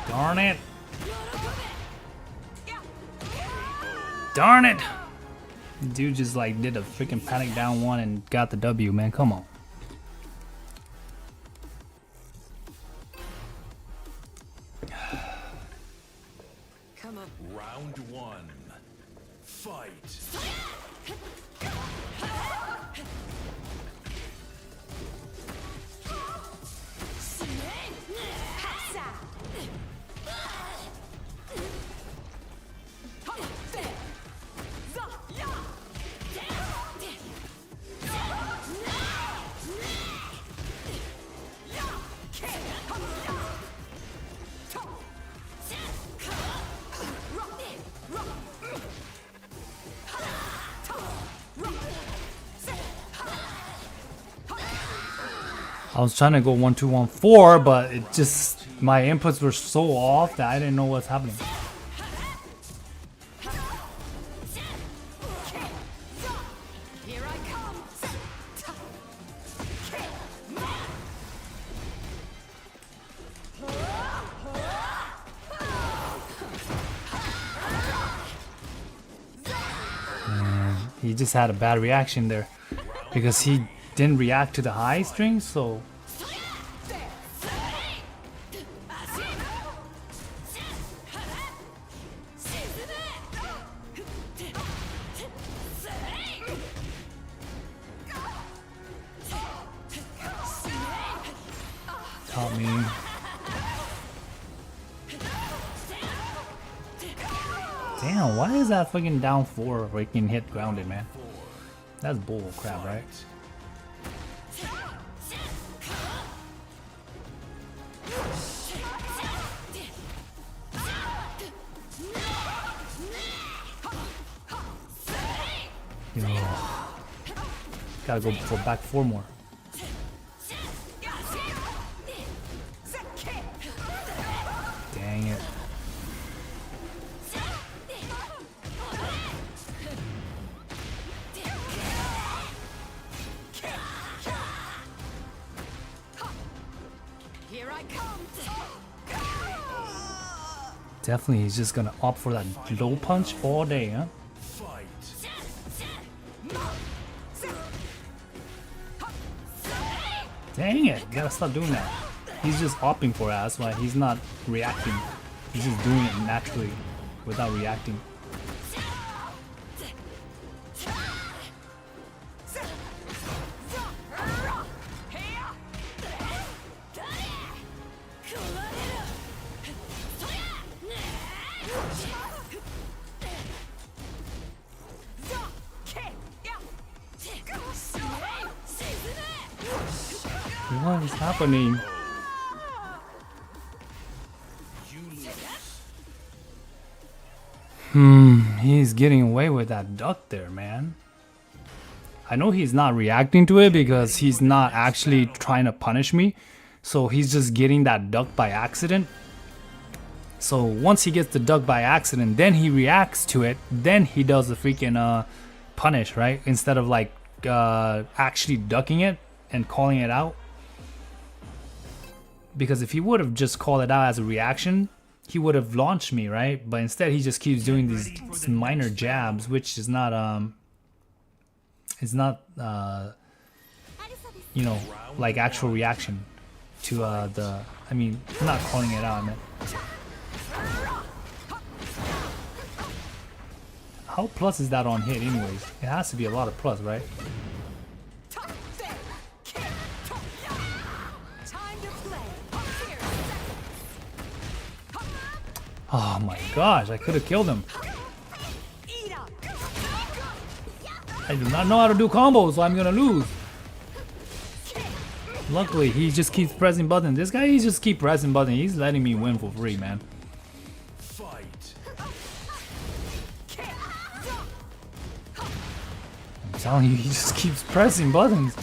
Speaker 1: Darn it. Darn it. Dude just like did a freaking panic down one and got the W, man. Come on.
Speaker 3: Come on.
Speaker 2: Round 1. Fight.
Speaker 1: I was trying to go 1 2 1 4, but it just my inputs were so off that I didn't know what's happening.
Speaker 3: Here I come.
Speaker 1: He just had a bad reaction there because he didn't react to the high string, so Damn, why is that fucking down 4 where he can hit grounded, man? That's bull crap, right? Yo. Gotta go for back 4 more. Dang it.
Speaker 3: Here I come.
Speaker 1: Definitely, he's just gonna opt for that low punch all day, huh?
Speaker 2: Fight.
Speaker 1: Dang it, gotta stop doing that. He's just opting for it, that's why he's not reacting. He's just doing it naturally without reacting. What is happening? He's getting away with that duck there, man. I know he's not reacting to it because he's not actually trying to punish me. So he's just getting that duck by accident. So once he gets the duck by accident, then he reacts to it. Then he does the freaking punish, right? Instead of like actually ducking it and calling it out. Because if he would have just called it out as a reaction, he would have launched me, right? But instead he just keeps doing these minor jabs, which is not you know, like actual reaction to the, I mean, I'm not calling it out, I meant. How plus is that on hit anyways? It has to be a lot of plus, right? Oh my gosh, I could have killed him. I do not know how to do combos, so I'm gonna lose. Luckily, he just keeps pressing buttons. This guy, he just keeps pressing buttons. He's letting me win for free, man.
Speaker 2: Fight.
Speaker 1: I'm telling you, he just keeps pressing buttons.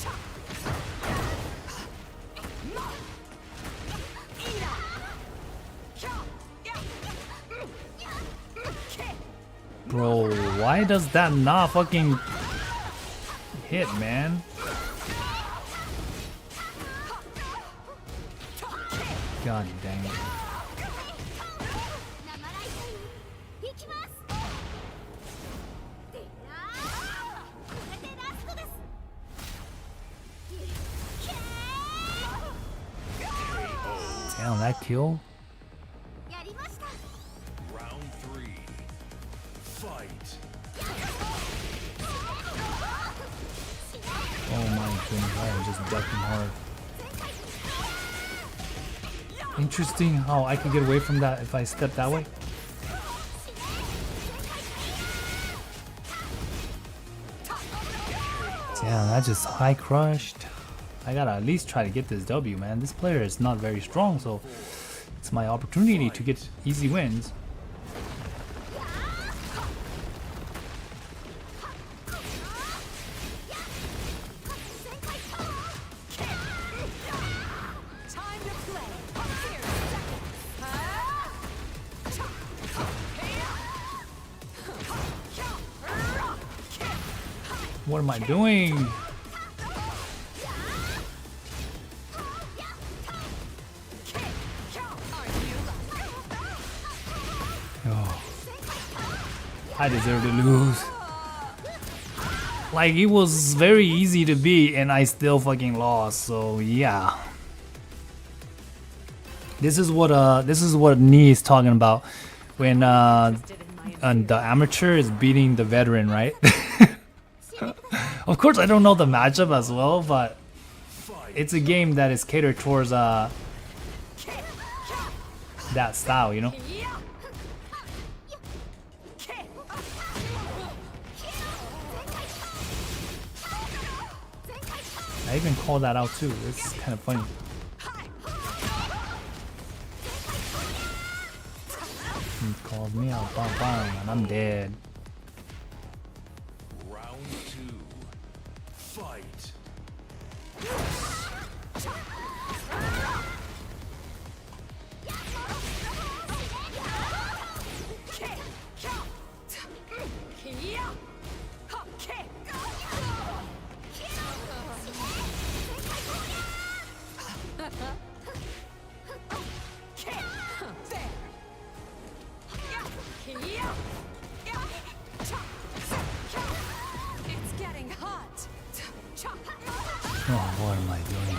Speaker 1: Bro, why does that not fucking hit, man? God dang it. Damn, that kill?
Speaker 2: Round 3. Fight.
Speaker 1: Oh my goodness, I am just ducking hard. Interesting how I can get away from that if I step that way. Damn, that just high crushed. I gotta at least try to get this W, man. This player is not very strong, so it's my opportunity to get easy wins. What am I doing? Oh. I deserve to lose. Like, it was very easy to beat and I still fucking lost, so yeah. This is what Nee is talking about when and the amateur is beating the veteran, right? Of course, I don't know the matchup as well, but it's a game that is catered towards that style, you know. I even called that out too. It's kind of funny. He called me out, bam, bam, and I'm dead.
Speaker 2: Round 2. Fight.
Speaker 3: It's getting hot.
Speaker 1: Oh, what am I doing?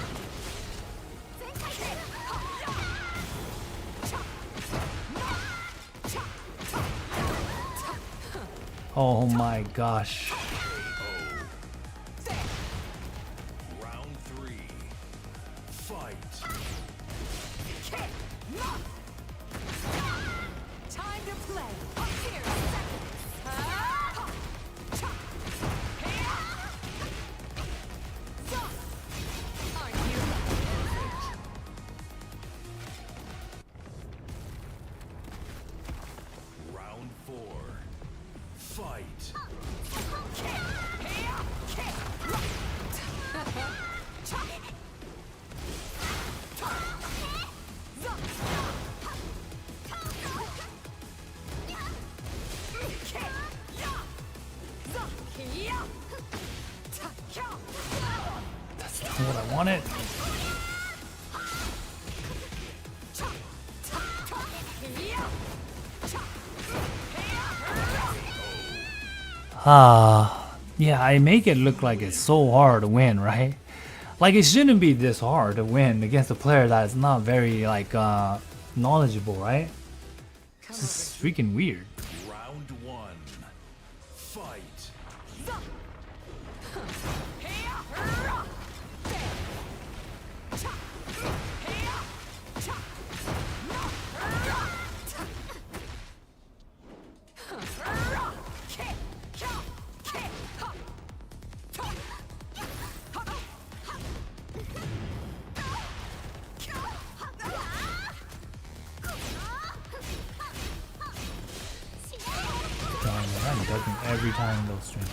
Speaker 1: Oh my gosh.
Speaker 2: Round 3. Fight.
Speaker 3: Time to play. Here, Aren't you?
Speaker 2: Round 4. Fight.
Speaker 1: That's not what I wanted. Yeah, I make it look like it's so hard to win, right? Like it shouldn't be this hard to win against a player that is not very like knowledgeable, right? It's just freaking weird.
Speaker 2: Round 1. Fight.
Speaker 1: I'm ducking every time in those streams.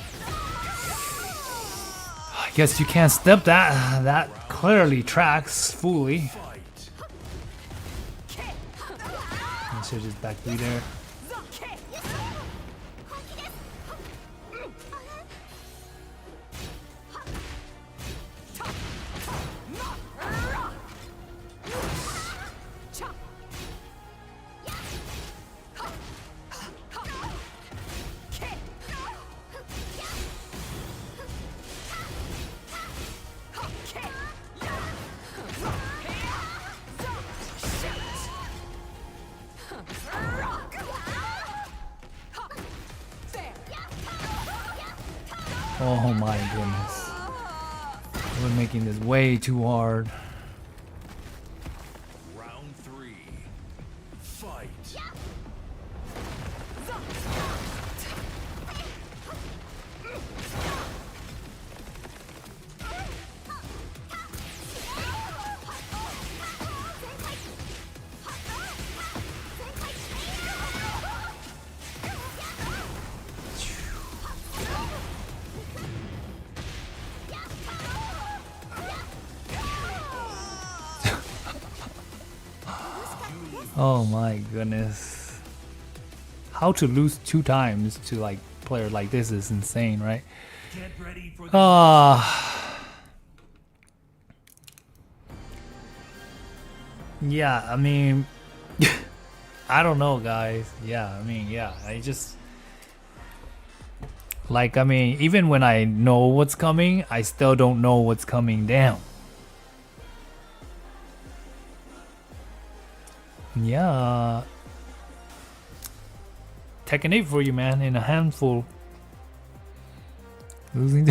Speaker 1: I guess you can't step that. That clearly tracks fully.
Speaker 2: Fight.
Speaker 1: I should just back through there. Oh my goodness. We're making this way too hard.
Speaker 2: Round 3. Fight.
Speaker 1: Oh my goodness. How to lose 2 times to like player like this is insane, right?
Speaker 2: Get ready for the
Speaker 1: Yeah, I mean I don't know, guys. Yeah, I mean, yeah, I just like, I mean, even when I know what's coming, I still don't know what's coming down. Yeah. Tekken 8 for you, man, in a handful. Losing.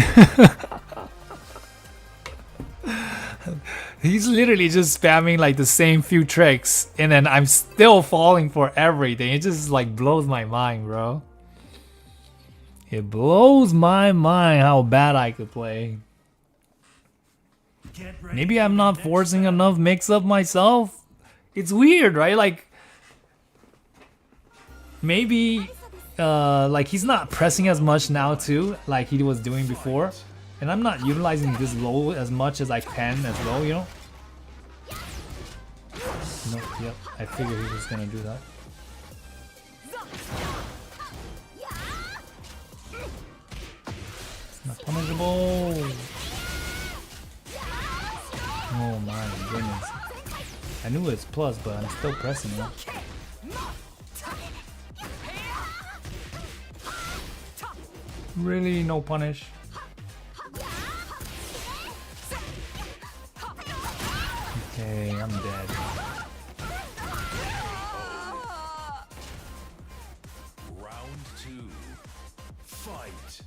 Speaker 1: He's literally just spamming like the same few tricks, and then I'm still falling for everything. It just like blows my mind, bro. It blows my mind how bad I could play.
Speaker 2: Get ready
Speaker 1: Maybe
Speaker 2: for
Speaker 1: I'm
Speaker 2: the
Speaker 1: not
Speaker 2: next
Speaker 1: forcing
Speaker 2: battle.
Speaker 1: enough mix-up myself. It's weird, right? Like maybe like he's not pressing as much now too, like he was doing before. And I'm not utilizing this low as much as I can as well, you know? No, yep, I figured he was gonna do that. It's not punishable. Oh my goodness. I knew it's plus, but I'm still pressing it. Really, no punish. Okay, I'm dead.
Speaker 2: Round 2. Fight.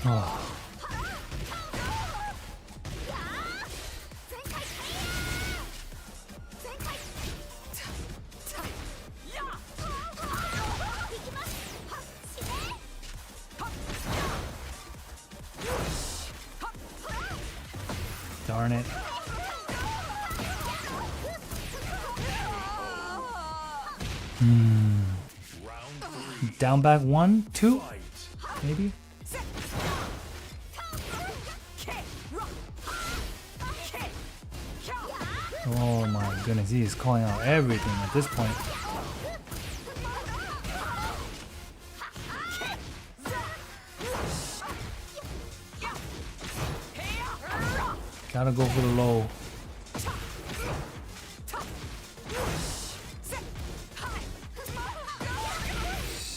Speaker 1: Oh. Darn it. Down back 1, 2, maybe? Oh my goodness, he is calling out everything at this point. Gotta go for the low.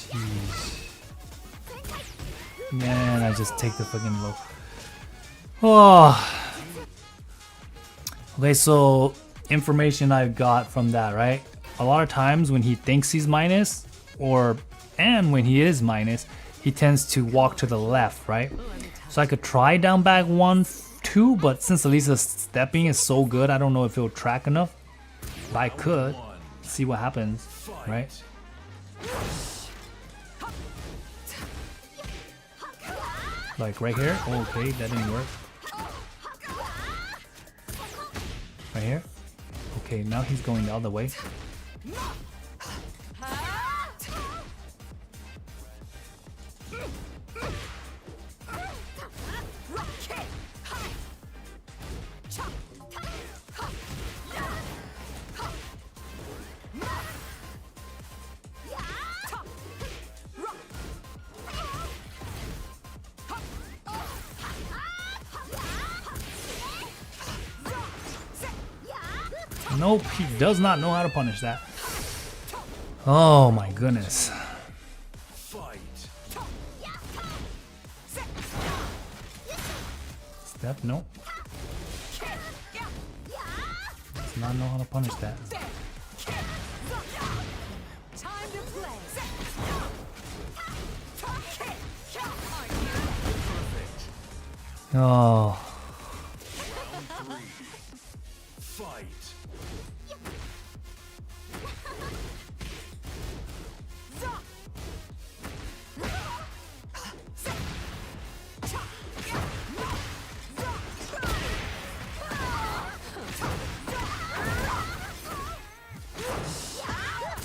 Speaker 1: Jeez. Man, I just take the fucking low. Oh. Okay, so information I got from that, right? A lot of times when he thinks he's minus, and when he is minus, he tends to walk to the left, right? So I could try down back 1, 2, but since Elisa's stepping is so good, I don't know if it'll track enough. But I could see what happens, right? Like right here. Okay, that didn't work. Right here. Okay, now he's going the other way. Nope, he does not know how to punish that. Oh my goodness.
Speaker 2: Fight.
Speaker 1: Step, nope. Does not know how to punish that.
Speaker 3: Time to play.
Speaker 1: Oh.
Speaker 2: Round 3. Fight.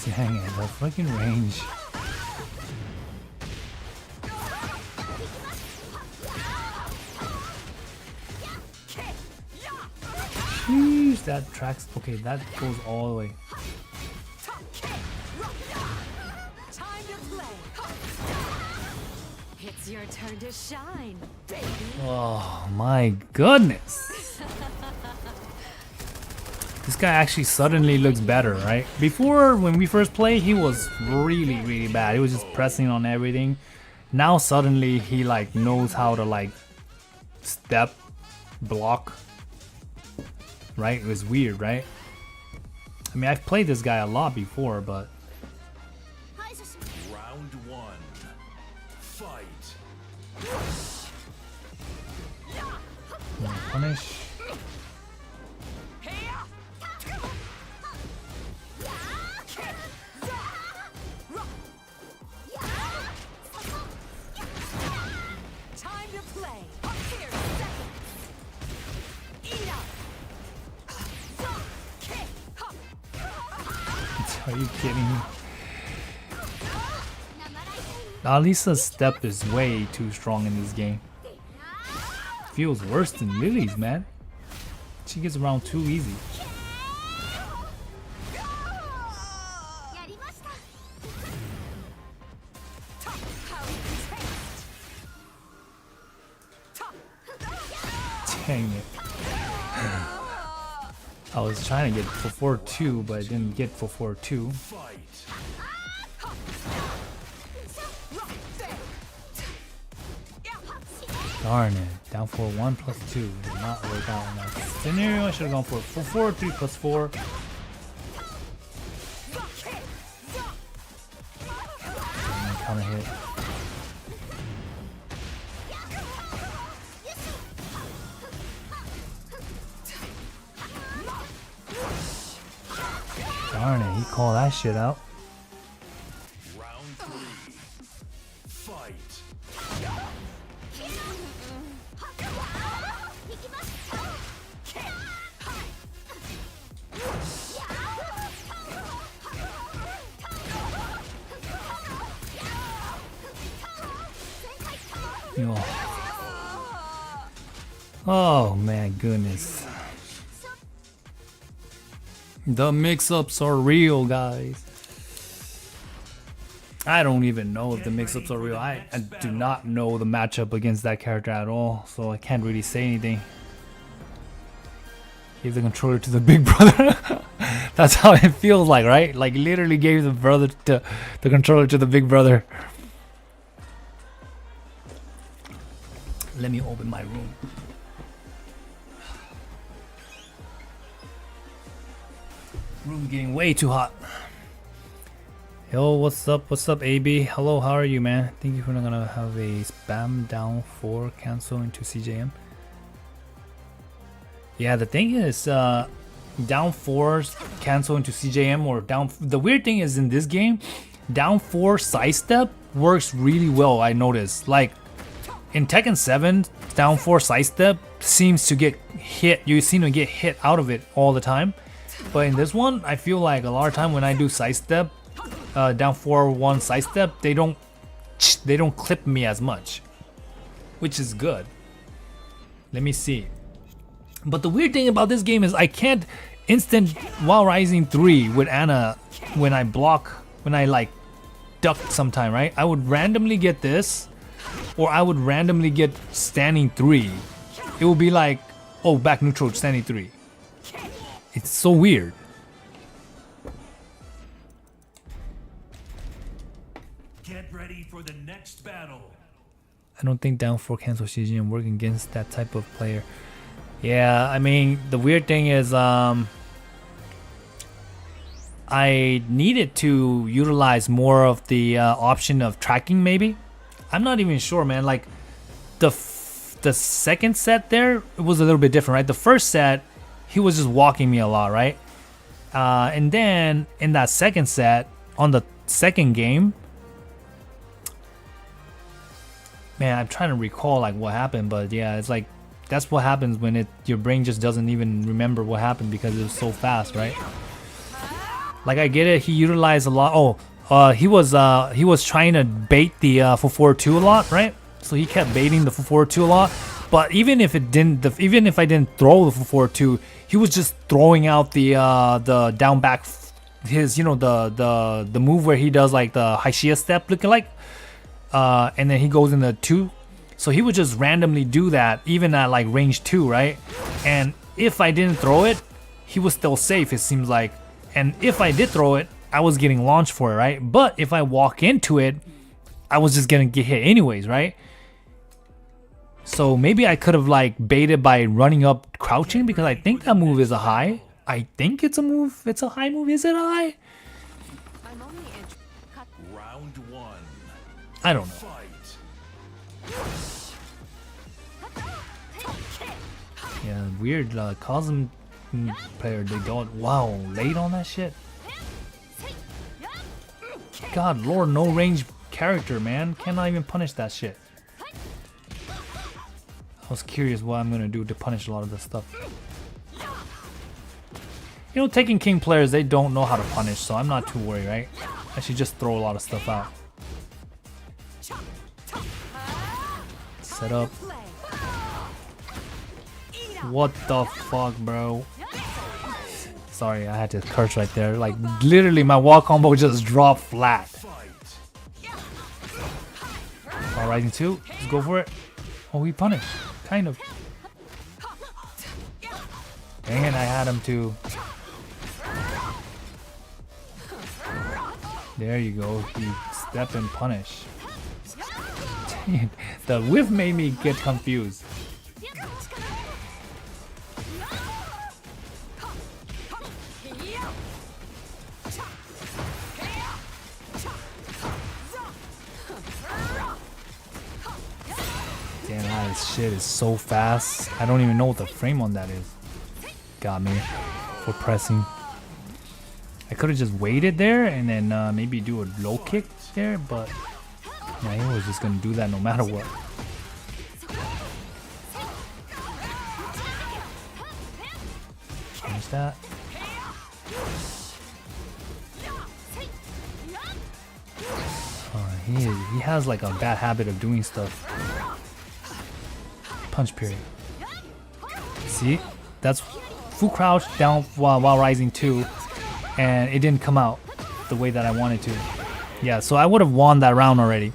Speaker 1: Dang it, the fucking range. Jeez, that tracks. Okay, that goes all the way.
Speaker 3: Time to play. It's your turn to shine, baby.
Speaker 1: Oh my goodness. This guy actually suddenly looks better, right? Before, when we first played, he was really, really bad. He was just pressing on everything. Now suddenly he like knows how to like step, block. Right? It was weird, right? I mean, I've played this guy a lot before, but
Speaker 2: Round 1. Fight.
Speaker 1: punish. Are you kidding me? Alisa's step is way too strong in this game. Feels worse than Lily's, man. She gets around too easy. Dang it. I was trying to get for 4-2, but I didn't get for 4-2.
Speaker 2: Fight.
Speaker 1: Darn it. Down 4-1 plus 2. Did not work out in that scenario. I should have gone for 4-3 plus 4. Counter hit. Darn it, he called that shit out.
Speaker 2: Round 3. Fight.
Speaker 1: Oh man, goodness. The mix-ups are real, guys. I don't even know if the mix-ups are real. I do not know the matchup against that character at all, so I can't really say anything. Give the controller to the big brother. That's how it feels like, right? Like literally gave the controller to the big brother. Let me open my room. Room getting way too hot. Yo, what's up? What's up, AB? Hello, how are you, man? Thank you for not gonna have a spam down 4 cancel into CJM. Yeah, the thing is, down 4s cancel into CJM or down. The weird thing is in this game, down 4 sidestep works really well. I noticed, like in Tekken 7, down 4 sidestep seems to get hit. You seem to get hit out of it all the time. But in this one, I feel like a lot of time when I do sidestep, down 4-1 sidestep, they don't clip me as much, which is good. Let me see. But the weird thing about this game is I can't instant while rising 3 with Anna when I block, when I like duck sometime, right? I would randomly get this, or I would randomly get standing 3. It will be like, oh, back neutral standing 3. It's so weird.
Speaker 2: Get ready for the next battle.
Speaker 1: I don't think down 4 cancel CGM working against that type of player. Yeah, I mean, the weird thing is I needed to utilize more of the option of tracking maybe. I'm not even sure, man. Like the second set there, it was a little bit different, right? The first set, he was just walking me a lot, right? And then in that second set, on the second game, man, I'm trying to recall like what happened, but yeah, it's like that's what happens when your brain just doesn't even remember what happened because it was so fast, right? Like I get it, he utilized a lot. Oh, he was trying to bait the 4-4-2 a lot, right? So he kept baiting the 4-4-2 a lot. But even if it didn't, even if I didn't throw the 4-4-2, he was just throwing out the down back, his the move where he does like the Haishia step looking like, and then he goes in the 2. So he would just randomly do that even at like range 2, right? And if I didn't throw it, he was still safe, it seems like. And if I did throw it, I was getting launched for it, right? But if I walk into it, I was just gonna get hit anyways, right? So maybe I could have like baited by running up crouching because I think that move is a high. I think it's a move. It's a high move. Is it a high?
Speaker 2: Round 1.
Speaker 1: I don't know.
Speaker 2: Fight.
Speaker 1: Yeah, weird Cosm player. They don't. Wow, late on that shit. God, Lord, no range character, man. Cannot even punish that shit. I was curious what I'm gonna do to punish a lot of this stuff. You know, Tekken King players, they don't know how to punish, so I'm not too worried, right? I should just throw a lot of stuff out. Set up. What the fuck, bro? Sorry, I had to curse right there. Like, literally, my wall combo just dropped flat. All rising 2. Let's go for it. Oh, we punished. Kind of. Dang it, I had him too. There you go. You step and punish. Dang it. The whiff made me get confused. Damn, that shit is so fast. I don't even know what the frame on that is. Got me for pressing. I could have just waited there and then maybe do a low kick there, but yeah, he was just gonna do that no matter what. Change that. He has like a bad habit of doing stuff. Punch period. See? That's full crouch down while rising 2, and it didn't come out the way that I wanted to. Yeah, so I would have won that round already.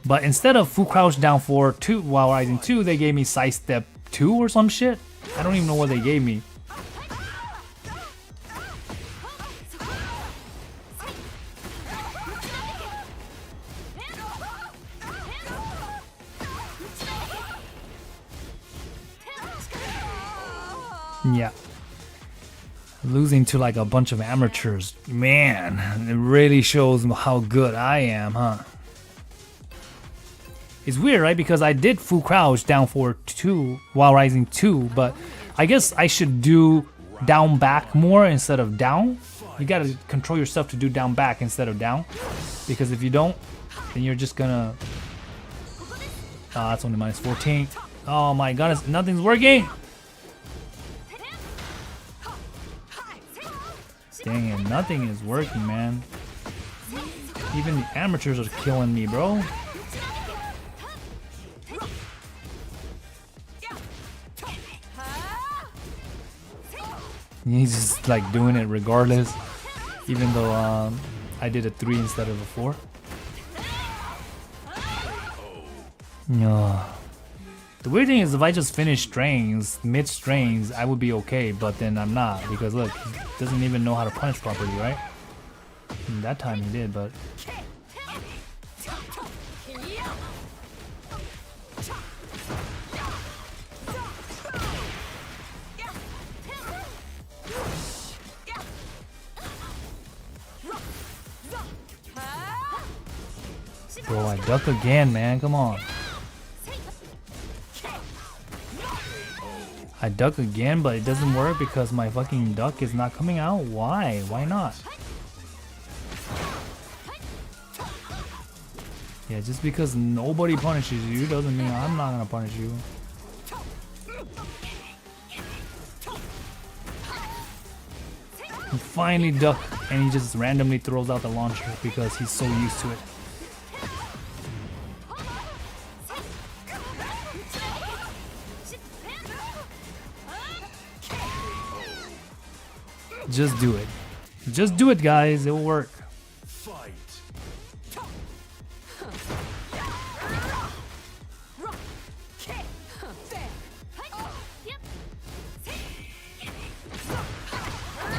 Speaker 1: But instead of full crouch down 4-2 while rising 2, they gave me side step 2 or some shit. I don't even know what they gave me. Yeah. Losing to like a bunch of amateurs. Man, it really shows how good I am, huh? It's weird, right? Because I did full crouch down 4-2 while rising 2, but I guess I should do down back more instead of down. You gotta control yourself to do down back instead of down. Because if you don't, then you're just gonna... that's only minus 14. Oh my god, nothing's working! Dang it, nothing is working, man. Even the amateurs are killing me, bro. He's just like doing it regardless, even though I did a 3 instead of a 4. No. The weird thing is, if I just finish strings, mid-strings, I would be okay, but then I'm not, because look, he doesn't even know how to punish properly, right? And that time he did, but... Bro, I duck again, man, come on. I duck again, but it doesn't work because my fucking duck is not coming out. Why? Why not? Yeah, just because nobody punishes you doesn't mean I'm not gonna punish you. He finally ducked and he just randomly throws out the launcher because he's so used to it. Just do it. Just do it, guys. It will work.
Speaker 2: Fight.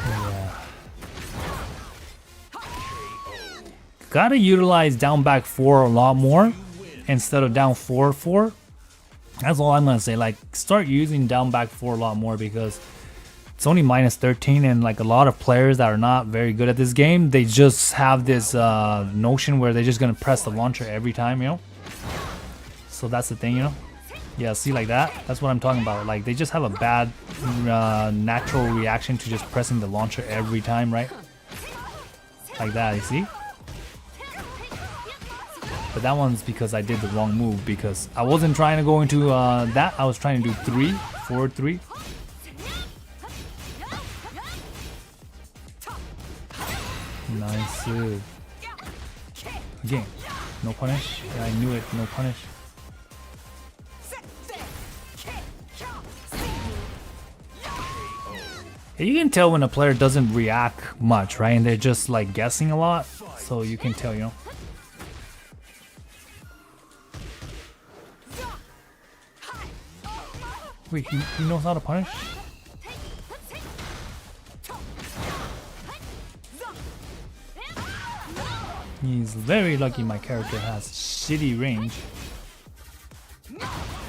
Speaker 1: Yeah. Gotta utilize down back 4 a lot more instead of down 4-4. That's all I'm gonna say. Like, start using down back 4 a lot more because it's only minus 13, and like a lot of players that are not very good at this game, they just have this notion where they're just gonna press the launcher every time, you know? So that's the thing, you know? Yeah, see, like that? That's what I'm talking about. Like, they just have a bad natural reaction to just pressing the launcher every time, right? Like that, you see? But that one's because I did the wrong move, because I wasn't trying to go into that. I was trying to do 3, forward 3. aggressive. Again, no punish. Yeah, I knew it. No punish. You can tell when a player doesn't react much, right? And they're just like guessing a lot. So you can tell, you know. Wait, he knows how to punish? He's very lucky my character has shitty range.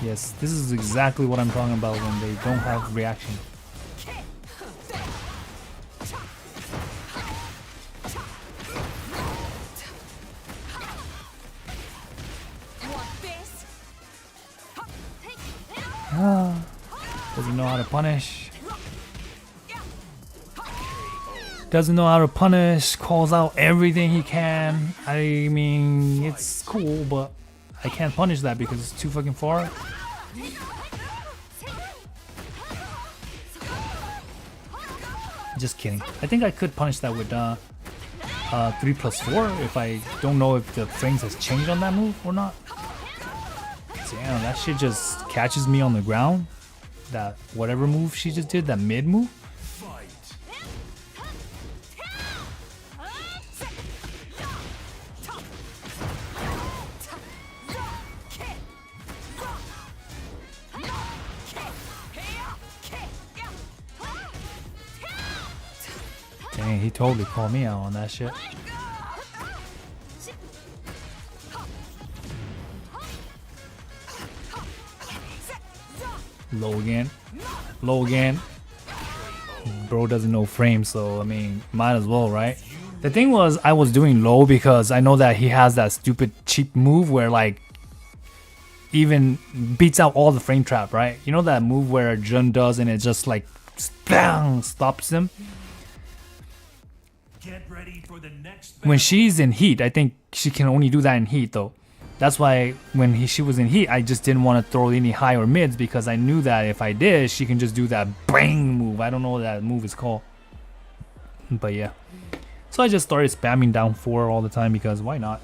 Speaker 1: Yes, this is exactly what I'm talking about when they don't have reaction. Doesn't know how to punish. Doesn't know how to punish. Calls out everything he can. I mean, it's cool, but I can't punish that because it's too fucking far. Just kidding. I think I could punish that with 3+4 if I don't know if the frames has changed on that move or not. Damn, that shit just catches me on the ground. That whatever move she just did, that mid move. Dang, he totally called me out on that shit. Low again. Low again. Bro doesn't know frame, so I mean, might as well, right? The thing was, I was doing low because I know that he has that stupid cheap move where like even beats out all the frame trap, right? You know that move where Jun does and it just like bang, stops him?
Speaker 2: Get ready for the next
Speaker 1: When she's in heat, I think she can only do that in heat though. That's why when she was in heat, I just didn't want to throw any high or mids because I knew that if I did, she can just do that bang move. I don't know what that move is called. But yeah. So I just started spamming down 4 all the time because why not?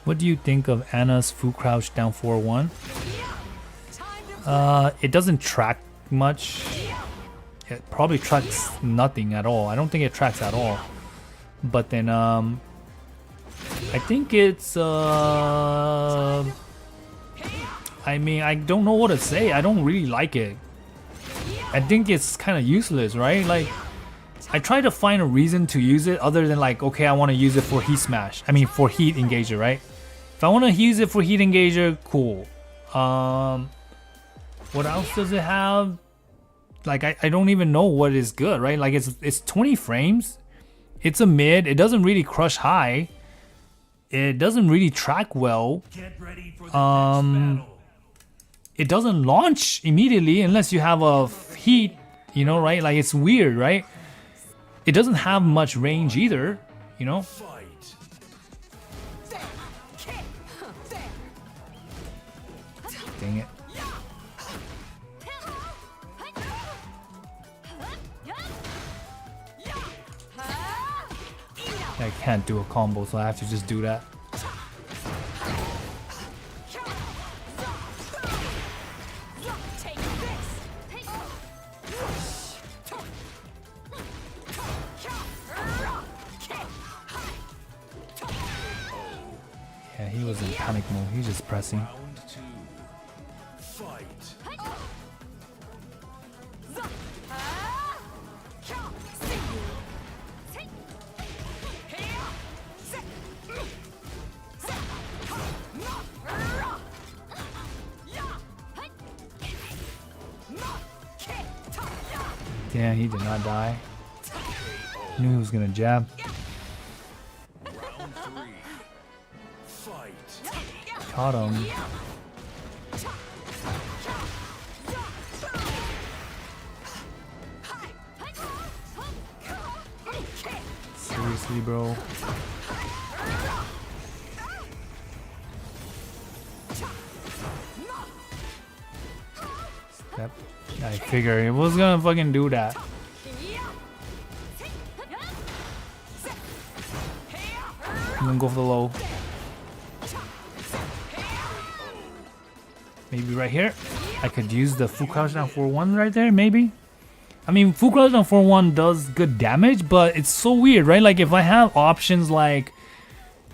Speaker 1: What do you think of Anna's full crouch down 4-1? It doesn't track much. It probably tracks nothing at all. I don't think it tracks at all. But then I think it's I mean, I don't know what to say. I don't really like it. I think it's kind of useless, right? Like I try to find a reason to use it other than like, okay, I want to use it for heat smash. I mean, for heat engager, right? If I want to use it for heat engager, cool. What else does it have? Like I don't even know what is good, right? Like it's 20 frames. It's a mid. It doesn't really crush high. It doesn't really track well.
Speaker 2: Get ready for the next battle.
Speaker 1: It doesn't launch immediately unless you have a heat, you know, right? Like it's weird, right? It doesn't have much range either, you know?
Speaker 2: Fight.
Speaker 1: Dang it. I can't do a combo, so I have to just do that. Yeah, he was in panic mode. He's just pressing.
Speaker 2: Round 2. Fight.
Speaker 1: Yeah, he did not die. Knew he was gonna jab.
Speaker 2: Round 3. Fight.
Speaker 1: Caught him. Seriously, bro. Step. I figured it was gonna fucking do that. I'm gonna go for the low. Maybe right here. I could use the full crouch down 4-1 right there, maybe. I mean, full crouch down 4-1 does good damage, but it's so weird, right? Like if I have options like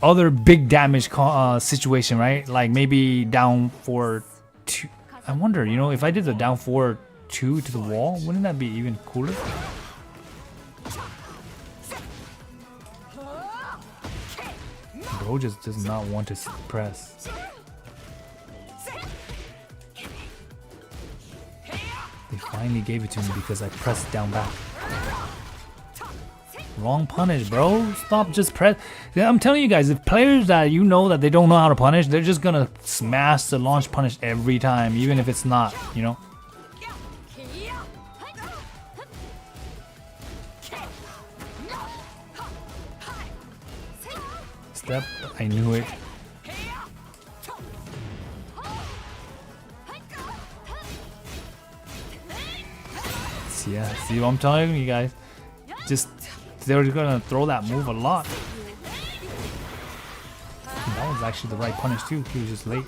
Speaker 1: other big damage situation, right? Like maybe down 4-2. I wonder, you know, if I did the down 4-2 to the wall, wouldn't that be even cooler? Bro just does not want to press. They finally gave it to me because I pressed down back. Wrong punish, bro. Stop just press. I'm telling you guys, if players that you know that they don't know how to punish, they're just gonna smash the launch punish every time, even if it's not, you know? Step, I knew it. Yeah, see what I'm telling you guys? Just, they're gonna throw that move a lot. That was actually the right punish too. He was just late.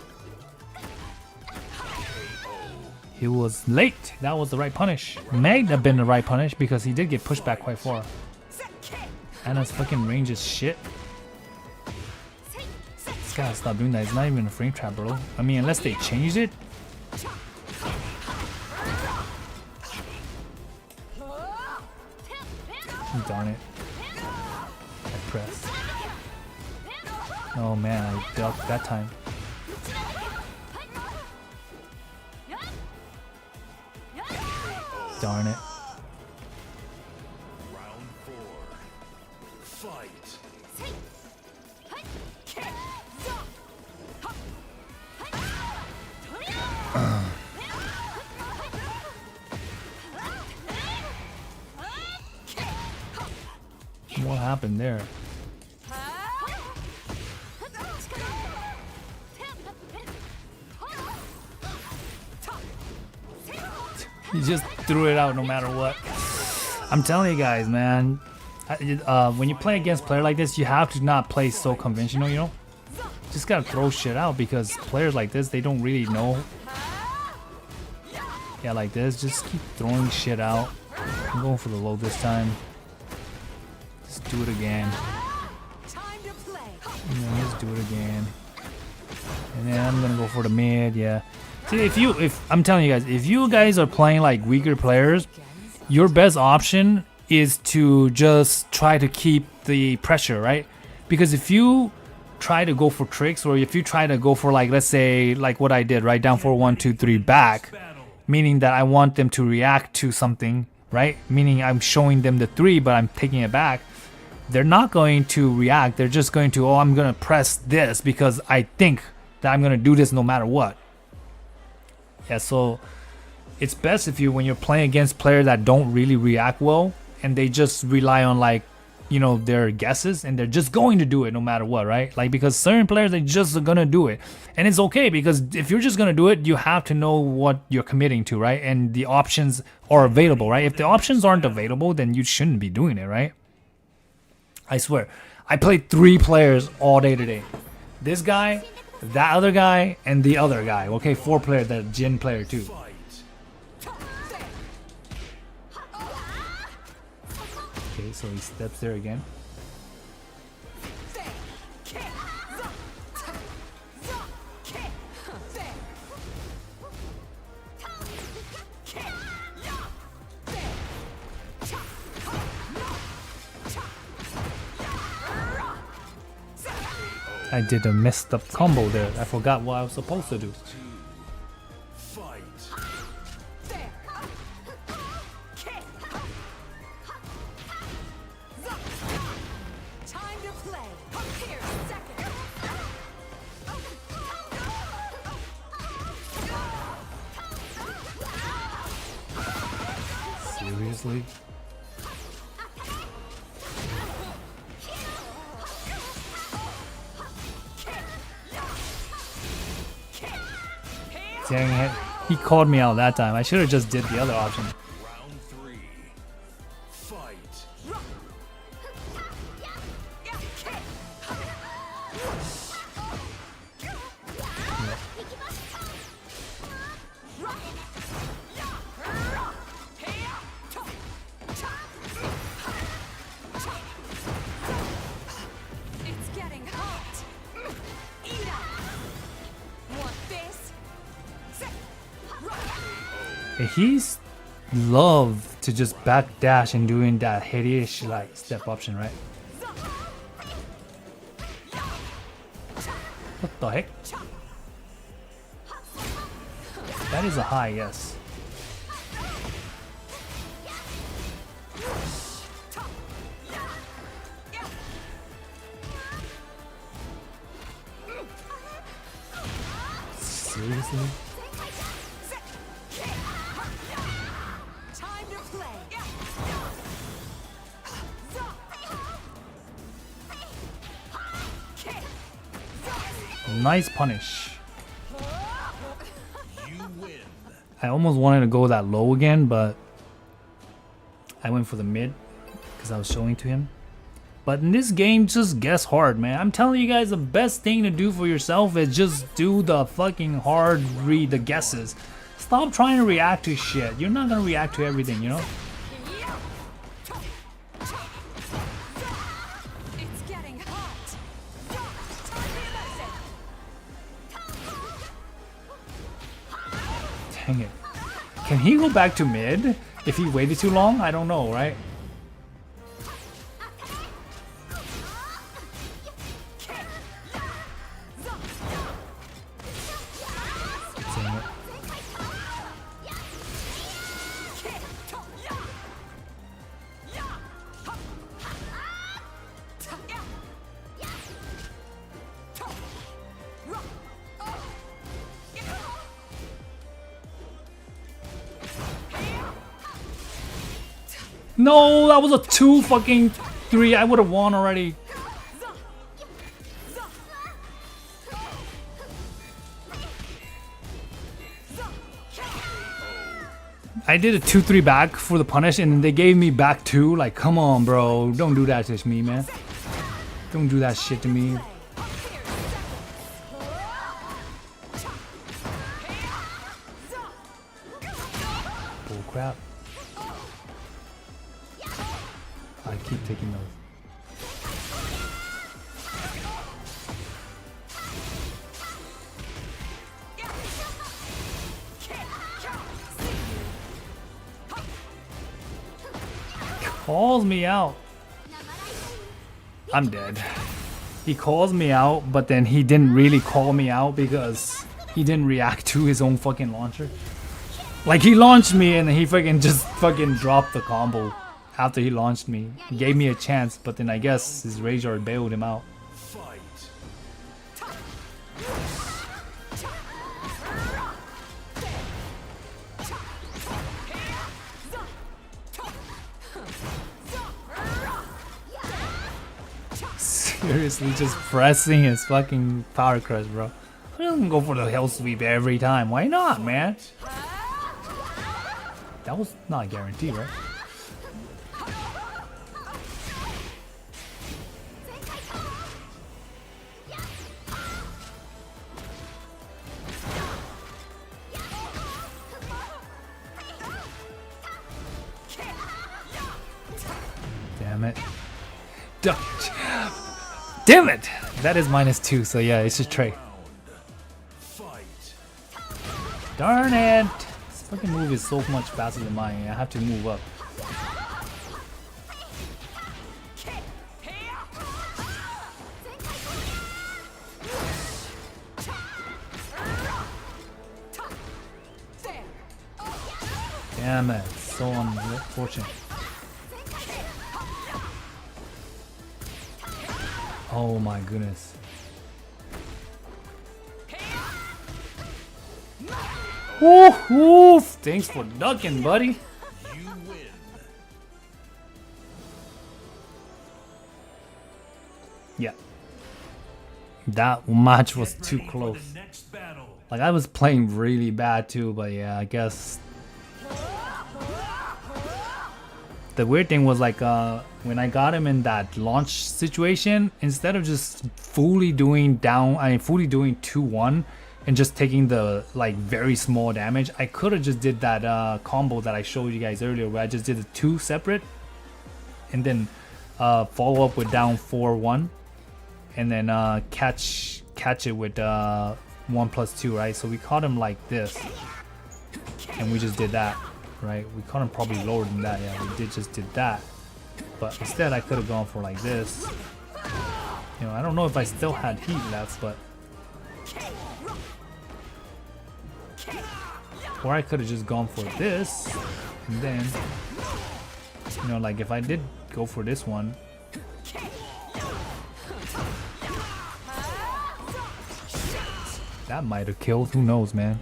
Speaker 1: He was late. That was the right punish. Might have been the right punish because he did get pushed back quite far. And his fucking range is shit. This guy stop doing that. It's not even a frame trap, bro. I mean, unless they changed it. Darn it. I pressed. Oh man, I ducked that time. Darn it.
Speaker 2: Round 4. Fight.
Speaker 1: What happened there? He just threw it out no matter what. I'm telling you guys, man. When you play against a player like this, you have to not play so conventional, you know? Just gotta throw shit out because players like this, they don't really know. Yeah, like this, just keep throwing shit out. I'm going for the low this time. Just do it again. And then just do it again. And then I'm gonna go for the mid, yeah. See, if I'm telling you guys, if you guys are playing like weaker players, your best option is to just try to keep the pressure, right? Because if you try to go for tricks, or if you try to go for like, let's say like what I did, right? Down 4, 1, 2, 3 back, meaning that I want them to react to something, right? Meaning I'm showing them the 3, but I'm taking it back. They're not going to react. They're just going to, oh, I'm gonna press this because I think that I'm gonna do this no matter what. Yeah, so it's best if you, when you're playing against players that don't really react well and they just rely on like, you know, their guesses, and they're just going to do it no matter what, right? Like, because certain players, they just are gonna do it, and it's okay, because if you're just gonna do it, you have to know what you're committing to, right? And the options are available, right? If the options aren't available, then you shouldn't be doing it, right? I swear, I played 3 players all day today. This guy, that other guy, and the other guy. Okay, 4 players, that Jin player too. Okay, so he steps there again. I did a messed up combo there. I forgot what I was supposed to do. Seriously? Dang it. He called me out that time. I should have just did the other option.
Speaker 2: Round 3. Fight.
Speaker 1: He's love to just backdash and doing that hideous like step option, right? What the heck? That is a high, yes. Seriously?
Speaker 3: Time to play.
Speaker 1: Nice punish.
Speaker 2: You win.
Speaker 1: I almost wanted to go that low again, but I went for the mid because I was showing to him. But in this game, just guess hard, man. I'm telling you guys, the best thing to do for yourself is just do the fucking hard read, the guesses. Stop trying to react to shit. You're not gonna react to everything, you know?
Speaker 3: It's getting hot.
Speaker 1: Dang it. Can he go back to mid if he waited too long? I don't know, right? Dang it. No, that was a 2 fucking 3. I would have won already. I did a 2-3 back for the punish and they gave me back 2. Like, come on, bro. Don't do that to me, man. Don't do that shit to me. Bull crap. I keep taking those. Calls me out. I'm dead. He calls me out, but then he didn't really call me out because he didn't react to his own fucking launcher. Like, he launched me and he fucking just fucking dropped the combo after he launched me. He gave me a chance, but then I guess his Razor bailed him out.
Speaker 2: Fight.
Speaker 1: Seriously, just pressing his fucking power crush, bro. He doesn't go for the hell sweep every time. Why not, man? That was not a guarantee, right? Damn it. Damn it! That is -2, so yeah, it's just trade.
Speaker 2: Fight.
Speaker 1: Darn it! This fucking move is so much faster than mine. I have to move up. Damn it, so unfortunate. Oh my goodness. Woof, woof. Thanks for ducking, buddy.
Speaker 2: You win.
Speaker 1: Yeah. That match was
Speaker 2: Get
Speaker 1: too
Speaker 2: ready for
Speaker 1: close.
Speaker 2: the next battle.
Speaker 1: Like, I was playing really bad too, but yeah, I guess. The weird thing was like when I got him in that launch situation, instead of just fully doing 2-1 and just taking the like very small damage, I could have just did that combo that I showed you guys earlier where I just did the 2 separate and then follow up with down 4-1 and then catch it with 1+2, right? So we caught him like this. and we just did that, right? We caught him probably lower than that. Yeah, we just did that. But instead, I could have gone for like this. You know, I don't know if I still had heat left, but or I could have just gone for this, and then, you know, like if I did go for this one, that might have killed. Who knows, man?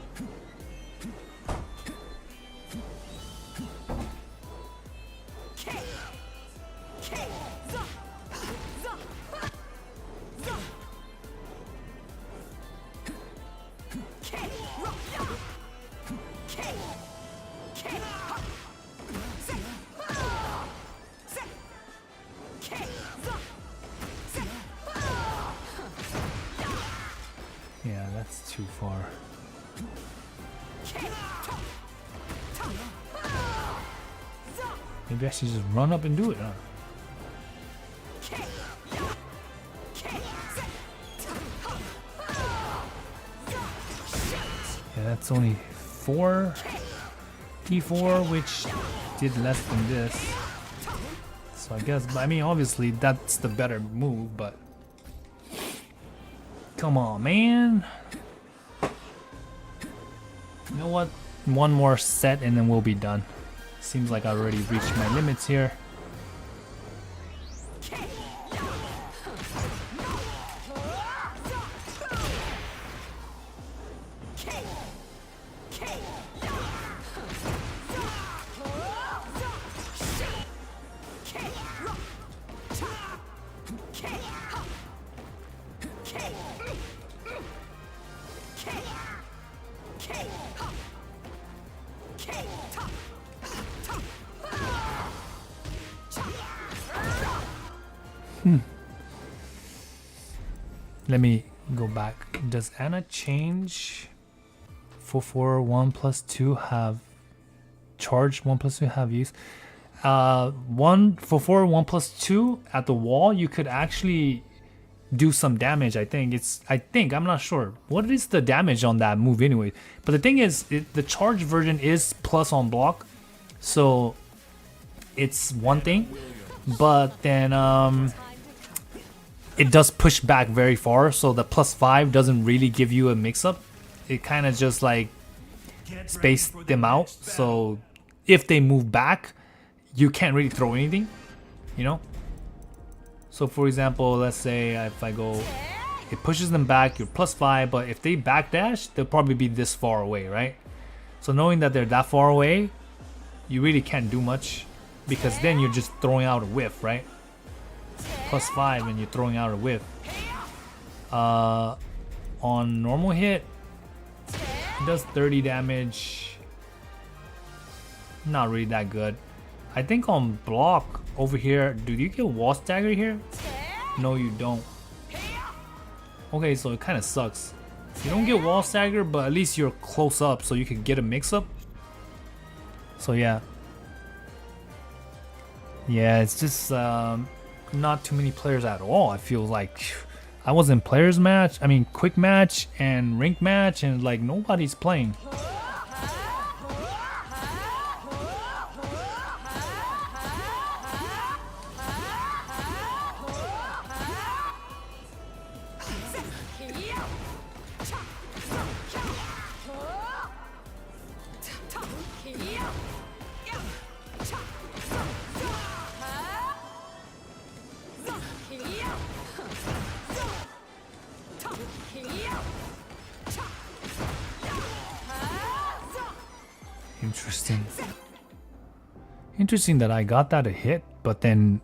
Speaker 1: Yeah, that's too far. Maybe I should just run up and do it, huh? Yeah, that's only 4 D4, which did less than this. So I guess, I mean, obviously that's the better move, but come on, man. You know what? One more set and then we'll be done. Seems like I already reached my limits here. Let me go back. Does Anna change 4 1 plus 2 have charge 1 plus 2 have use? 1 4 1 plus 2 at the wall, you could actually do some damage. I think I'm not sure what is the damage on that move anyway, but the thing is the charge version is plus on block, so it's one thing, but then it does push back very far, so the +5 doesn't really give you a mix-up. It kind of just like space them out, so if they move back, you can't really throw anything, you know? So for example, let's say if I go, it pushes them back, you're +5, but if they backdash, they'll probably be this far away, right? So knowing that they're that far away, you really can't do much, because then you're just throwing out a whiff, right? +5 and you're throwing out a whiff. On normal hit, it does 30 damage. Not really that good. I think on block over here, do you get wall stagger here? No, you don't. Okay, so it kind of sucks. You don't get wall stagger, but at least you're close up, so you can get a mix-up. So yeah. Yeah, it's just not too many players at all. I feel like I was in players match, I mean quick match and rank match, and like nobody's playing. Interesting that I got that a hit, but then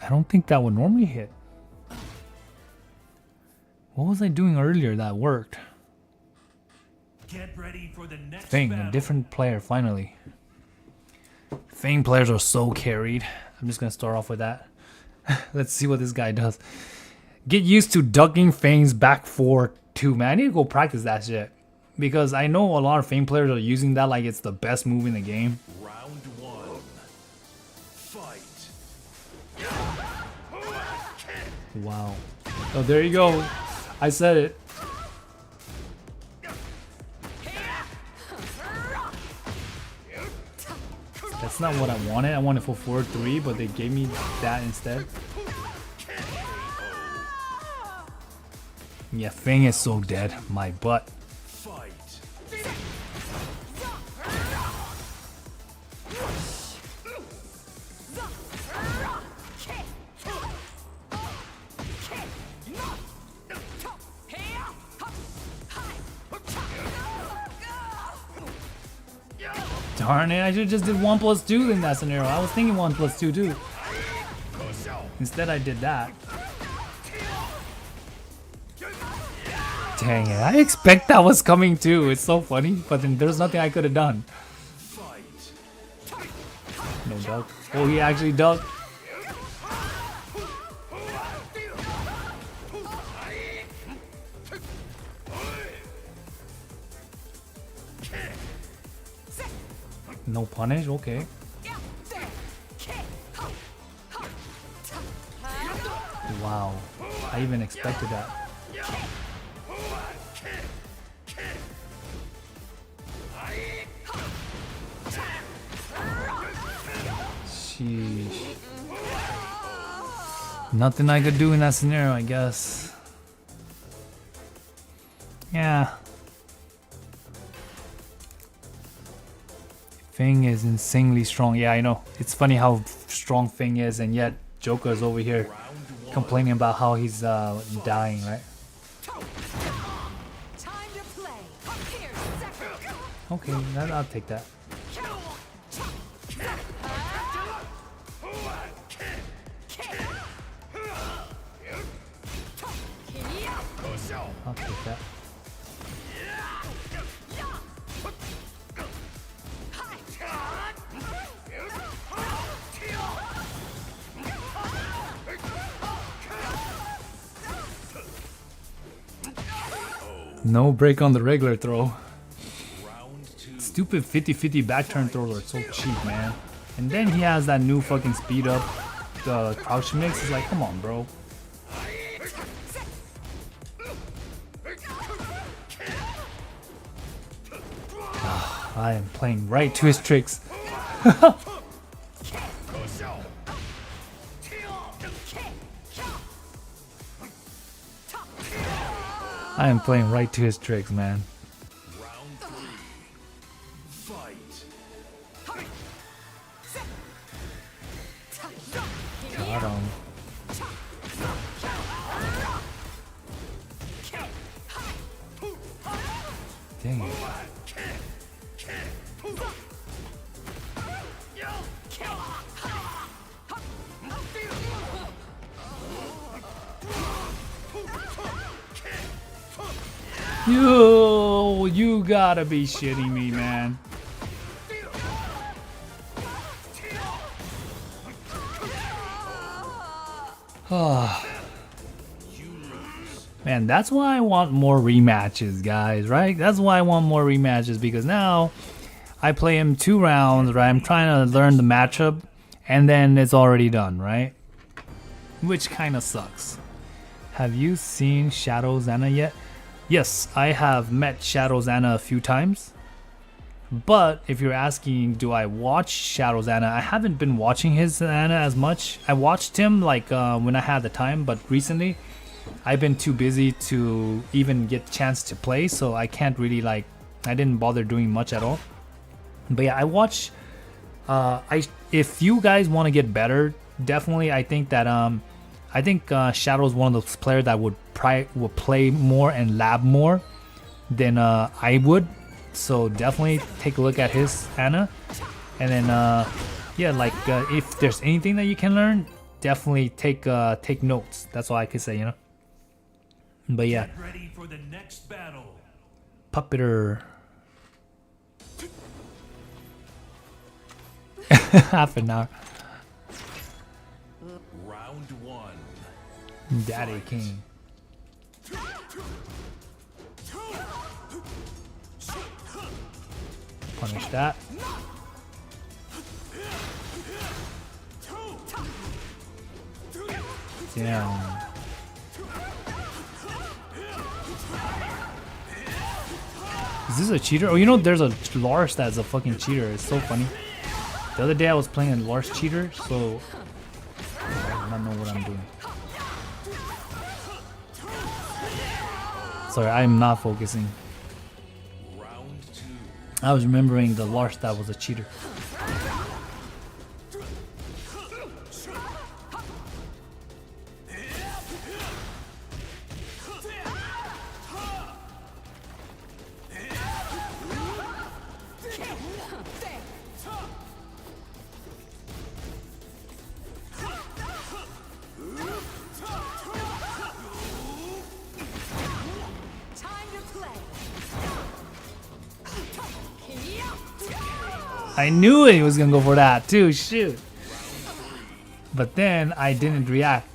Speaker 1: I don't think that would normally hit. What was I doing earlier that worked?
Speaker 2: Get ready for the next
Speaker 1: Thing,
Speaker 2: battle.
Speaker 1: a different player finally. Fang players are so carried. I'm just gonna start off with that. Let's see what this guy does. Get used to ducking Fang's back 4-2. Man, I need to go practice that shit, because I know a lot of Fang players are using that like it's the best move in the game.
Speaker 2: Round 1. Fight.
Speaker 1: Wow. Oh, there you go. I said it. That's not what I wanted. I wanted for 4-3, but they gave me that instead. Yeah, Feng is so dead. My butt.
Speaker 2: Fight.
Speaker 1: Darn it, I should just did 1+2 in that scenario. I was thinking 1+2 too. Instead I did that. Dang it, I expect that was coming too. It's so funny, but then there's nothing I could have done. No duck. Oh, he actually ducked. No punish? Okay. Wow. I even expected that. Sheesh. Nothing I could do in that scenario, I guess. Yeah. Feng is insanely strong. Yeah, I know. It's funny how strong Feng is, and yet Joker is over here complaining about how he's dying, right? Okay, I'll take that. I'll take that. No break on the regular throw. Stupid 50-50 back turn throws are so cheap, man. And then he has that new fucking speed up, the crouch mix. It's like, come on, bro. I am playing right to his tricks. I am playing right to his tricks, man.
Speaker 2: Round 3. Fight.
Speaker 1: Got him. Dang it. Yo, you gotta be shitting me, man. Man, that's why I want more rematches, guys, right? That's why I want more rematches, because now I play him 2 rounds, right? I'm trying to learn the matchup, and then it's already done, right? Which kind of sucks. Have you seen Shadow Zana yet? Yes, I have met Shadow Zana a few times. But if you're asking, do I watch Shadow Zana? I haven't been watching his Zana as much. I watched him like when I had the time, but recently I've been too busy to even get a chance to play, so I can't really like, I didn't bother doing much at all. But yeah, I watch. If you guys want to get better, definitely I think that Shadow is one of those players that would play more and lab more than I would. So definitely take a look at his Ana, and then yeah, like if there's anything that you can learn, definitely take notes. That's all I can say, you know. But yeah,
Speaker 2: Get ready for the next battle.
Speaker 1: Puppeter. Half an hour.
Speaker 2: Round 1.
Speaker 1: Daddy King. Punish that. Damn. Is this a cheater? Oh, you know there's a Lars that's a fucking cheater. It's so funny. The other day I was playing a Lars cheater, so I don't know what I'm doing. Sorry, I'm not focusing.
Speaker 2: Round 2.
Speaker 1: I was remembering the Lars that was a cheater.
Speaker 3: Time to play.
Speaker 1: I knew he was gonna go for that too, shoot. But then I didn't react.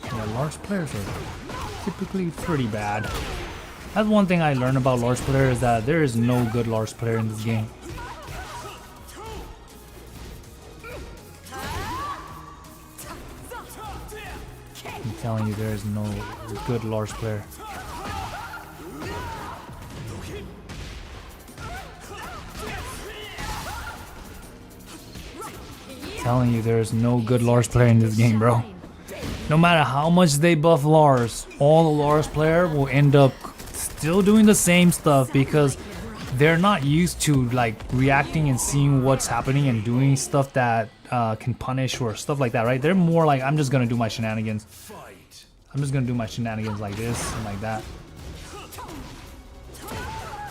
Speaker 1: Yeah, Lars players are typically pretty bad. That's one thing I learned about Lars player is that there is no good Lars player in this game. I'm telling you, there is no good Lars player. Telling you, there is no good Lars player in this game, bro. No matter how much they buff Lars, all the Lars player will end up still doing the same stuff because they're not used to like reacting and seeing what's happening and doing stuff that can punish or stuff like that, right? They're more like, I'm just gonna do my shenanigans.
Speaker 2: Fight.
Speaker 1: I'm just gonna do my shenanigans like this and like that.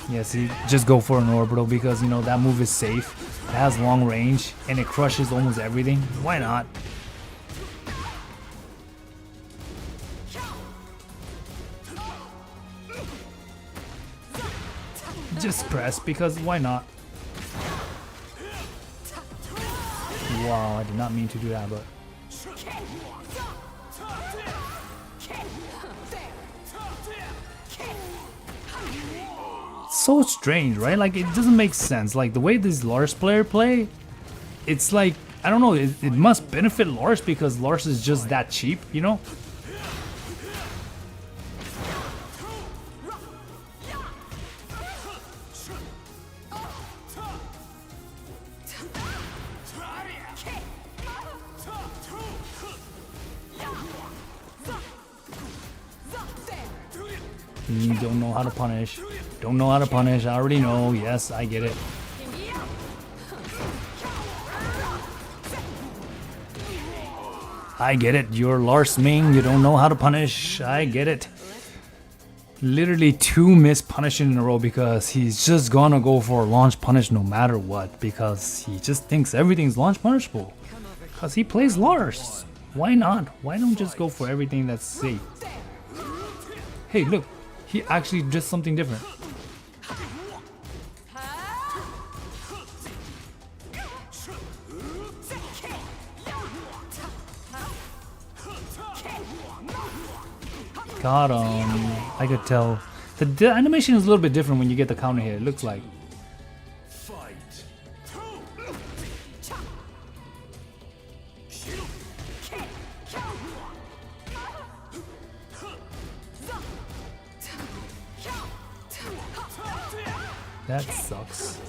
Speaker 1: Yeah, see, just go for an orbital because, you know, that move is safe. It has long range and it crushes almost everything. Why not? Just press because why not? Wow, I did not mean to do that, but so strange, right? Like, it doesn't make sense. Like, the way these Lars player play, it's like, I don't know, it must benefit Lars because Lars is just that cheap, you know? You don't know how to punish. Don't know how to punish. I already know. Yes, I get it. I get it. You're Lars Ming. You don't know how to punish. I get it. Literally 2 missed punishing in a row because he's just gonna go for launch punish no matter what because he just thinks everything's launch punishable. Because he plays Lars. Why not? Why don't just go for everything that's safe? Hey, look. He actually did something different. Got him. I could tell. The animation is a little bit different when you get the counter hit, it looks like.
Speaker 2: Fight.
Speaker 1: That sucks.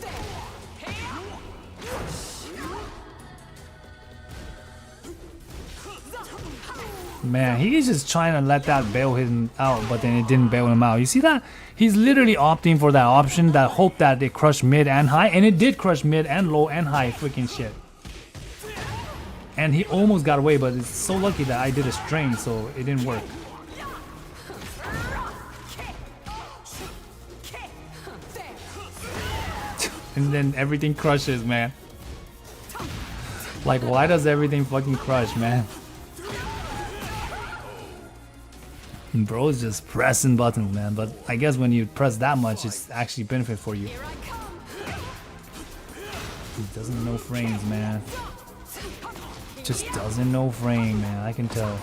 Speaker 1: Man, he's just trying to let that bail him out, but then it didn't bail him out. You see that? He's literally opting for that option, that hope that it crushed mid and high, and it did crush mid and low and high freaking shit. And he almost got away, but it's so lucky that I did a strain, so it didn't work. And then everything crushes, man. Like, why does everything fucking crush, man? Bro's just pressing buttons, man. But I guess when you press that much, it's actually benefit for you. He doesn't know frames, man. Just doesn't know frame, man. I can tell.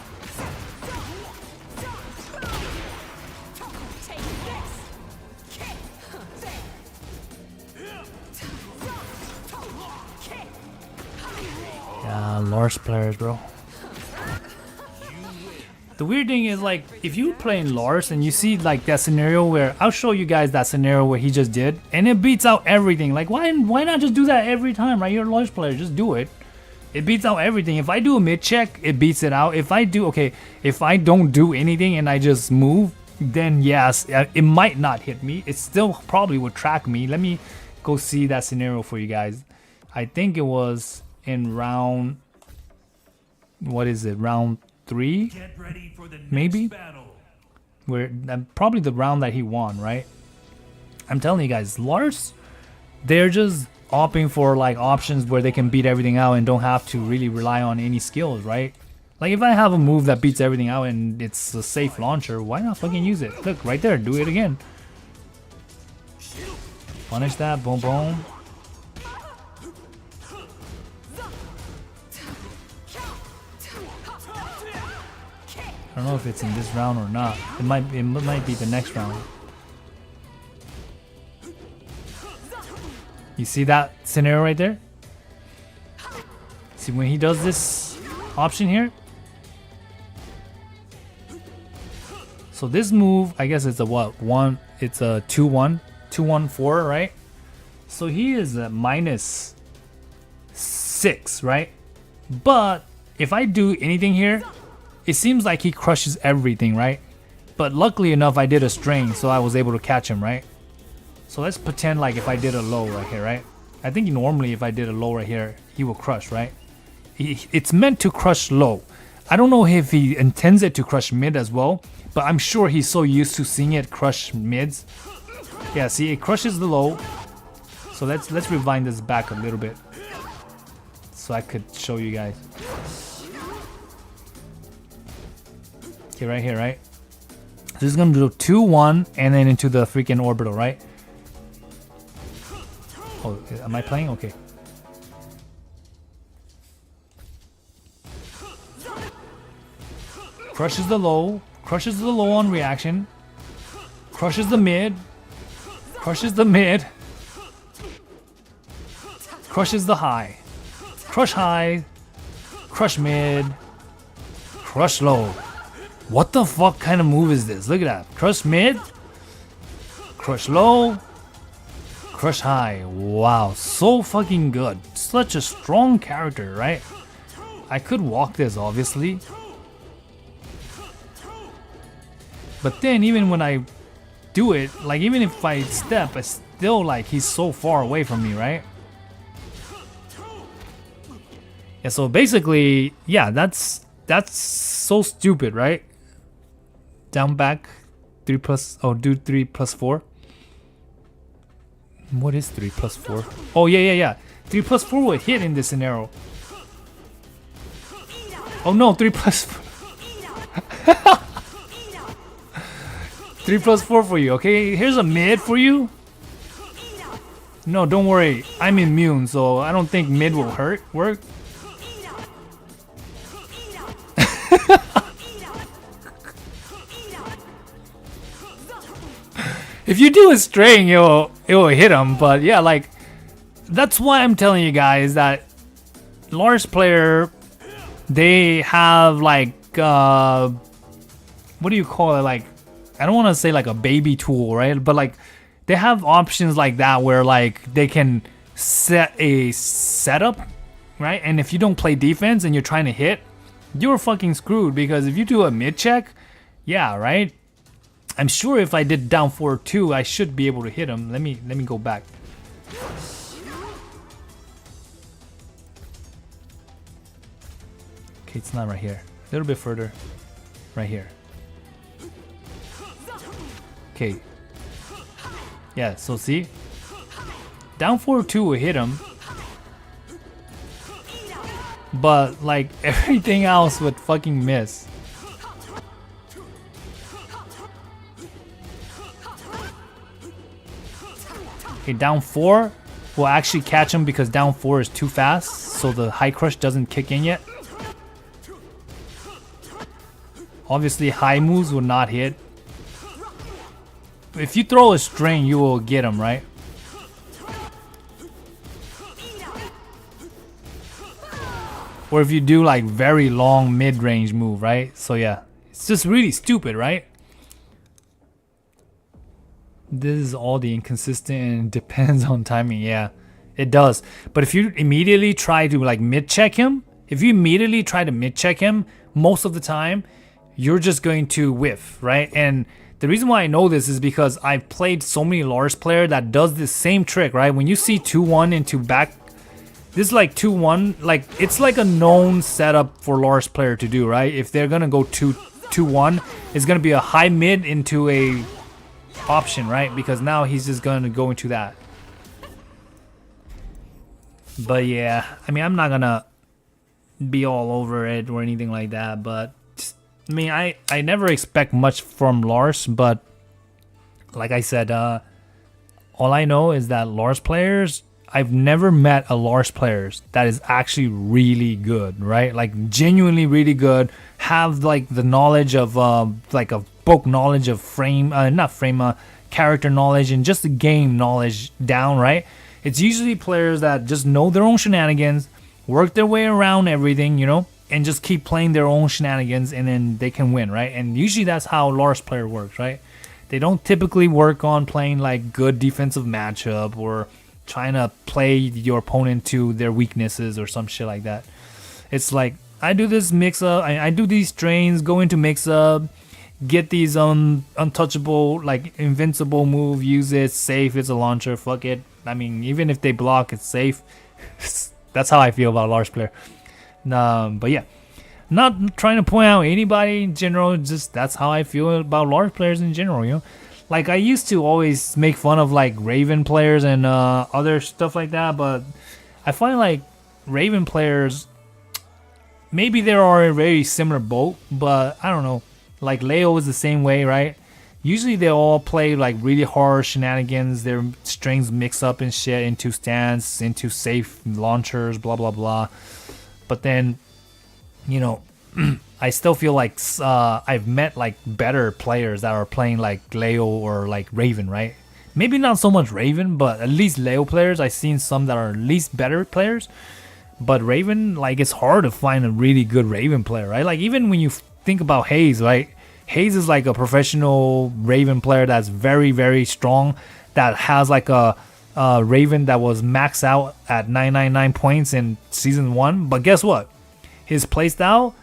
Speaker 1: Yeah, Lars players, bro. The weird thing is, like, if you playing Lars and you see like that scenario where I'll show you guys that scenario where he just did, and it beats out everything. Like, why not just do that every time, right? You're a Lars player, just do it. It beats out everything. If I do a mid check, it beats it out. If I don't do anything and I just move, then yes, it might not hit me. It still probably would track me. Let me go see that scenario for you guys. I think it was in round, what is it, round 3?
Speaker 2: Get ready for the
Speaker 1: Maybe?
Speaker 2: next battle.
Speaker 1: Where probably the round that he won, right? I'm telling you guys, Lars, they're just opting for like options where they can beat everything out and don't have to really rely on any skills, right? Like, if I have a move that beats everything out and it's a safe launcher, why not fucking use it? Look, right there, do it again. Punish that, boom boom. I don't know if it's in this round or not. It might be the next round. You see that scenario right there? See, when he does this option here. So this move, I guess it's a what? It's a 2-1, 2-1-4, right? So he is at -6, right? But if I do anything here, it seems like he crushes everything, right? But luckily enough, I did a string, so I was able to catch him, right? So let's pretend like if I did a low right here, right? I think normally if I did a low right here, he will crush, right? It's meant to crush low. I don't know if he intends it to crush mid as well, but I'm sure he's so used to seeing it crush mids. Yeah, see, it crushes the low. So let's rewind this back a little bit, so I could show you guys. Okay, right here, right? So this is gonna do 2-1 and then into the freaking orbital, right? Oh, am I playing? Okay. Crushes the low on reaction. Crushes the mid. Crushes the mid. Crushes the high. Crush high. Crush mid. Crush low. What the fuck kind of move is this? Look at that. Crush mid. Crush low. Crush high. Wow, so fucking good. Such a strong character, right? I could walk this, obviously. But then even when I do it, like even if I step, it's still like he's so far away from me, right? Yeah, so basically, yeah, that's so stupid, right? Down back 3 plus, oh, do 3 plus 4. What is 3 plus 4? Oh, yeah. 3 plus 4 would hit in this scenario. Oh no, 3 plus 4. 3 plus 4 for you, okay? Here's a mid for you. No, don't worry. I'm immune, so I don't think mid will work. If you do a string, it will hit him. But yeah, like, that's why I'm telling you guys that Lars player, they have like what do you call it? Like, I don't want to say like a baby tool, right? But like, they have options like that where like they can set a setup, right? And if you don't play defense and you're trying to hit, you're fucking screwed, because if you do a mid check, yeah, right? I'm sure if I did down 4-2, I should be able to hit him. Let me go back. Okay, it's not right here. A little bit further. Right here. Okay. Yeah, so see? Down 4-2 will hit him. But like everything else would fucking miss. Okay, down 4 will actually catch him because down 4 is too fast, so the high crush doesn't kick in yet. Obviously, high moves will not hit. If you throw a string, you will get him, right? Or if you do like very long mid-range move, right? So yeah, It's just really stupid, right? This is all the inconsistent and depends on timing. Yeah, it does. But if you immediately try to like mid-check him, most of the time, you're just going to whiff, right? And the reason why I know this is because I've played so many Lars player that does this same trick, right? When you see 2-1 into back, this is like 2-1, like it's like a known setup for Lars player to do, right? If they're gonna go 2-1, it's gonna be a high mid into a option, right? Because now he's just gonna go into that. But yeah, I mean, I'm not gonna be all over it or anything like that, but just, I mean, I never expect much from Lars, but like I said, all I know is that Lars players, I've never met a Lars players that is actually really good, right? Like genuinely really good, have like the knowledge of like a book knowledge of character knowledge and just the game knowledge down, right? It's usually players that just know their own shenanigans, work their way around everything, you know, and just keep playing their own shenanigans, and then they can win, right? And usually that's how Lars player works, right? They don't typically work on playing like good defensive matchup or trying to play your opponent to their weaknesses or some shit like that. It's like, I do this mix up, I do these trains, go into mix up, get these untouchable, like invincible move, use it, safe, it's a launcher, fuck it. I mean, even if they block, it's safe. That's how I feel about Lars player. But yeah, not trying to point out anybody in general, just that's how I feel about Lars players in general, you know? Like, I used to always make fun of like Raven players and other stuff like that, but I find like Raven players, maybe they are a very similar boat, but I don't know. Like Leo is the same way, right? Usually they all play like really hard shenanigans, their strings mix up and shit into stance, into safe launchers, blah blah blah. But then, you know, I still feel like I've met like better players that are playing like Leo or like Raven, right? Maybe not so much Raven, but at least Leo players. I've seen some that are at least better players. But Raven, like, it's hard to find a really good Raven player, right? Like, even when you think about Hayes, right? Hayes is like a professional Raven player that's very, very strong, that has like a Raven that was maxed out at 999 points in season 1. But guess what? His playstyle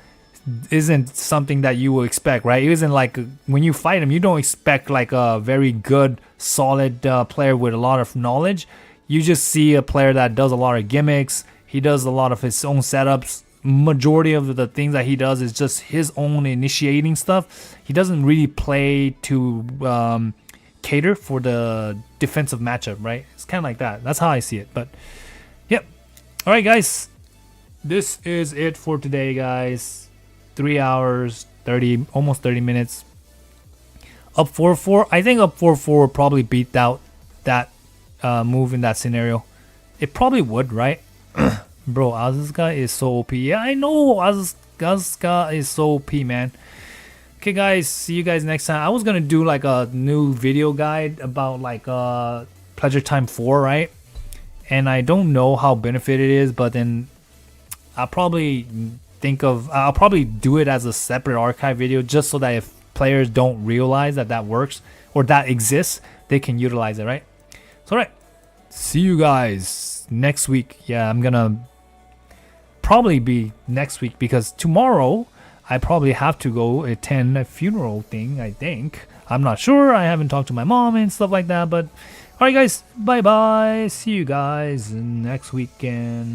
Speaker 1: isn't something that you will expect, right? It isn't like when you fight him, you don't expect like a very good, solid player with a lot of knowledge. You just see a player that does a lot of gimmicks. He does a lot of his own setups. Majority of the things that he does is just his own initiating stuff. He doesn't really play to cater for the defensive matchup, right? It's kind of like that. That's how I see it. But yep. All right, guys. This is it for today, guys. 3 hours, 30, almost 30 minutes. Up 4-4. I think up 4-4 probably beat out that move in that scenario. It probably would, right? Bro, Asuka is so OP. Yeah, I know Asuka is so OP, man. Okay, guys, see you guys next time. I was gonna do like a new video guide about like Pleasure Time 4, right? And I don't know how benefit it is, but then I'll probably do it as a separate archive video, just so that if players don't realize that that works or that exists, they can utilize it, right? So, all right, see you guys next week. Yeah, I'm gonna probably be next week because tomorrow I probably have to go attend a funeral thing, I think. I'm not sure. I haven't talked to my mom and stuff like that, but all right, guys, bye bye. See you guys next weekend.